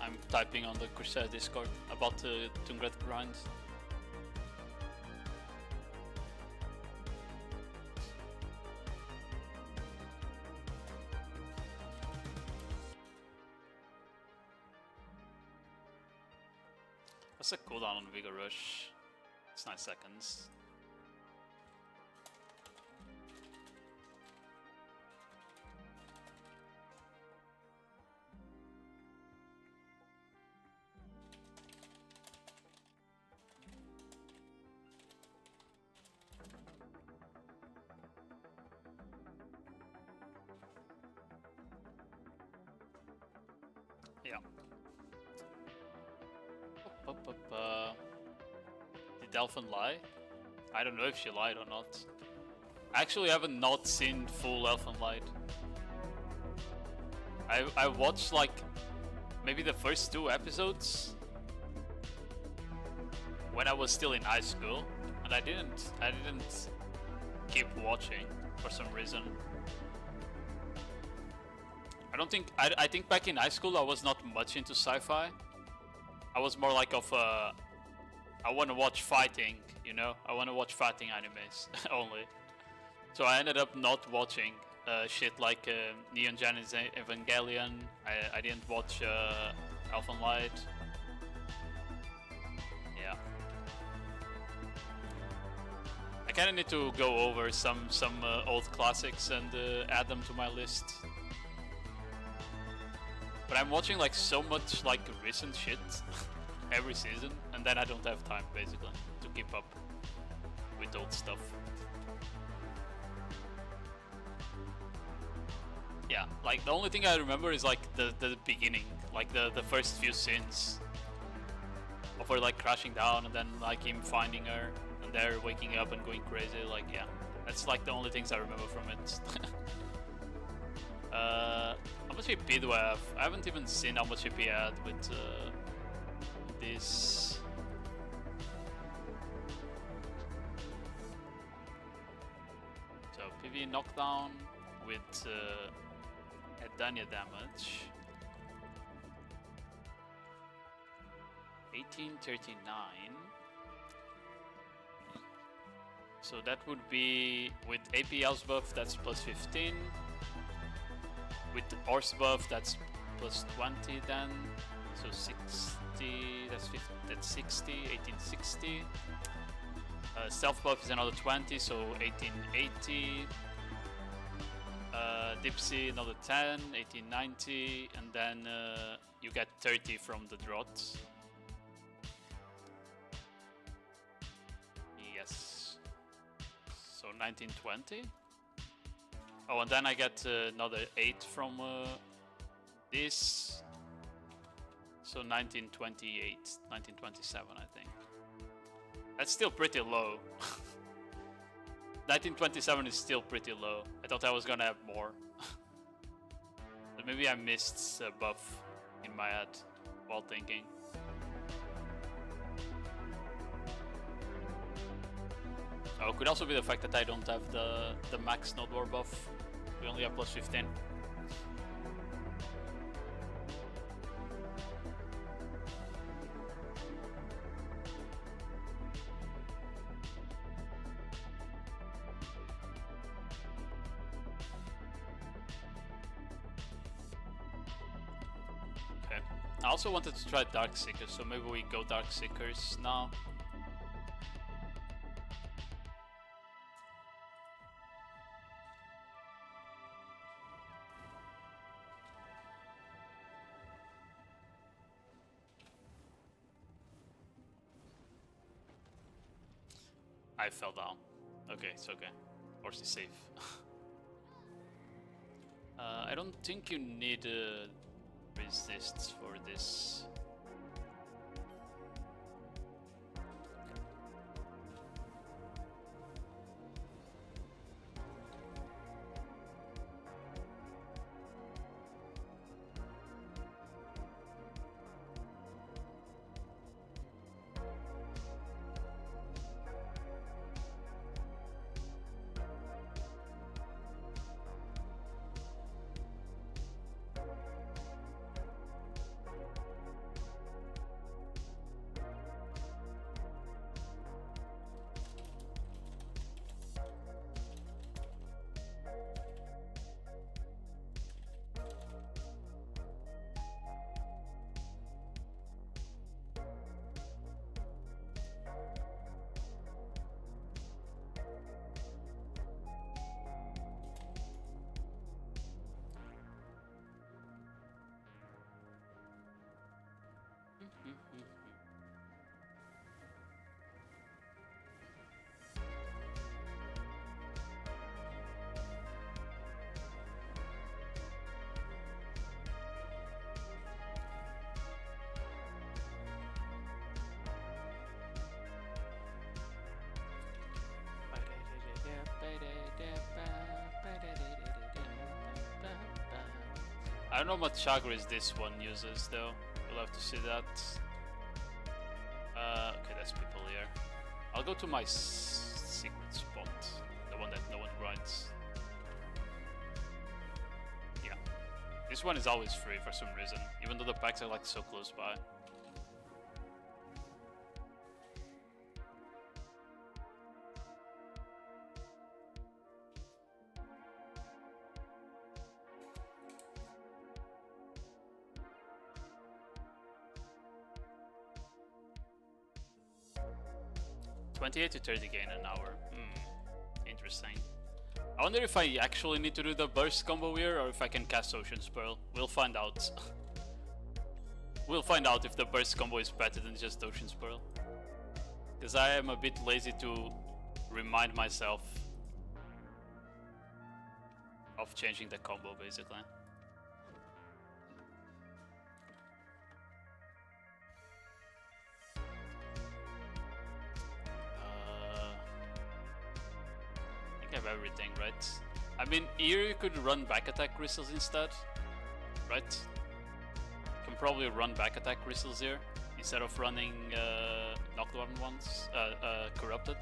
I'm typing on the Corsair Discord about the Tungret grind. What's the cooldown on Vigor Rush? It's 9 seconds. Yeah. Did Delphin lie? I don't know if she lied or not. I actually haven't not seen full Elfen Light. I watched like maybe the first 2 episodes when I was still in high school, and I didn't keep watching for some reason. I think back in high school I was not much into sci-fi. I was more like of I want to watch fighting, you know? I want to watch fighting animes only. So I ended up not watching shit like Neon Genesis Evangelion. I didn't watch Elfen Light. Yeah. kind of need to go over some old classics and add them to my list. But I'm watching like so much like recent shit every season, and then I don't have time basically to keep up with old stuff. Yeah, like the only thing I remember is like the beginning, like the first few scenes of her like crashing down and then like him finding her and they're waking up and going crazy. Like, yeah, that's like the only things I remember from it. How much AP do I have? I haven't even seen how much AP I had with this. So PvE knockdown with Edania damage. 1839. So that would be with AP house buff, that's plus 15. With the horse buff, that's plus 20 then. So 60, that's 50, that's 60, 1860. Self buff is another 20, so 1880. Dipsy another 10, 1890, and then you get 30 from the drought. Yes. So 1920. Oh, and then I get another 8 from this. So 1928, 1927, I think. That's still pretty low. 1927 is still pretty low. I thought I was gonna have more. But maybe I missed a buff in my head while thinking. Oh, it could also be the fact that I don't have the max node war buff. We only have plus 15. Okay. I also wanted to try Dark Seekers, so maybe we go Dark Seekers now. I fell down. Okay, it's okay. Horse is safe. I don't think you need resists for this. I don't know what chakras this one uses though. We'll have to see that. Okay, there's people here. I'll go to my secret spot, the one that no one grinds. Yeah, this one is always free for some reason, even though the packs are like so close by. $28 to $30 gain an hour. Interesting. I wonder if I actually need to do the burst combo here or if I can cast Ocean's Pearl. We'll find out. We'll find out if the burst combo is better than just Ocean's Pearl. Because I am a bit lazy to remind myself of changing the combo, basically. I think I have everything, right? I mean, here you could run back attack crystals instead, right? You can probably run back attack crystals here instead of running knockdown ones, corrupted.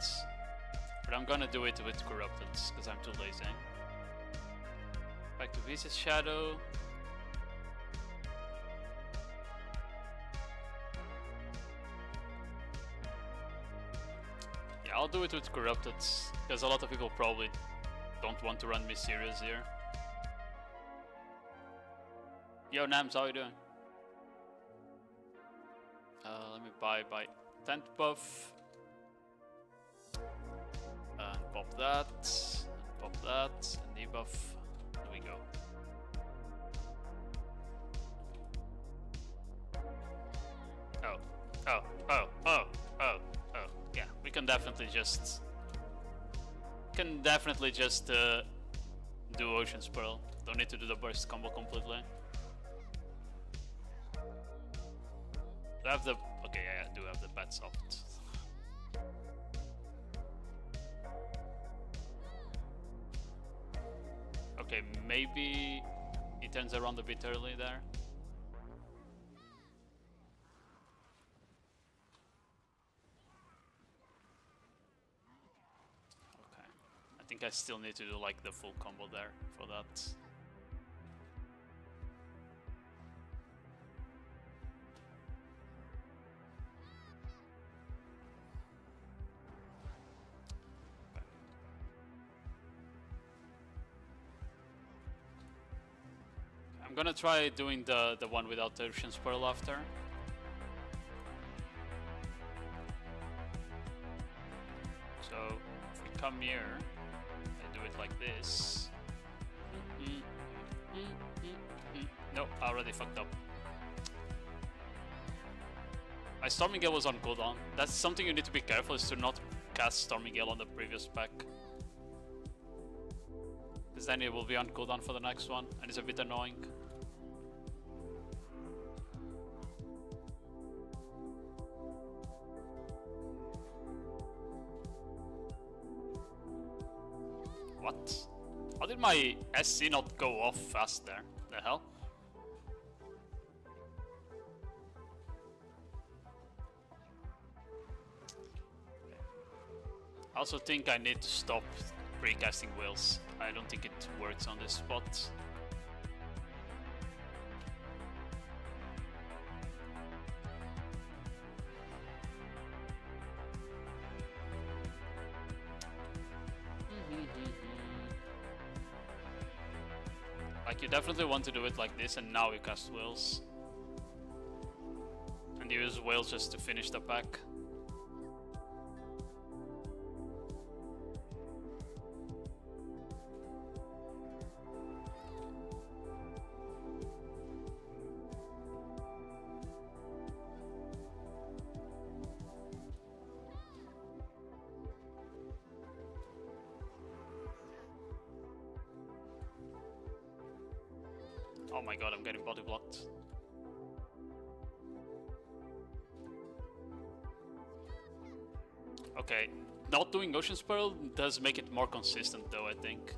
But I'm gonna do it with corrupted because I'm too lazy. Back to Visa's Shadow. Yeah, I'll do it with corrupted because a lot of people probably don't want to run Mysterious here. Yo Nams, how you doing? Let me buy 10th buff. And pop that. And pop that. And debuff. There we go. Oh. Yeah, we can definitely just do Ocean's Pearl. Don't need to do the burst combo completely. Do I have the... Okay, yeah, I do have the bad soft. Okay, maybe he turns around a bit early there. Okay, I think I still need to do like the full combo there for that. I'm gonna try doing the one without the Ocean's Pearl after. So if we come here, I do it like this. Nope, I already fucked up. My Storming Gale was on cooldown. That's something you need to be careful, is to not cast Storming Gale on the previous pack. Because then it will be on cooldown for the next one, and it's a bit annoying. What? How did my SC not go off fast there? The hell? I also think I need to stop pre-casting whales. I don't think it works on this spot. Like, you definitely want to do it like this, and now you cast whales. And you use whales just to finish the pack. Oh my god, I'm getting body blocked. Okay, not doing Ocean's Pearl does make it more consistent though, I think.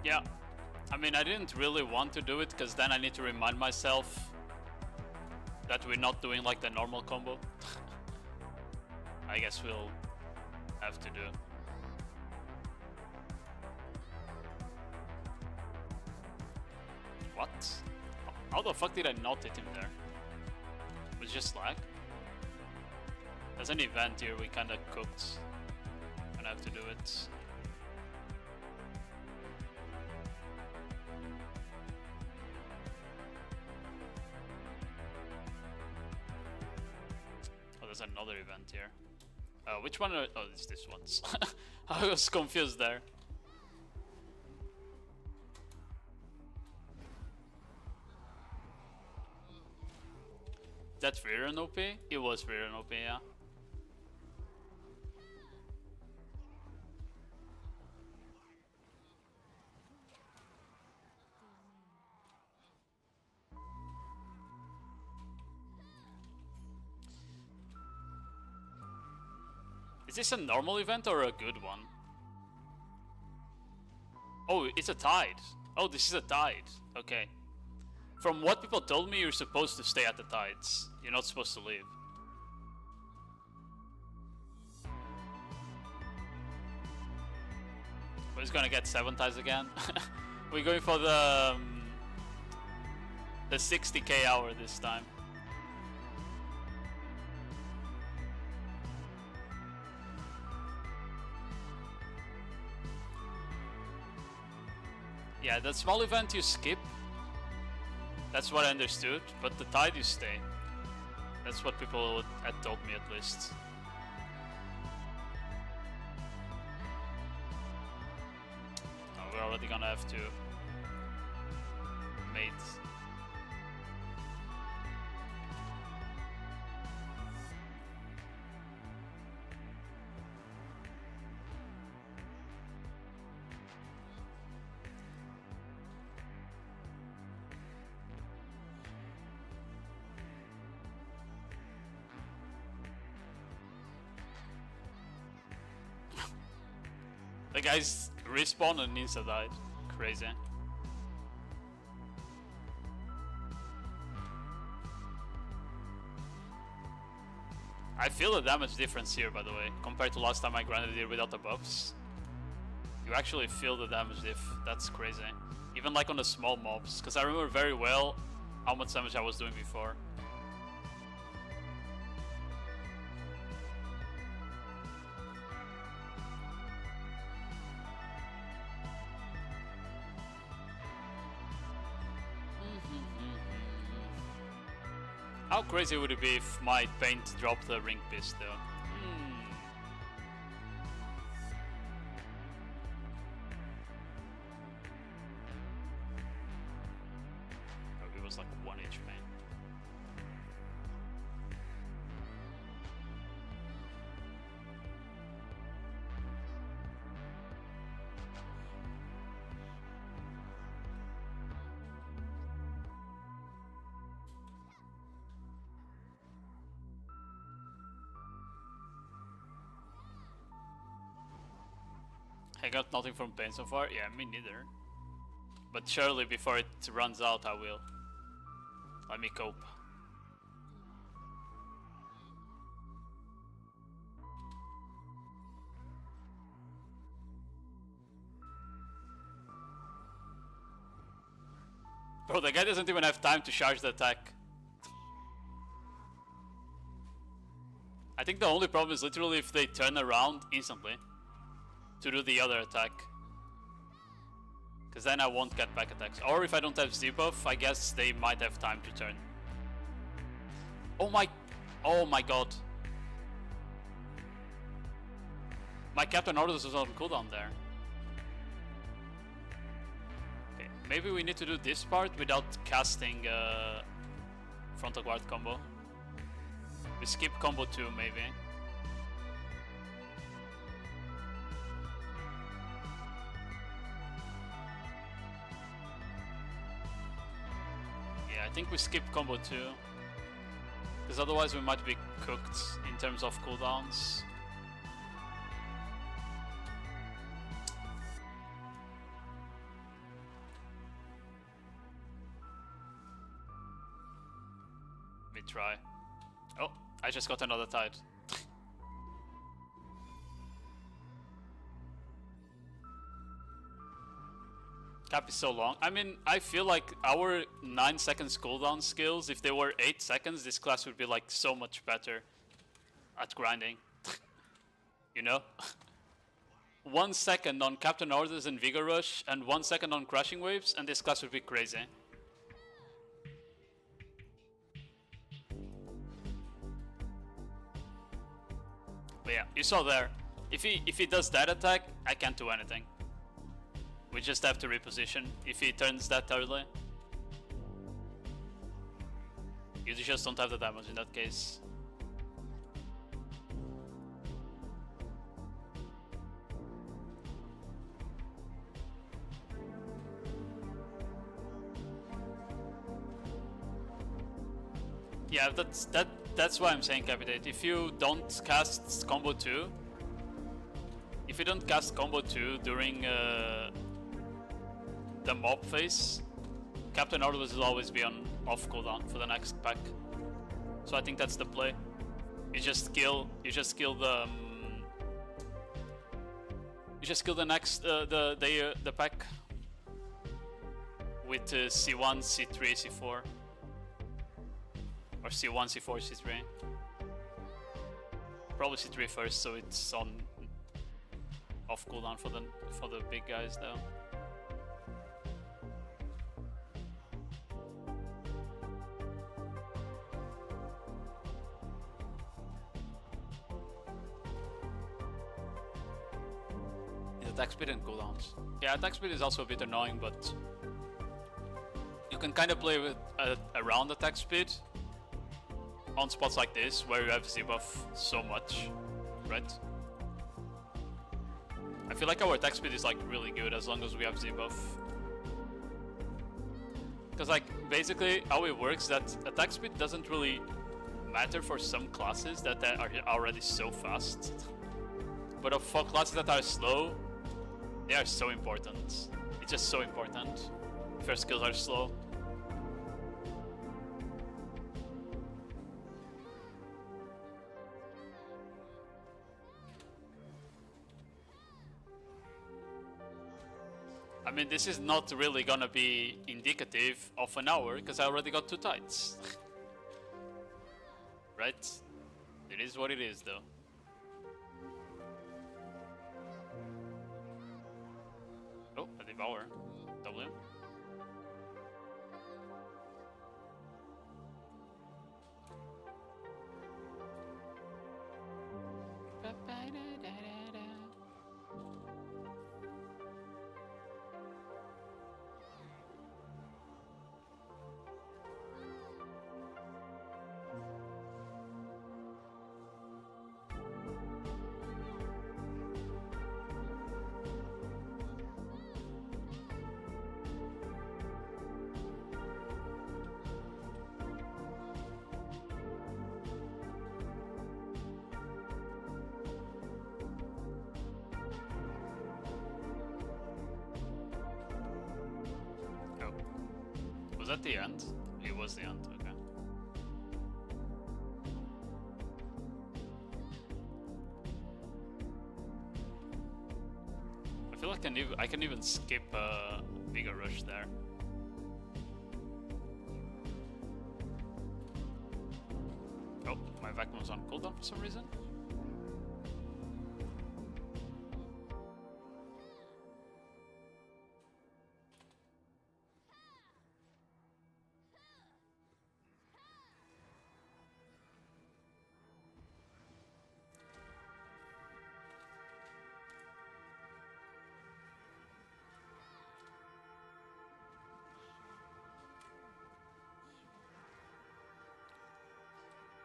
Yeah, I mean, I didn't really want to do it because then I need to remind myself that we're not doing like the normal combo. I guess we'll have to do. What? How the fuck did I not hit him there? It was just lag. There's an event here we kinda cooked. Gonna have to do it. Oh, there's another event here. Which one? Oh, it's this one. I was confused there. That rear and OP? It was rear and OP, yeah. Is this a normal event or a good one? Oh, it's a tide. Oh, this is a tide. Okay. From what people told me, you're supposed to stay at the tides. You're not supposed to leave. We're just gonna get 7 tides again. We're going for the 60k hour this time. Yeah, that small event you skip. That's what I understood, but the tide you stay. That's what people had told me at least. Oh, we're already gonna have to mate. The guys respawn and Nisa died. Crazy. I feel the damage difference here, by the way, compared to last time I grinded here without the buffs. You actually feel the damage diff. That's crazy. Even like on the small mobs, because I remember very well how much damage I was doing before. How crazy would it be if my paint dropped the ring piece though? Oh, it was like 1 HP. I got nothing from pain so far? Yeah, me neither. But surely before it runs out I will. Let me cope. Bro, the guy doesn't even have time to charge the attack. I think the only problem is literally if they turn around instantly to do the other attack. Because then I won't get back attacks. Or if I don't have Z-buff, I guess they might have time to turn. Oh my god. My Captain Orders was on cooldown there. Okay, maybe we need to do this part without casting frontal guard combo. We skip combo 2 maybe. Yeah, I think we skip combo 2. Because otherwise we might be cooked in terms of cooldowns. Let me try. Oh, I just got another tide. Cap is so long. I mean, I feel like our 9 seconds cooldown skills, if they were 8 seconds, this class would be like so much better at grinding. You know? 1 second on Captain Orders and Vigor Rush, and 1 second on Crashing Waves, and this class would be crazy. But yeah, you saw there. If he does that attack, I can't do anything. We just have to reposition if he turns that early. You just don't have the damage in that case. Yeah, that's why I'm saying Capitate. If you don't cast combo 2, if you don't cast combo 2 during the mob phase, Captain Orders will always be on off cooldown for the next pack. So I think that's the play. You just kill the next the pack with C1, C3, C4, or C1, C4, C3. Probably C3 first, so it's on off cooldown for the big guys though. Attack speed and cooldowns. Yeah, attack speed is also a bit annoying, but you can kind of play with around attack speed on spots like this where you have Z-buff so much, right? I feel like our attack speed is like really good as long as we have Z-buff. Because like basically how it works that attack speed doesn't really matter for some classes that are already so fast. But for classes that are slow, they are so important. It's just so important if your skills are slow. I mean, this is not really gonna be indicative of an hour because I already got 2 tides. Right? It is what it is though. Oh, a Devour. W. Was that the end? It was the end, okay. I feel like I can even skip Vigor Rush there. Oh, my vacuum was on cooldown for some reason.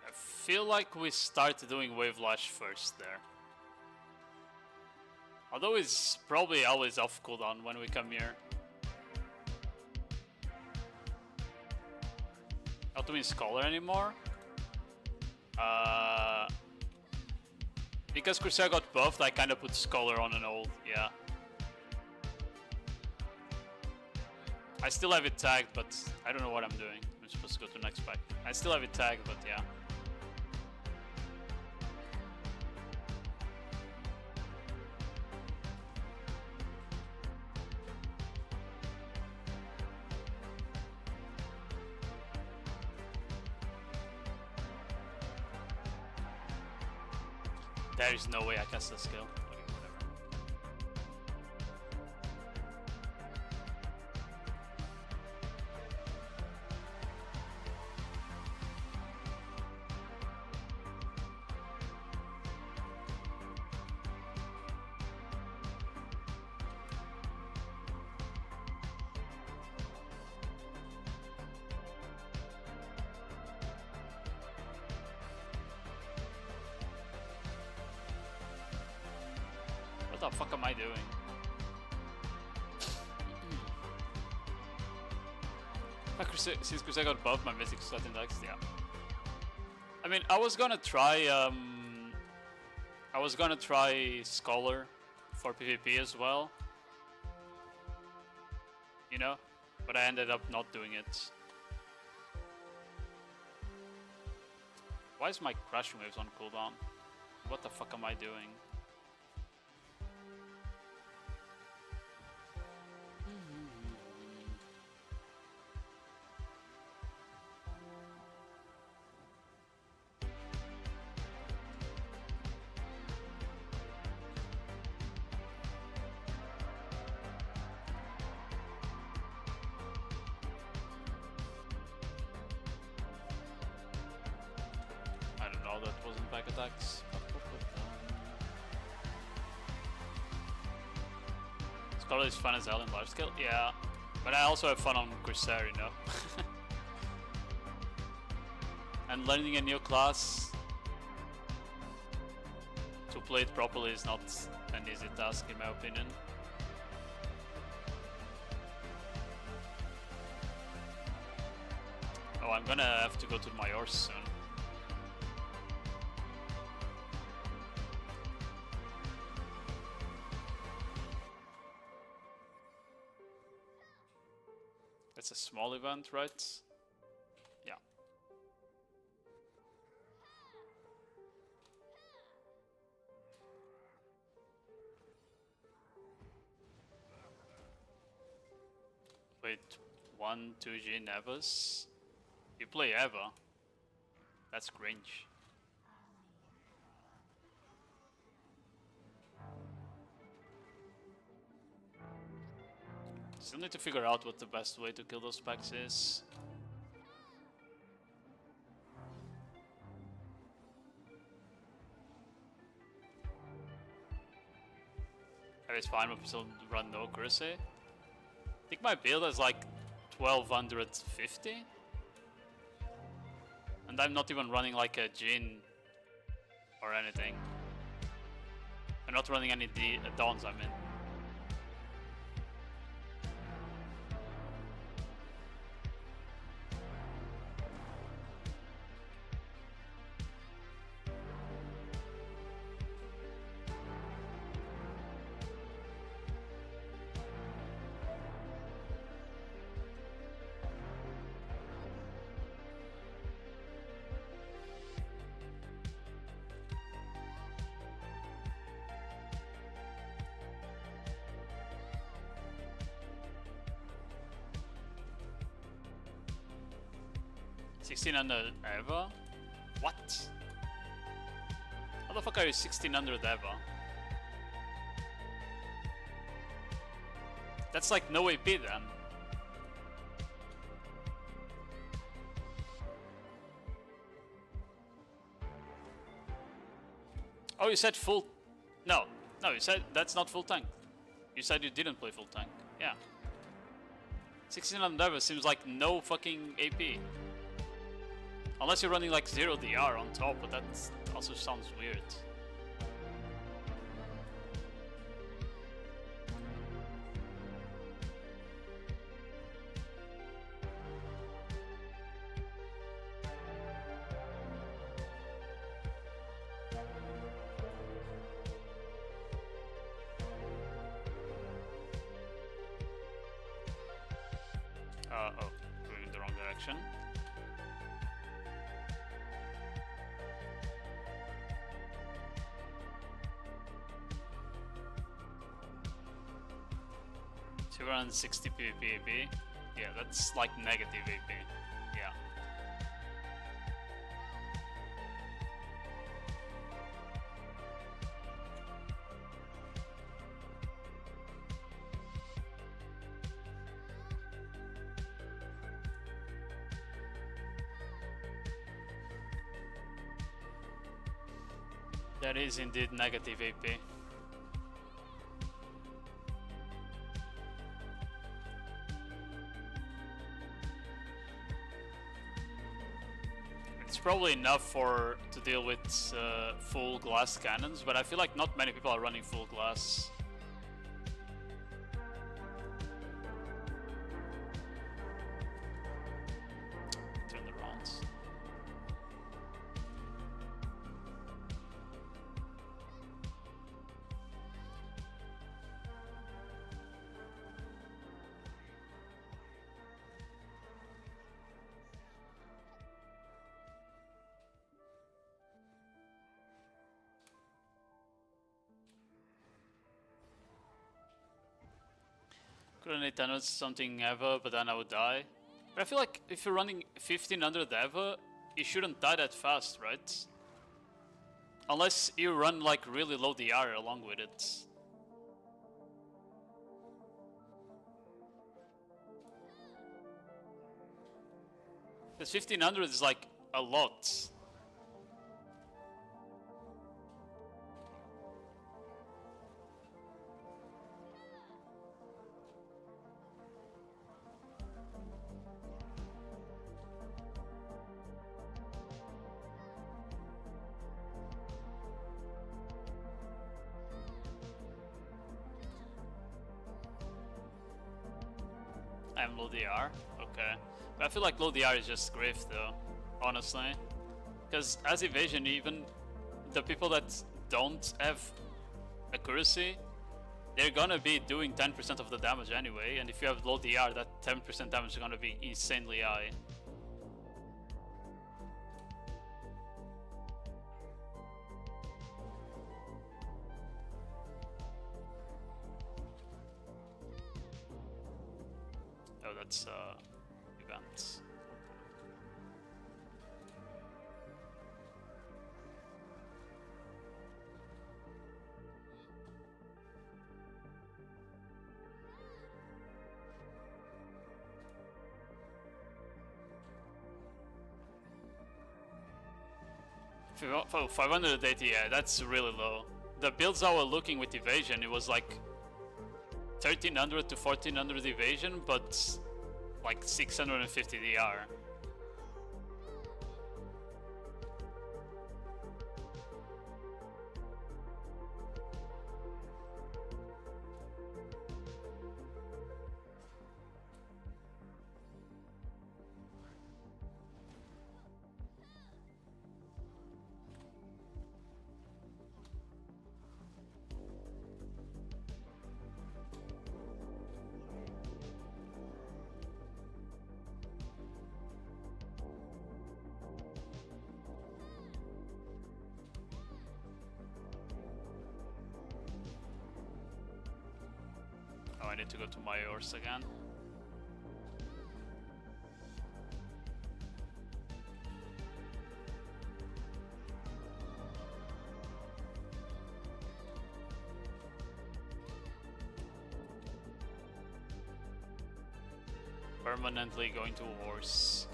I feel like we start doing Wave Lash first there. Although it's probably always off cooldown when we come here. Not doing Scholar anymore. Because Corsair got buffed, I kind of put Scholar on an old, yeah. I still have it tagged, but I don't know what I'm doing. I'm supposed to go to the next pack. I still have it tagged, but yeah. There is no way I cast the skill. Okay, whatever. What the fuck am I doing? Since Corsair got buffed, my mythic slot index, yeah. I mean, I was gonna try Scholar for PvP as well. You know? But I ended up not doing it. Why is my crashing waves on cooldown? What the fuck am I doing? That wasn't back attacks. Scholar is fun as hell in large scale, yeah. But I also have fun on Corsair, you know. And learning a new class to play it properly is not an easy task, in my opinion. Oh, I'm gonna have to go to my horse soon. It's a small event, right? Yeah. Wait, 1-2G Nevas? You play Eva? That's cringe. Still need to figure out what the best way to kill those packs is. It's fine, but still run no Corsair. I think my build is like 1250. And I'm not even running like a Jin or anything. I'm not running any Dawns, I mean. $1600 Eva? What? How the fuck are you 1600 Eva? That's like no AP then. Oh, you said full... No, you said that's not full tank. You said you didn't play full tank. Yeah. 1600 Eva seems like no fucking AP. Unless you're running like 0 DR on top, but that also sounds weird. Oh, going in the wrong direction. So we're on 60 PvP AP. Yeah, that's like negative AP. Yeah. That is indeed negative AP. It's probably enough to deal with full glass cannons, but I feel like not many people are running full glass. Turn the rounds. Couldn't hit something ever, but then I would die. But I feel like if you're running 1500 ever, you shouldn't die that fast, right? Unless you run like really low DR along with it. Because 1500 is like a lot. I'm low DR? Okay. But I feel like low DR is just grift though, honestly. Because as evasion, even the people that don't have accuracy, they're gonna be doing 10% of the damage anyway, and if you have low DR, that 10% damage is gonna be insanely high. Oh, that's events. 580, yeah, that's really low. The builds I was looking with evasion, it was like 1300 to 1400 evasion, but like 650 DR. Oh, I need to go to my horse again. Permanently going to a horse.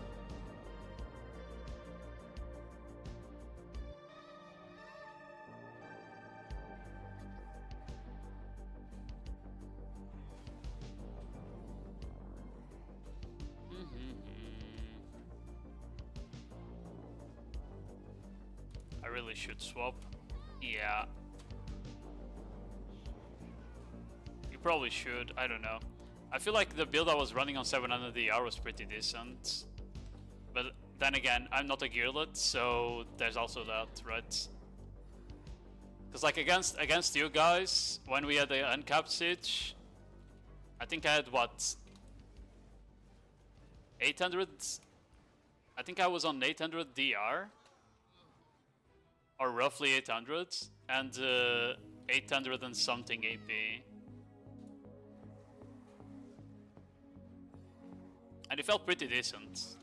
I really should swap. Yeah. You probably should, I don't know. I feel like the build I was running on 700 DR was pretty decent. But then again, I'm not a gearlet, so there's also that, right? Because like against you guys, when we had the uncapped siege, I think I had what? 800? I think I was on 800 DR. Or roughly 800. And 800 and something AP. And it felt pretty decent.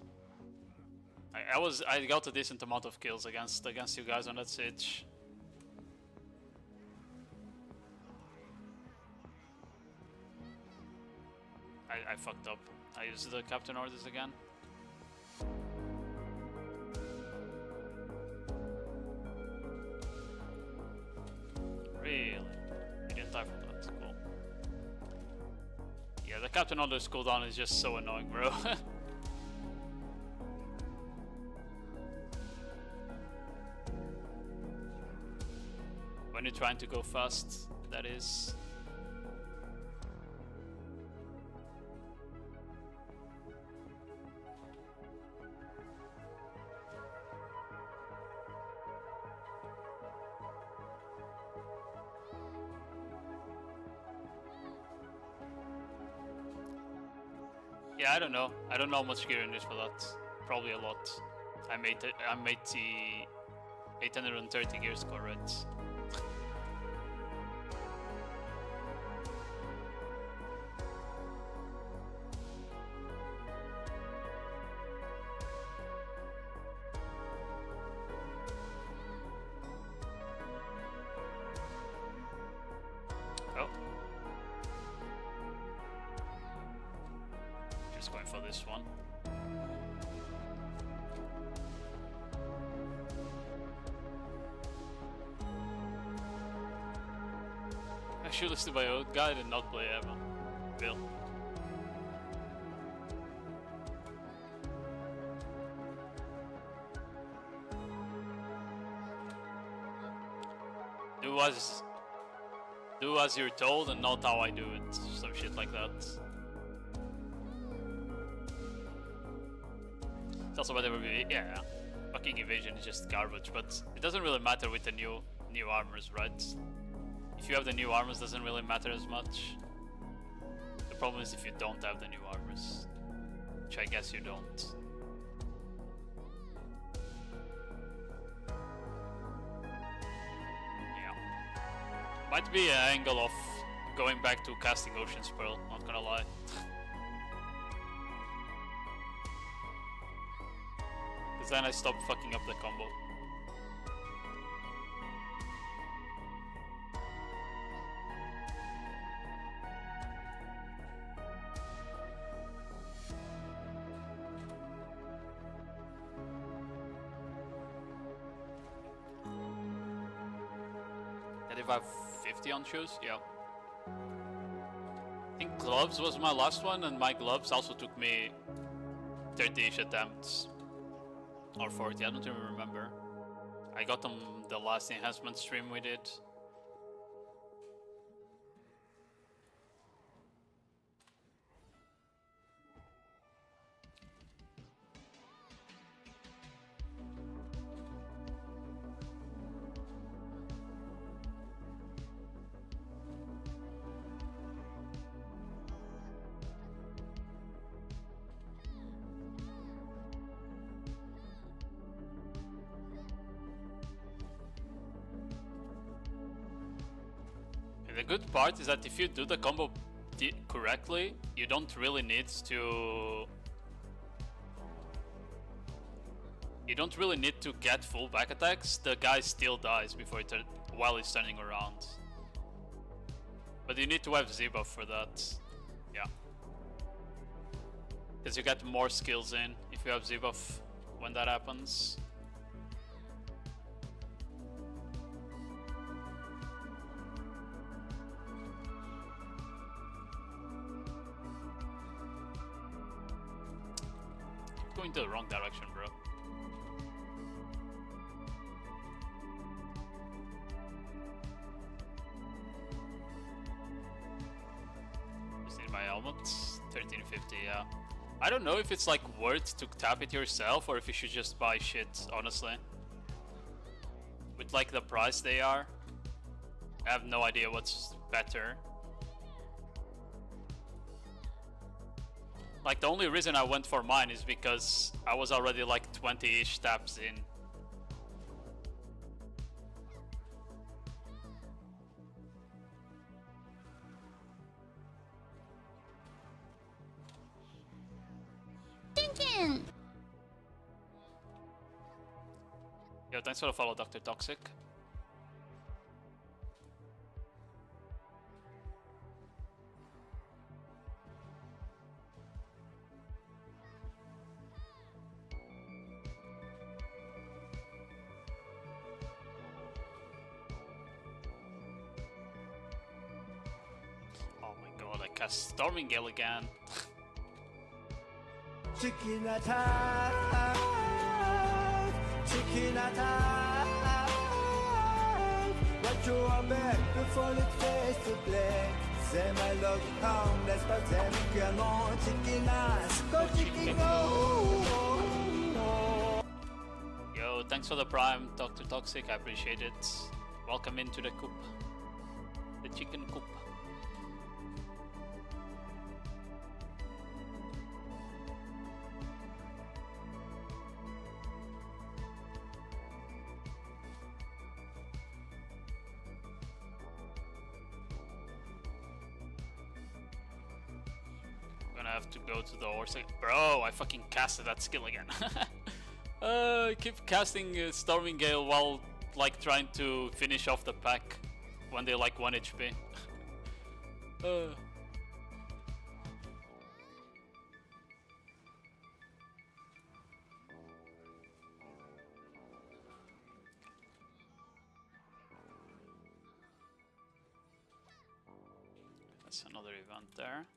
I got a decent amount of kills against you guys on that siege. I fucked up. I used the captain orders again. Really? You didn't die from that. Cool. Yeah, the Captain Under's cooldown is just so annoying, bro. When you're trying to go fast, that is. Yeah, I don't know. I don't know how much gear in this for that. Probably a lot. I made the 830 gear score, right? Oh. Just going for this one. I should listen to my old guide and not play Emma. Bill. Do as you're told and not how I do it. Some shit like that. It's also whatever we, yeah. Fucking evasion is just garbage, but it doesn't really matter with the new armors, right? If you have the new armors, doesn't really matter as much. The problem is if you don't have the new armors, which I guess you don't. Yeah, might be an angle of going back to casting Ocean's Pearl. Not gonna lie. Because then I stopped fucking up the combo. If I have 50 on shoes, yeah. I think gloves was my last one, and my gloves also took me 30-ish attempts. Or 40, I don't even remember. I got them the last enhancement stream we did. The good part is that if you do the combo correctly, you don't really need to... You don't really need to get full back attacks. The guy still dies before while he's turning around. But you need to have Z-buff for that. Yeah. Because you get more skills in if you have Z-buff when that happens. Going to the wrong direction, bro. Just need my helmet. 1350, yeah. I don't know if it's like worth to tap it yourself or if you should just buy shit, honestly. With like the price they are, I have no idea what's better. Like, the only reason I went for mine is because I was already like 20-ish taps in. Thinking. Yo, thanks for the follow, Dr. Toxic. cast Storming Gale again. Chicken attack, chicken attack. What you want back before it face to black. C'est my love town, laisse pas t'aimer que mon chicken ass. Go chicken go. Yo, thanks for the prime, Dr. Toxic, I appreciate it. Welcome into the coop. The chicken coop. Gonna have to go to the horse again. Bro, I fucking casted that skill again. I keep casting Storming Gale while like trying to finish off the pack when they're like 1 HP. That's another event there.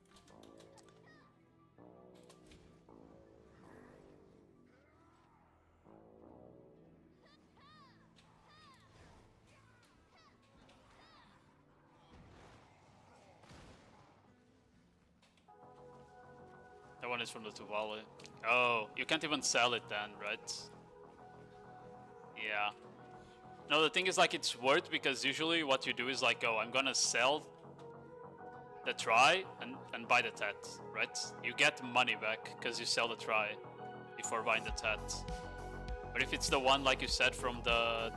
That one is from the Tuvalu. Oh, you can't even sell it then, right? Yeah. No, the thing is like it's worth because usually what you do is like, oh, I'm gonna sell the try and buy the tat, right? You get money back because you sell the try before buying the tat. But if it's the one like you said from the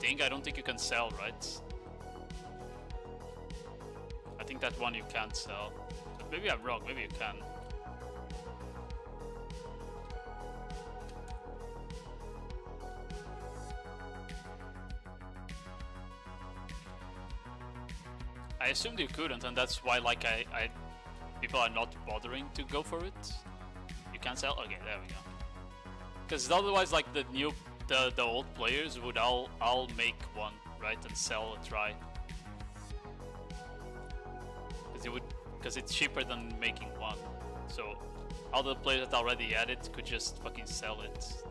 thing, I don't think you can sell, right? I think that one you can't sell. But maybe I'm wrong, maybe you can. I assumed you couldn't, and that's why like people are not bothering to go for it. You can't sell? Okay, there we go. Because otherwise like the old players would all make one, right, and sell a try. Because it's cheaper than making one. So all the players that already had it could just fucking sell it.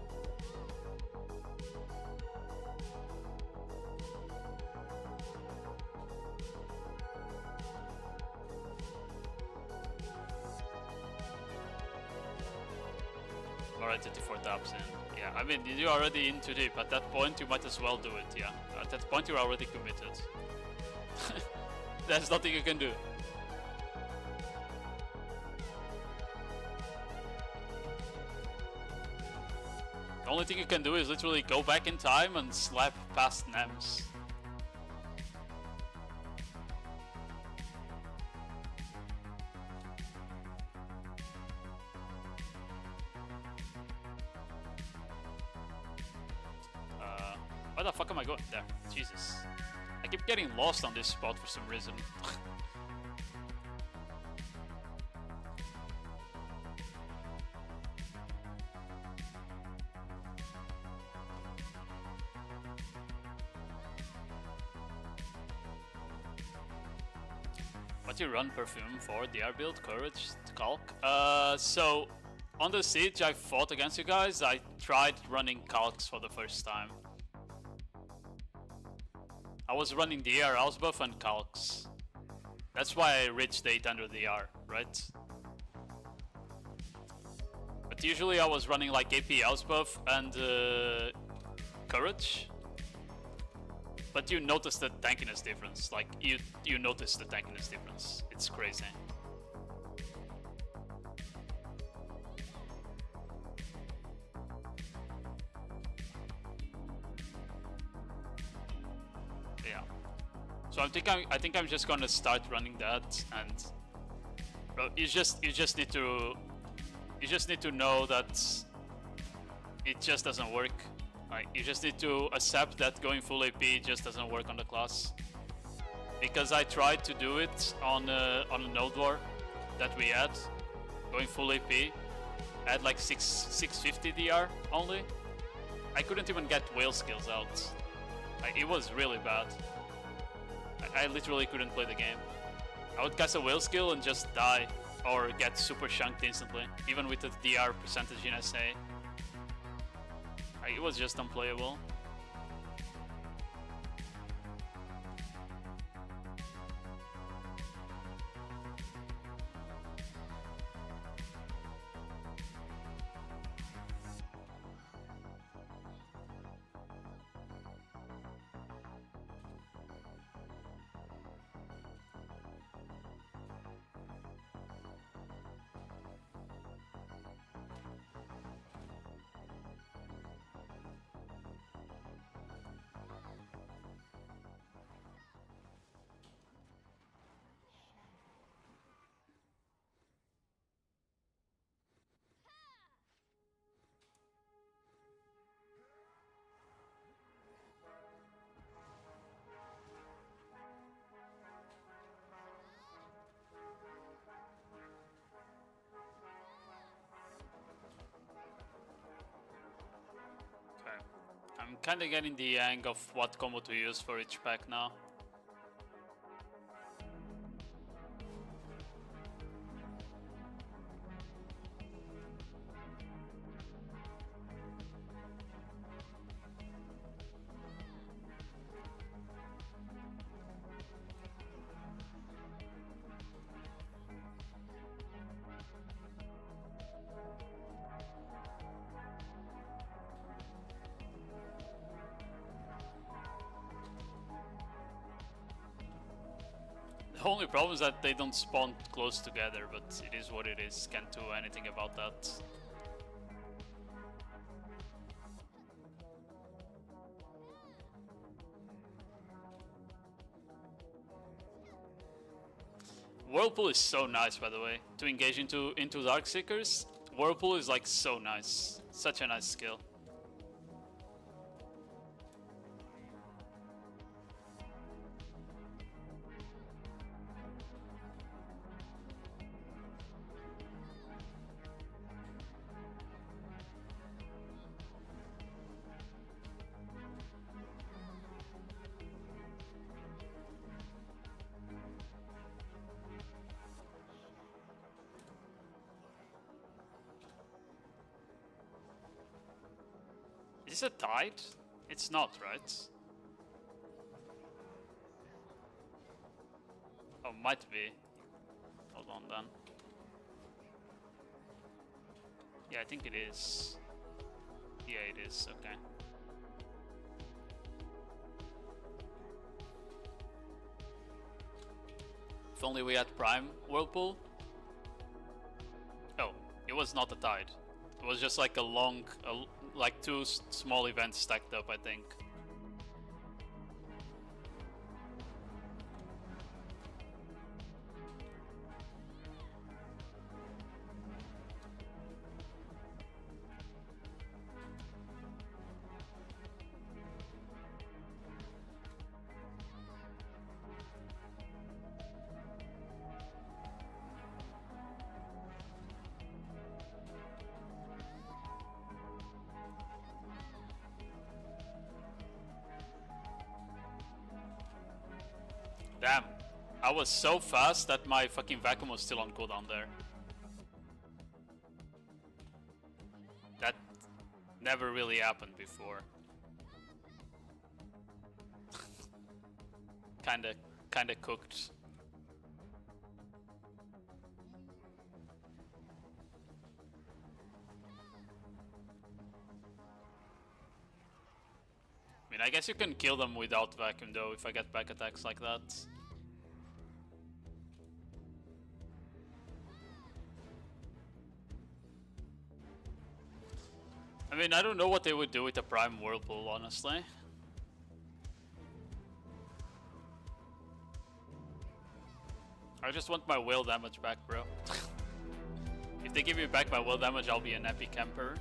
Alright, 54 taps in. Yeah, I mean, you're already in too deep. At that point, you might as well do it, yeah. At that point, you're already committed. There's nothing you can do. The only thing you can do is literally go back in time and slap past Nems. Where the fuck am I going? There. Jesus. I keep getting lost on this spot for some reason. What do you run Perfume for? DR build, Courage, Calc? So on the Siege I fought against you guys, I tried running Calcs for the first time. I was running DR, House Buff, and Calcs. That's why I reached 800 DR, right? But usually I was running like AP House Buff and Courage. But you notice the tankiness difference, like you notice the tankiness difference. It's crazy. Yeah. So I think I'm just gonna start running that, and bro, you just need to know that it just doesn't work. Like, you just need to accept that going full AP just doesn't work on the class. Because I tried to do it on a Node War that we had, going full AP. I had like 650 DR only. I couldn't even get whale skills out. Like, it was really bad. I literally couldn't play the game. I would cast a will skill and just die, or get super chunked instantly, even with the DR percentage in SA. It was just unplayable. I'm kinda getting the hang of what combo to use for each pack now. The only problem is that they don't spawn close together, but it is what it is. Can't do anything about that. Whirlpool is so nice, by the way. To engage into Darkseekers, Whirlpool is like so nice. Such a nice skill. Is it tied? It's not, right? Oh, might be. Hold on then. Yeah, I think it is. Yeah, it is. Okay. If only we had Prime Whirlpool. Oh, it was not a tide. It was just like a long, like two small events stacked up, I think. Damn, I was so fast that my fucking vacuum was still on cooldown there. That never really happened before. kinda cooked. I mean, I guess you can kill them without vacuum though if I get back attacks like that. I mean, I don't know what they would do with a Prime Whirlpool, honestly. I just want my will damage back, bro. If they give me back my will damage, I'll be an epic camper.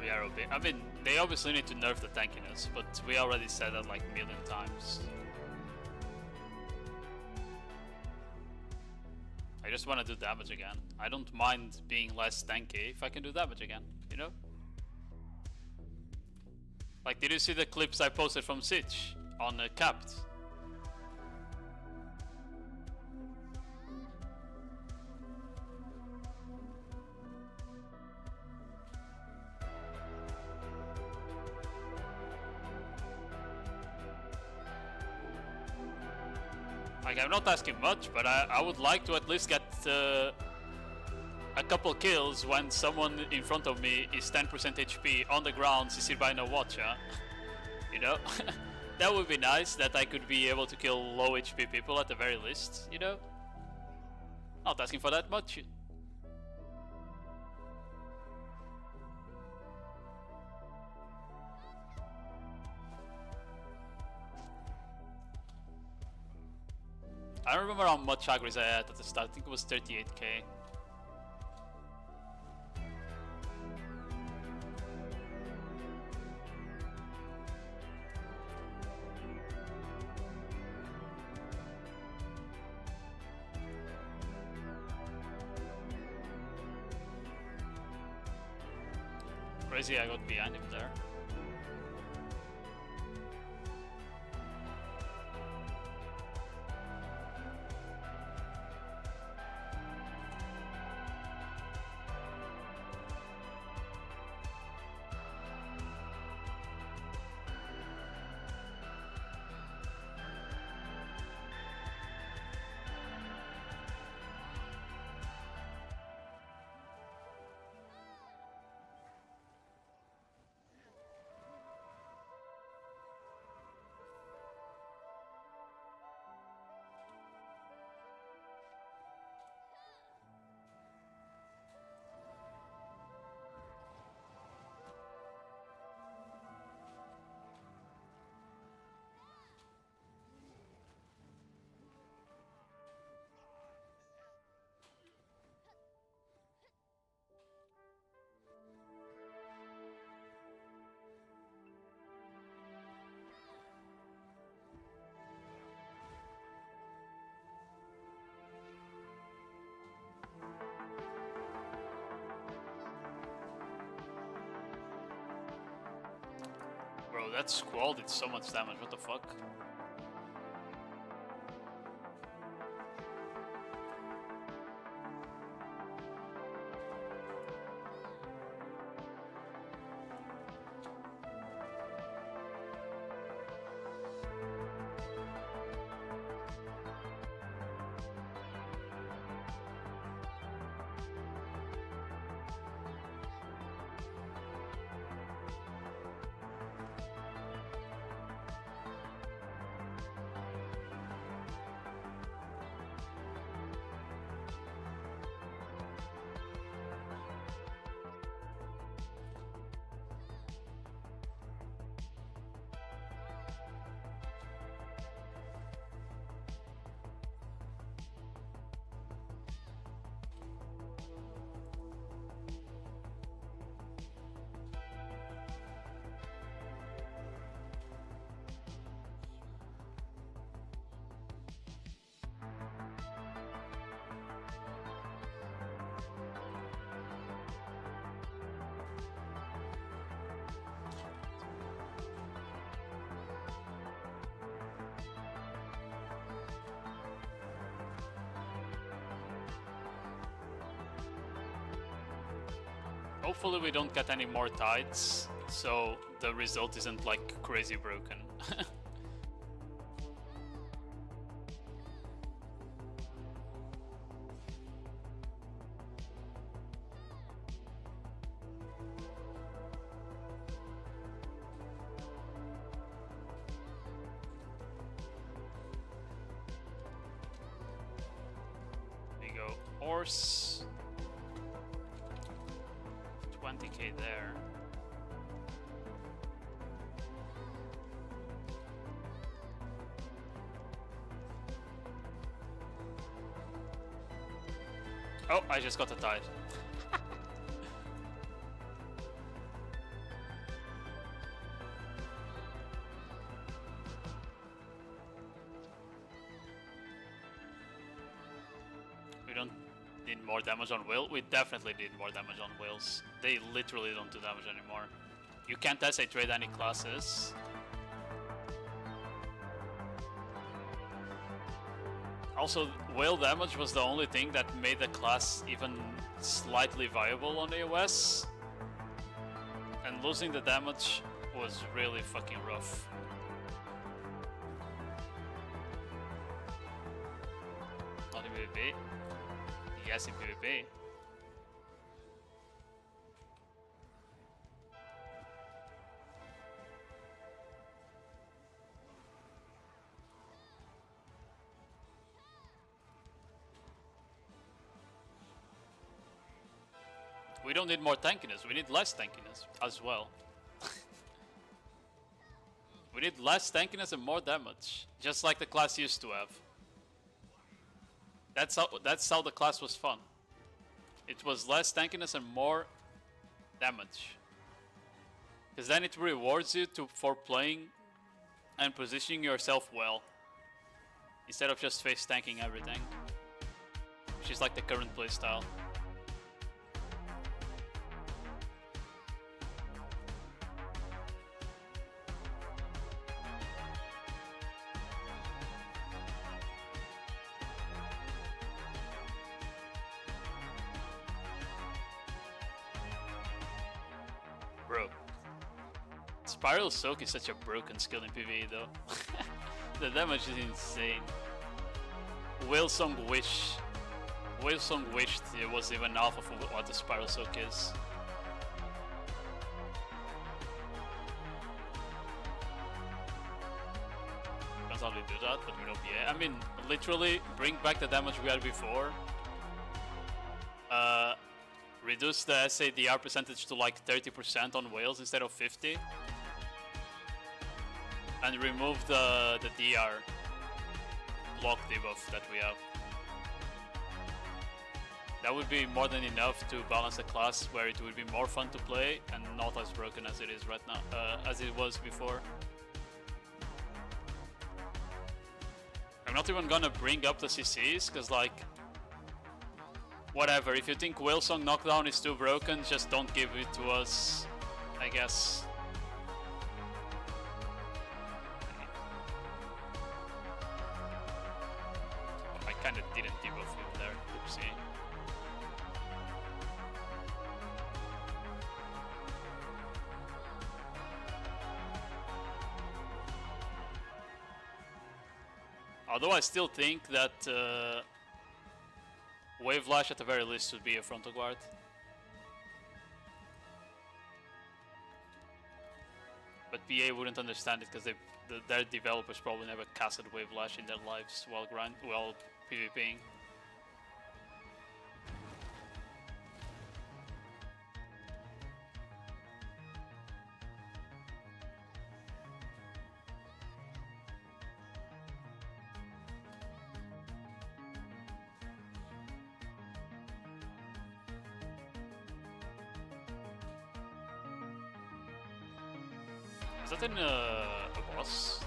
we are OP. I mean, they obviously need to nerf the tankiness, but we already said that like a million times. I just want to do damage again. I don't mind being less tanky if I can do damage again, you know? Like, did you see the clips I posted from Siege on Capped? Like, I'm not asking much, but I would like to at least get a couple kills when someone in front of me is 10% HP on the ground, CC by no watcher. You know? That would be nice, that I could be able to kill low HP people at the very least, you know? Not asking for that much. I don't remember how much agris I had at the start. I think it was 38k. Crazy, I got behind him there. Bro, that squall did so much damage, what the fuck? Hopefully we don't get any more tides, so the result isn't like crazy broken. There you go, horse. 20k there. Oh, I just got a tide. more damage on Will. We definitely need more damage on Wills. They literally don't do damage anymore. You can't SA trade any classes. Also, whale damage was the only thing that made the class even slightly viable on AOS. And losing the damage was really fucking rough. Not in PvP. Yes, in PvP. We don't need more tankiness, we need less tankiness as well. We need less tankiness and more damage, just like the class used to have. That's how the class was fun. It was less tankiness and more damage. Because then it rewards you for playing and positioning yourself well. Instead of just face tanking everything. Which is like the current playstyle. Bro, Spiral Soak is such a broken skill in PvE though. The damage is insane. Whalesong Wish. Whalesong wished it was even half of what the Spiral Soak is. Can't hardly do that, but we don't PA. I mean, literally bring back the damage we had before. Reduce the SADR percentage to like 30% on whales instead of 50. And remove the DR block debuff that we have. That would be more than enough to balance the class where it would be more fun to play and not as broken as it is right now, as it was before. I'm not even gonna bring up the CCs, cause like, whatever, if you think Whalesong knockdown is too broken, just don't give it to us, I guess. Oh, I kinda didn't debuff him there, oopsie. Although I still think that Wave Lash at the very least should be a frontal guard. But PA wouldn't understand it because their developers probably never casted Wave Lash in their lives while PvPing. Is that in a boss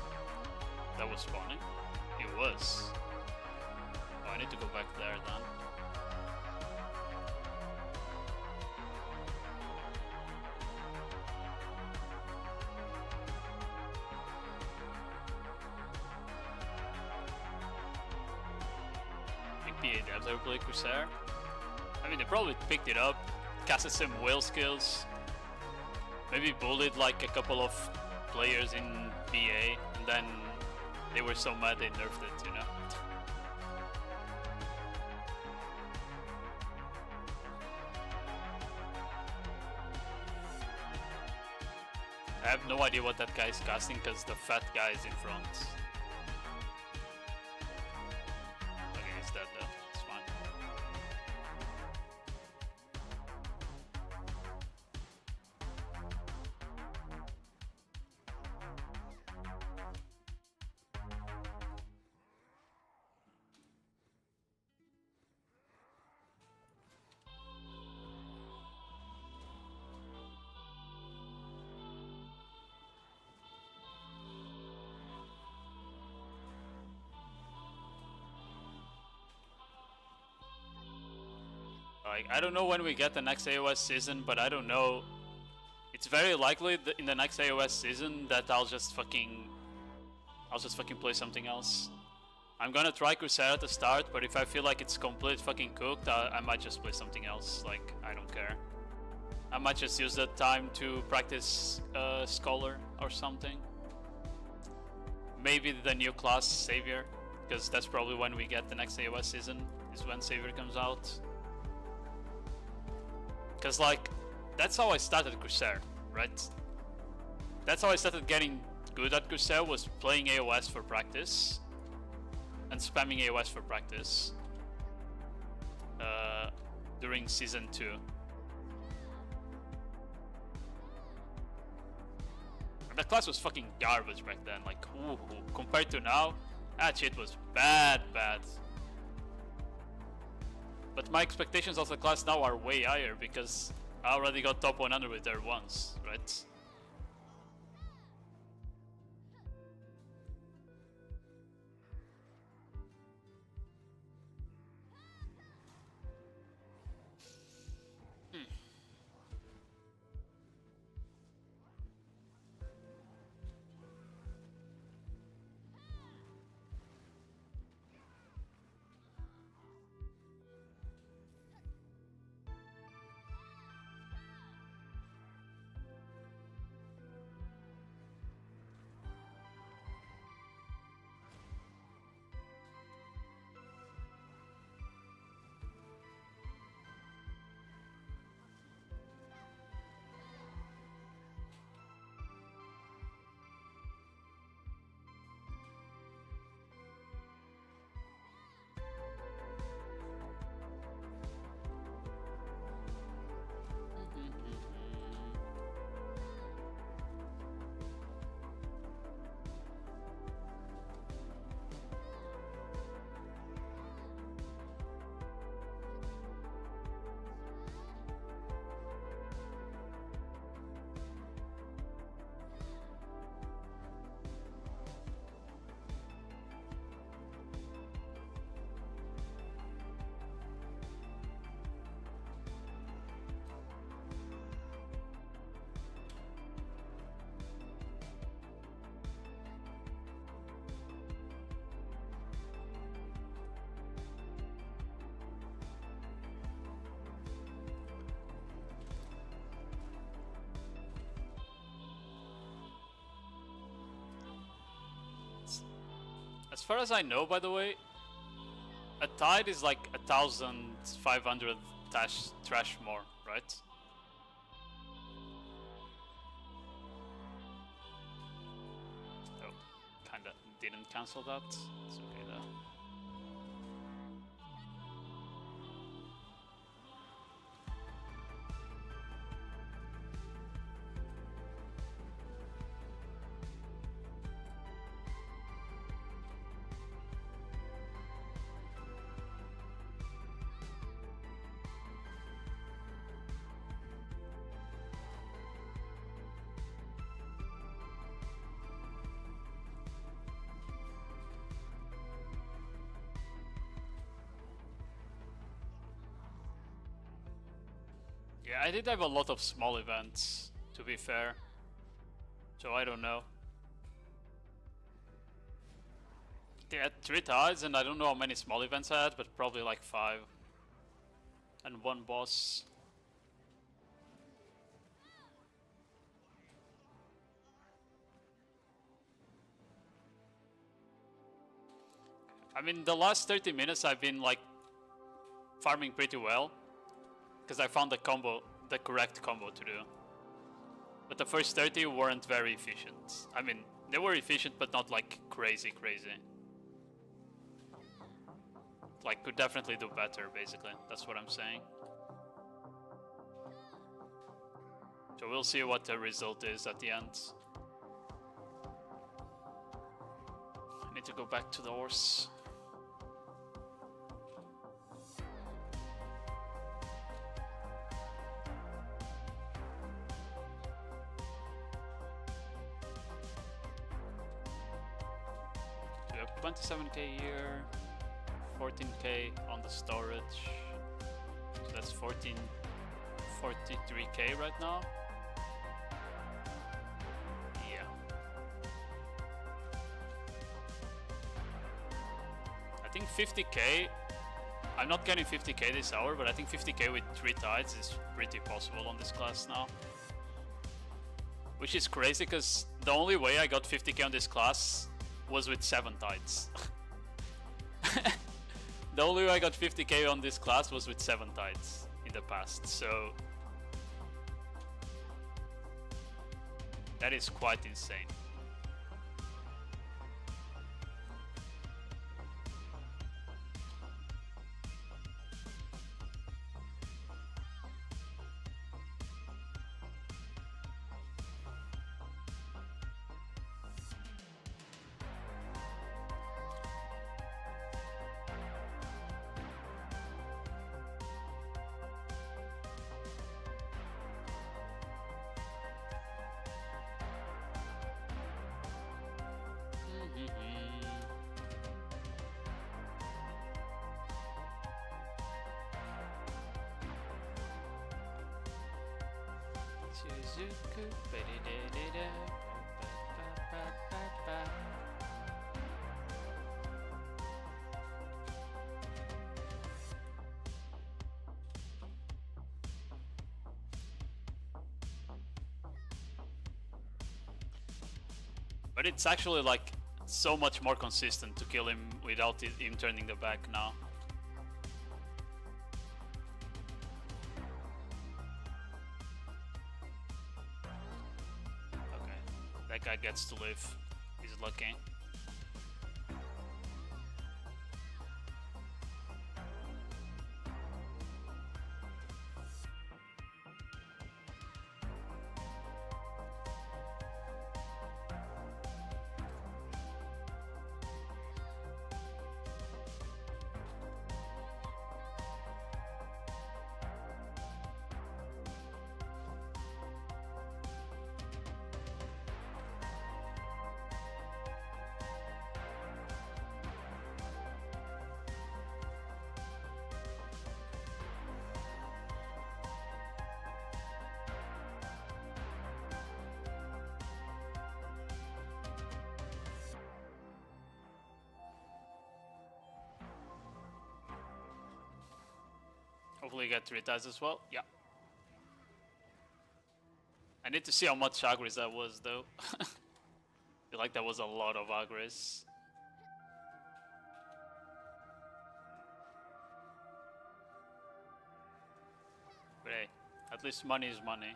that was spawning? It was. Oh, I need to go back there then. Think PA devs ever play Corsair? I mean, they probably picked it up, casted some whale skills, maybe bullied like a couple of players in PA, and then they were so mad they nerfed it, you know? I have no idea what that guy is casting because the fat guy is in front. Okay, he's dead though, it's fine. Like, I don't know when we get the next AOS season, but I don't know. It's very likely that in the next AOS season that I'll just fucking play something else. I'm gonna try Corsair at the start, but if I feel like it's complete fucking cooked, I might just play something else. Like, I don't care. I might just use that time to practice Scholar or something. Maybe the new class, Savior, because that's probably when we get the next AOS season, is when Savior comes out. Because, like, that's how I started Corsair, right? That's how I started getting good at Corsair, was playing AOS for practice. And spamming AOS for practice. During Season 2. And the class was fucking garbage back then, like, ooh, compared to now, that shit was bad. But my expectations of the class now are way higher because I already got top 100 with her once, right? As far as I know, by the way, a tide is like 1,500 trash more, right? Oh, kinda didn't cancel that. It's okay though. Yeah, I did have a lot of small events, to be fair. So I don't know. They had 3 tides and I don't know how many small events I had, but probably like 5. And 1 boss. I mean, the last 30 minutes I've been like farming pretty well. Because I found the correct combo to do. But the first 30 weren't very efficient. I mean, they were efficient, but not like crazy. Like, could definitely do better, basically. That's what I'm saying. So we'll see what the result is at the end. I need to go back to the horse. We have 27k a year, 14k on the storage. that's 43k right now. Yeah. I think 50k. I'm not getting 50k this hour, but I think 50k with 3 tides is pretty possible on this class now. Which is crazy, because the only way I got 50k on this class was with 7 tides. The only way I got 50k on this class was with 7 tides in the past, so that is quite insane. But it's actually like so much more consistent to kill him without him turning the back now. Okay, that guy gets to live. He's lucky. Hopefully get 3 tides as well. Yeah. I need to see how much agris that was though. I feel like that was a lot of agris. But hey, at least money is money.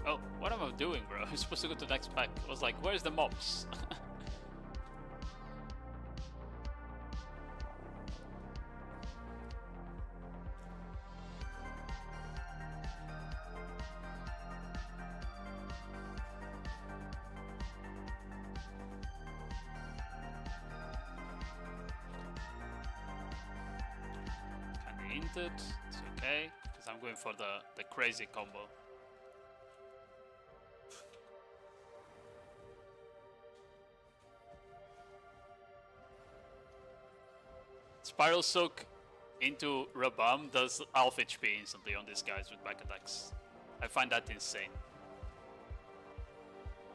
Oh, what am I doing, bro? I'm supposed to go to the next pack. I was like, where's the mobs? Kinda hinted. It's okay, because I'm going for the crazy combo. Spiral Soak into Rabam does half HP instantly on these guys with back attacks. I find that insane.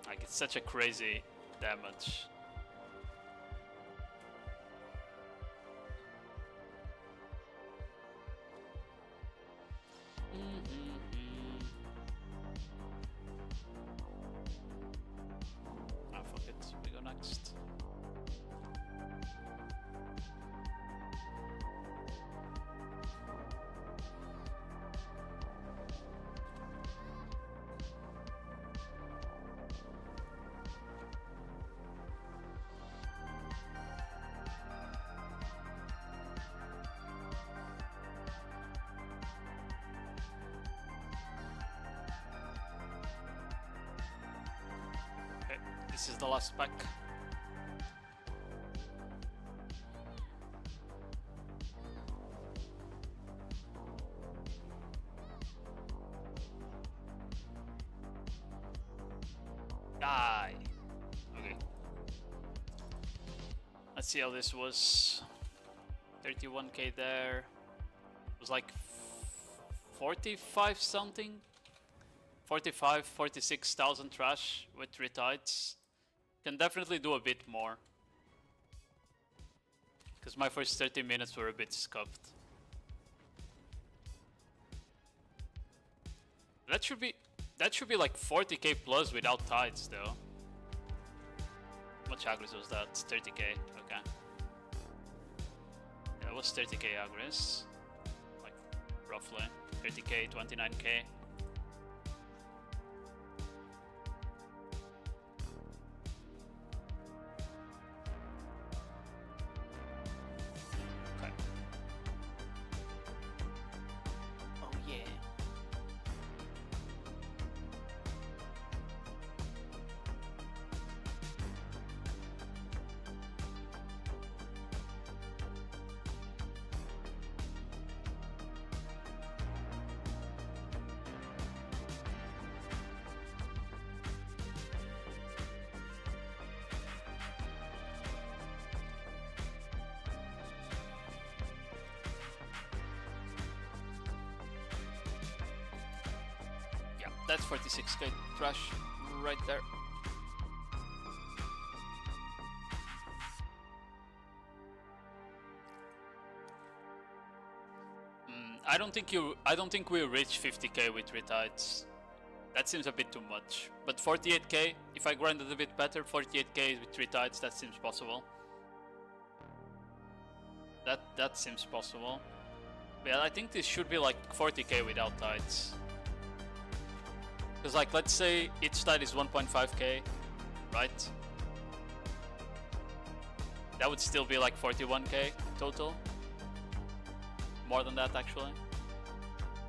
Like, it's such a crazy damage. This is the last pack. Die. Okay. Let's see how this was. 31k there. It was like 45 something. 45, 46,000 trash with 3 tides. Can definitely do a bit more. Because my first 30 minutes were a bit scuffed. That should be like 40k plus without tides though. How much agris was that? 30k, okay. Yeah, it was 30k agris. Like, roughly. 30k, 29k. Okay. Oh yeah. Yeah, that's 46k trash right there. I don't think we'll reach 50k with 3 tides. That seems a bit too much. But 48k, if I grind it a bit better, 48k with 3 tides, that seems possible. That seems possible. But yeah, I think this should be like 40k without tides. Because like, let's say each tide is 1.5k, right? That would still be like 41k total. More than that actually.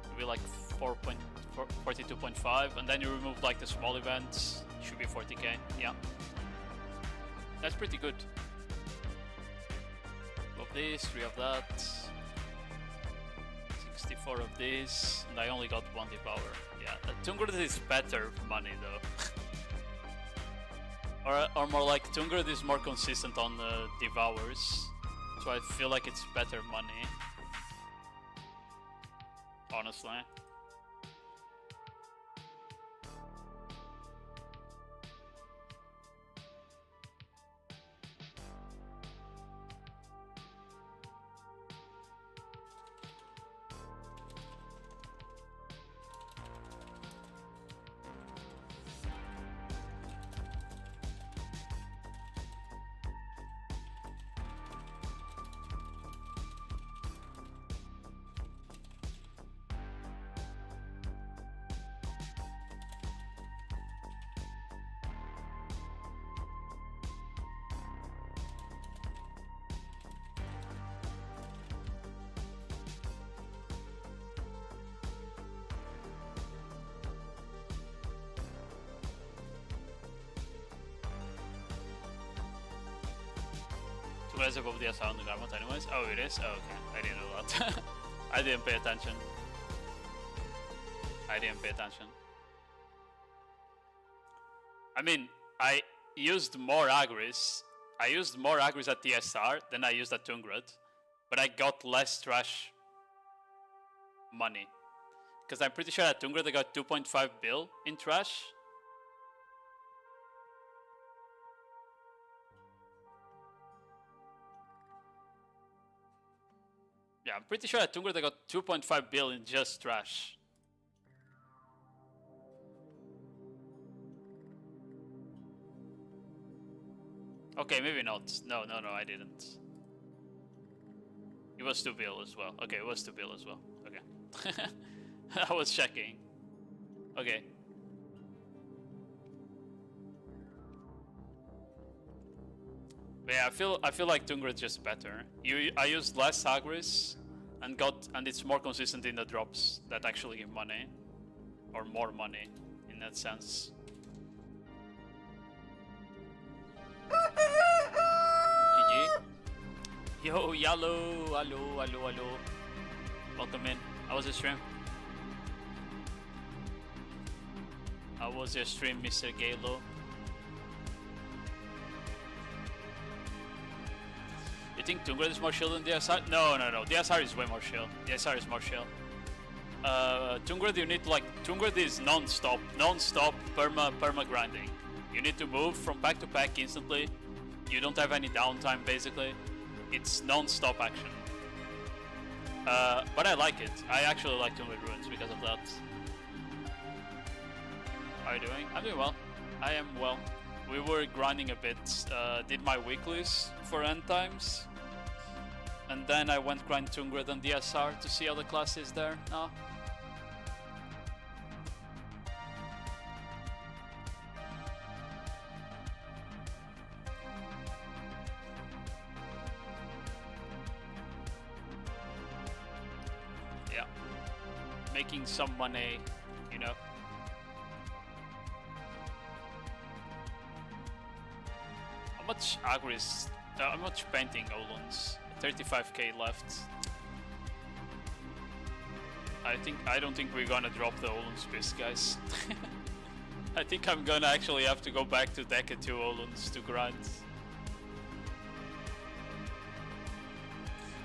It would be like 42.5, and then you remove like the small events, it should be 40k, yeah. That's pretty good. Of this, 3 of that. 64 of this, and I only got 1 devour. Yeah, Tungrid is better money though. or more like Tungrid is more consistent on the devours, so I feel like it's better money. Honestly. Res above the sound garment anyways. Oh, it is? Oh, okay. I didn't know that. I didn't pay attention. I mean, I used more agris. I used more agris at TSR than I used at Tungrid. But I got less trash money. Because I'm pretty sure at Tungrid I got 2.5 bill in trash. Yeah, I'm pretty sure at Tungrid I got 2.5 bill in just trash. Okay, maybe not. No, I didn't. It was 2 bill as well. Okay, it was 2 bill as well. Okay. I was checking. Okay. But yeah, I feel like Tungrid's just better. I used less agris and it's more consistent in the drops that actually give money. Or more money in that sense. Yo, yellow, hello. Welcome in. How was your stream? How was your stream, Mr. Galo? You think Tungrad is more chill than DSR? No. DSR is way more chill. DSR is more chill. Tungrad, you need to like... Tungrad is non-stop perma grinding. You need to move from pack to pack instantly. You don't have any downtime, basically. It's non-stop action. But I like it. I actually like Tungrad Ruins because of that. How are you doing? I'm doing well. I am well. We were grinding a bit. Did my weeklies for end times. And then I went grind Tungrad and DSR to see how the class is there now. Yeah. Making some money, you know. How much aggro is... how much painting Olun's? 35k left. I don't think we're gonna drop the Olun's piss, guys. I think I'm gonna actually have to go back to Deca 2 Olun's to grind.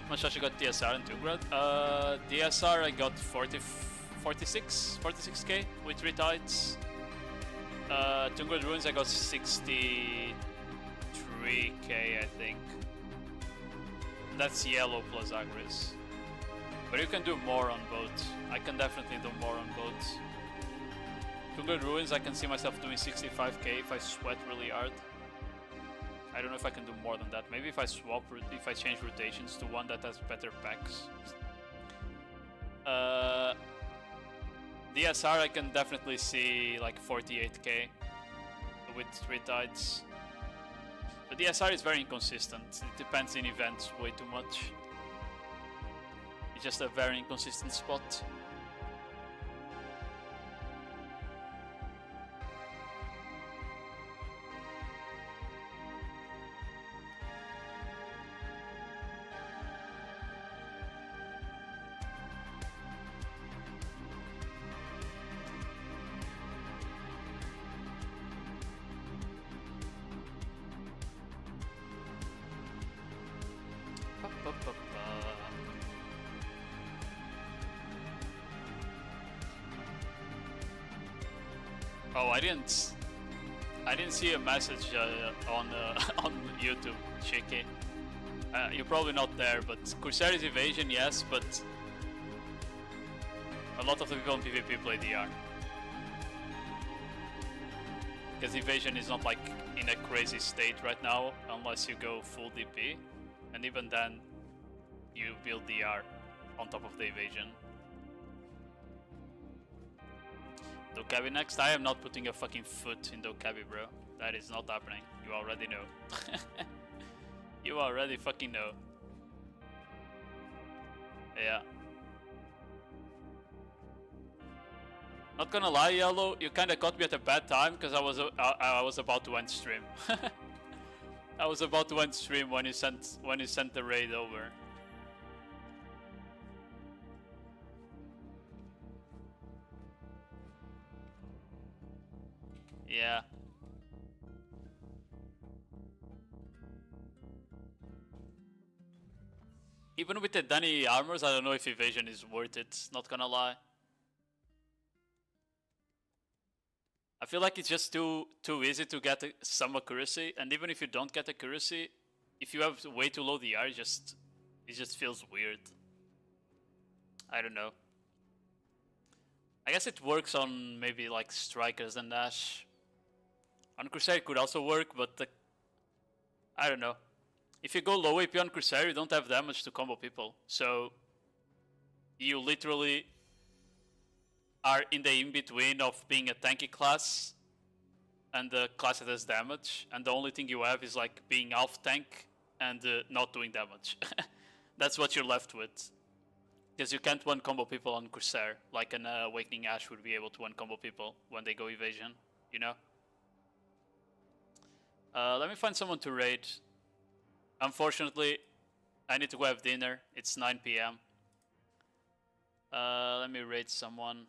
How much I got DSR and Tungrad? DSR I got 46k with 3 tides. Tungrad Ruins I got 63k, I think. That's yellow plus Agris. But you can do more on both. I can definitely do more on both. Tungrad Ruins, I can see myself doing 65k if I sweat really hard. I don't know if I can do more than that. Maybe if I change rotations to one that has better packs. DSR, I can definitely see like 48k with 3 tides. But DSR is very inconsistent. It depends in events way too much. It's just a very inconsistent spot. Oh, I didn't see a message on on YouTube, Cheeky. You're probably not there, but Corsair is evasion, yes, but a lot of the people in PvP play DR. Because evasion is not like in a crazy state right now, unless you go full DP, and even then, you build DR on top of the evasion. Dokkaebi next? I am not putting a fucking foot in Dokkaebi, bro. That is not happening. You already know. You already fucking know. Yeah. Not gonna lie, Yellow, you kinda caught me at a bad time because I was about to end stream. I was about to end stream when you sent the raid over. Yeah. Even with the Danny armors, I don't know if evasion is worth it, not gonna lie. I feel like it's just too easy to get some accuracy, and even if you don't get accuracy, if you have way too low DR, it just feels weird. I don't know. I guess it works on maybe like strikers and dash. On Corsair it could also work, but I don't know. If you go low AP on Corsair, you don't have damage to combo people, so you literally are in the in-between of being a tanky class and the class that has damage, and the only thing you have is like being half tank and not doing damage. That's what you're left with. Because you can't one combo people on Corsair, like an Awakening Ash would be able to one combo people when they go evasion, you know? Let me find someone to raid. Unfortunately, I need to go have dinner. It's 9 p.m. Let me raid someone.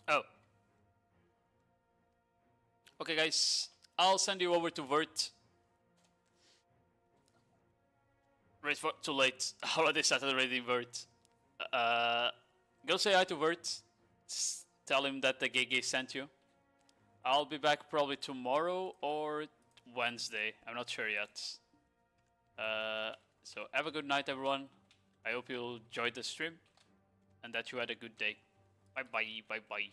Oh. Okay, guys. I'll send you over to Vert. Wait for too late. Already started raiding Vert. Go say hi to Vert. Tell him that the GG sent you. I'll be back probably tomorrow or Wednesday. I'm not sure yet. So have a good night, everyone. I hope you enjoyed the stream and that you had a good day. Bye bye. Bye bye.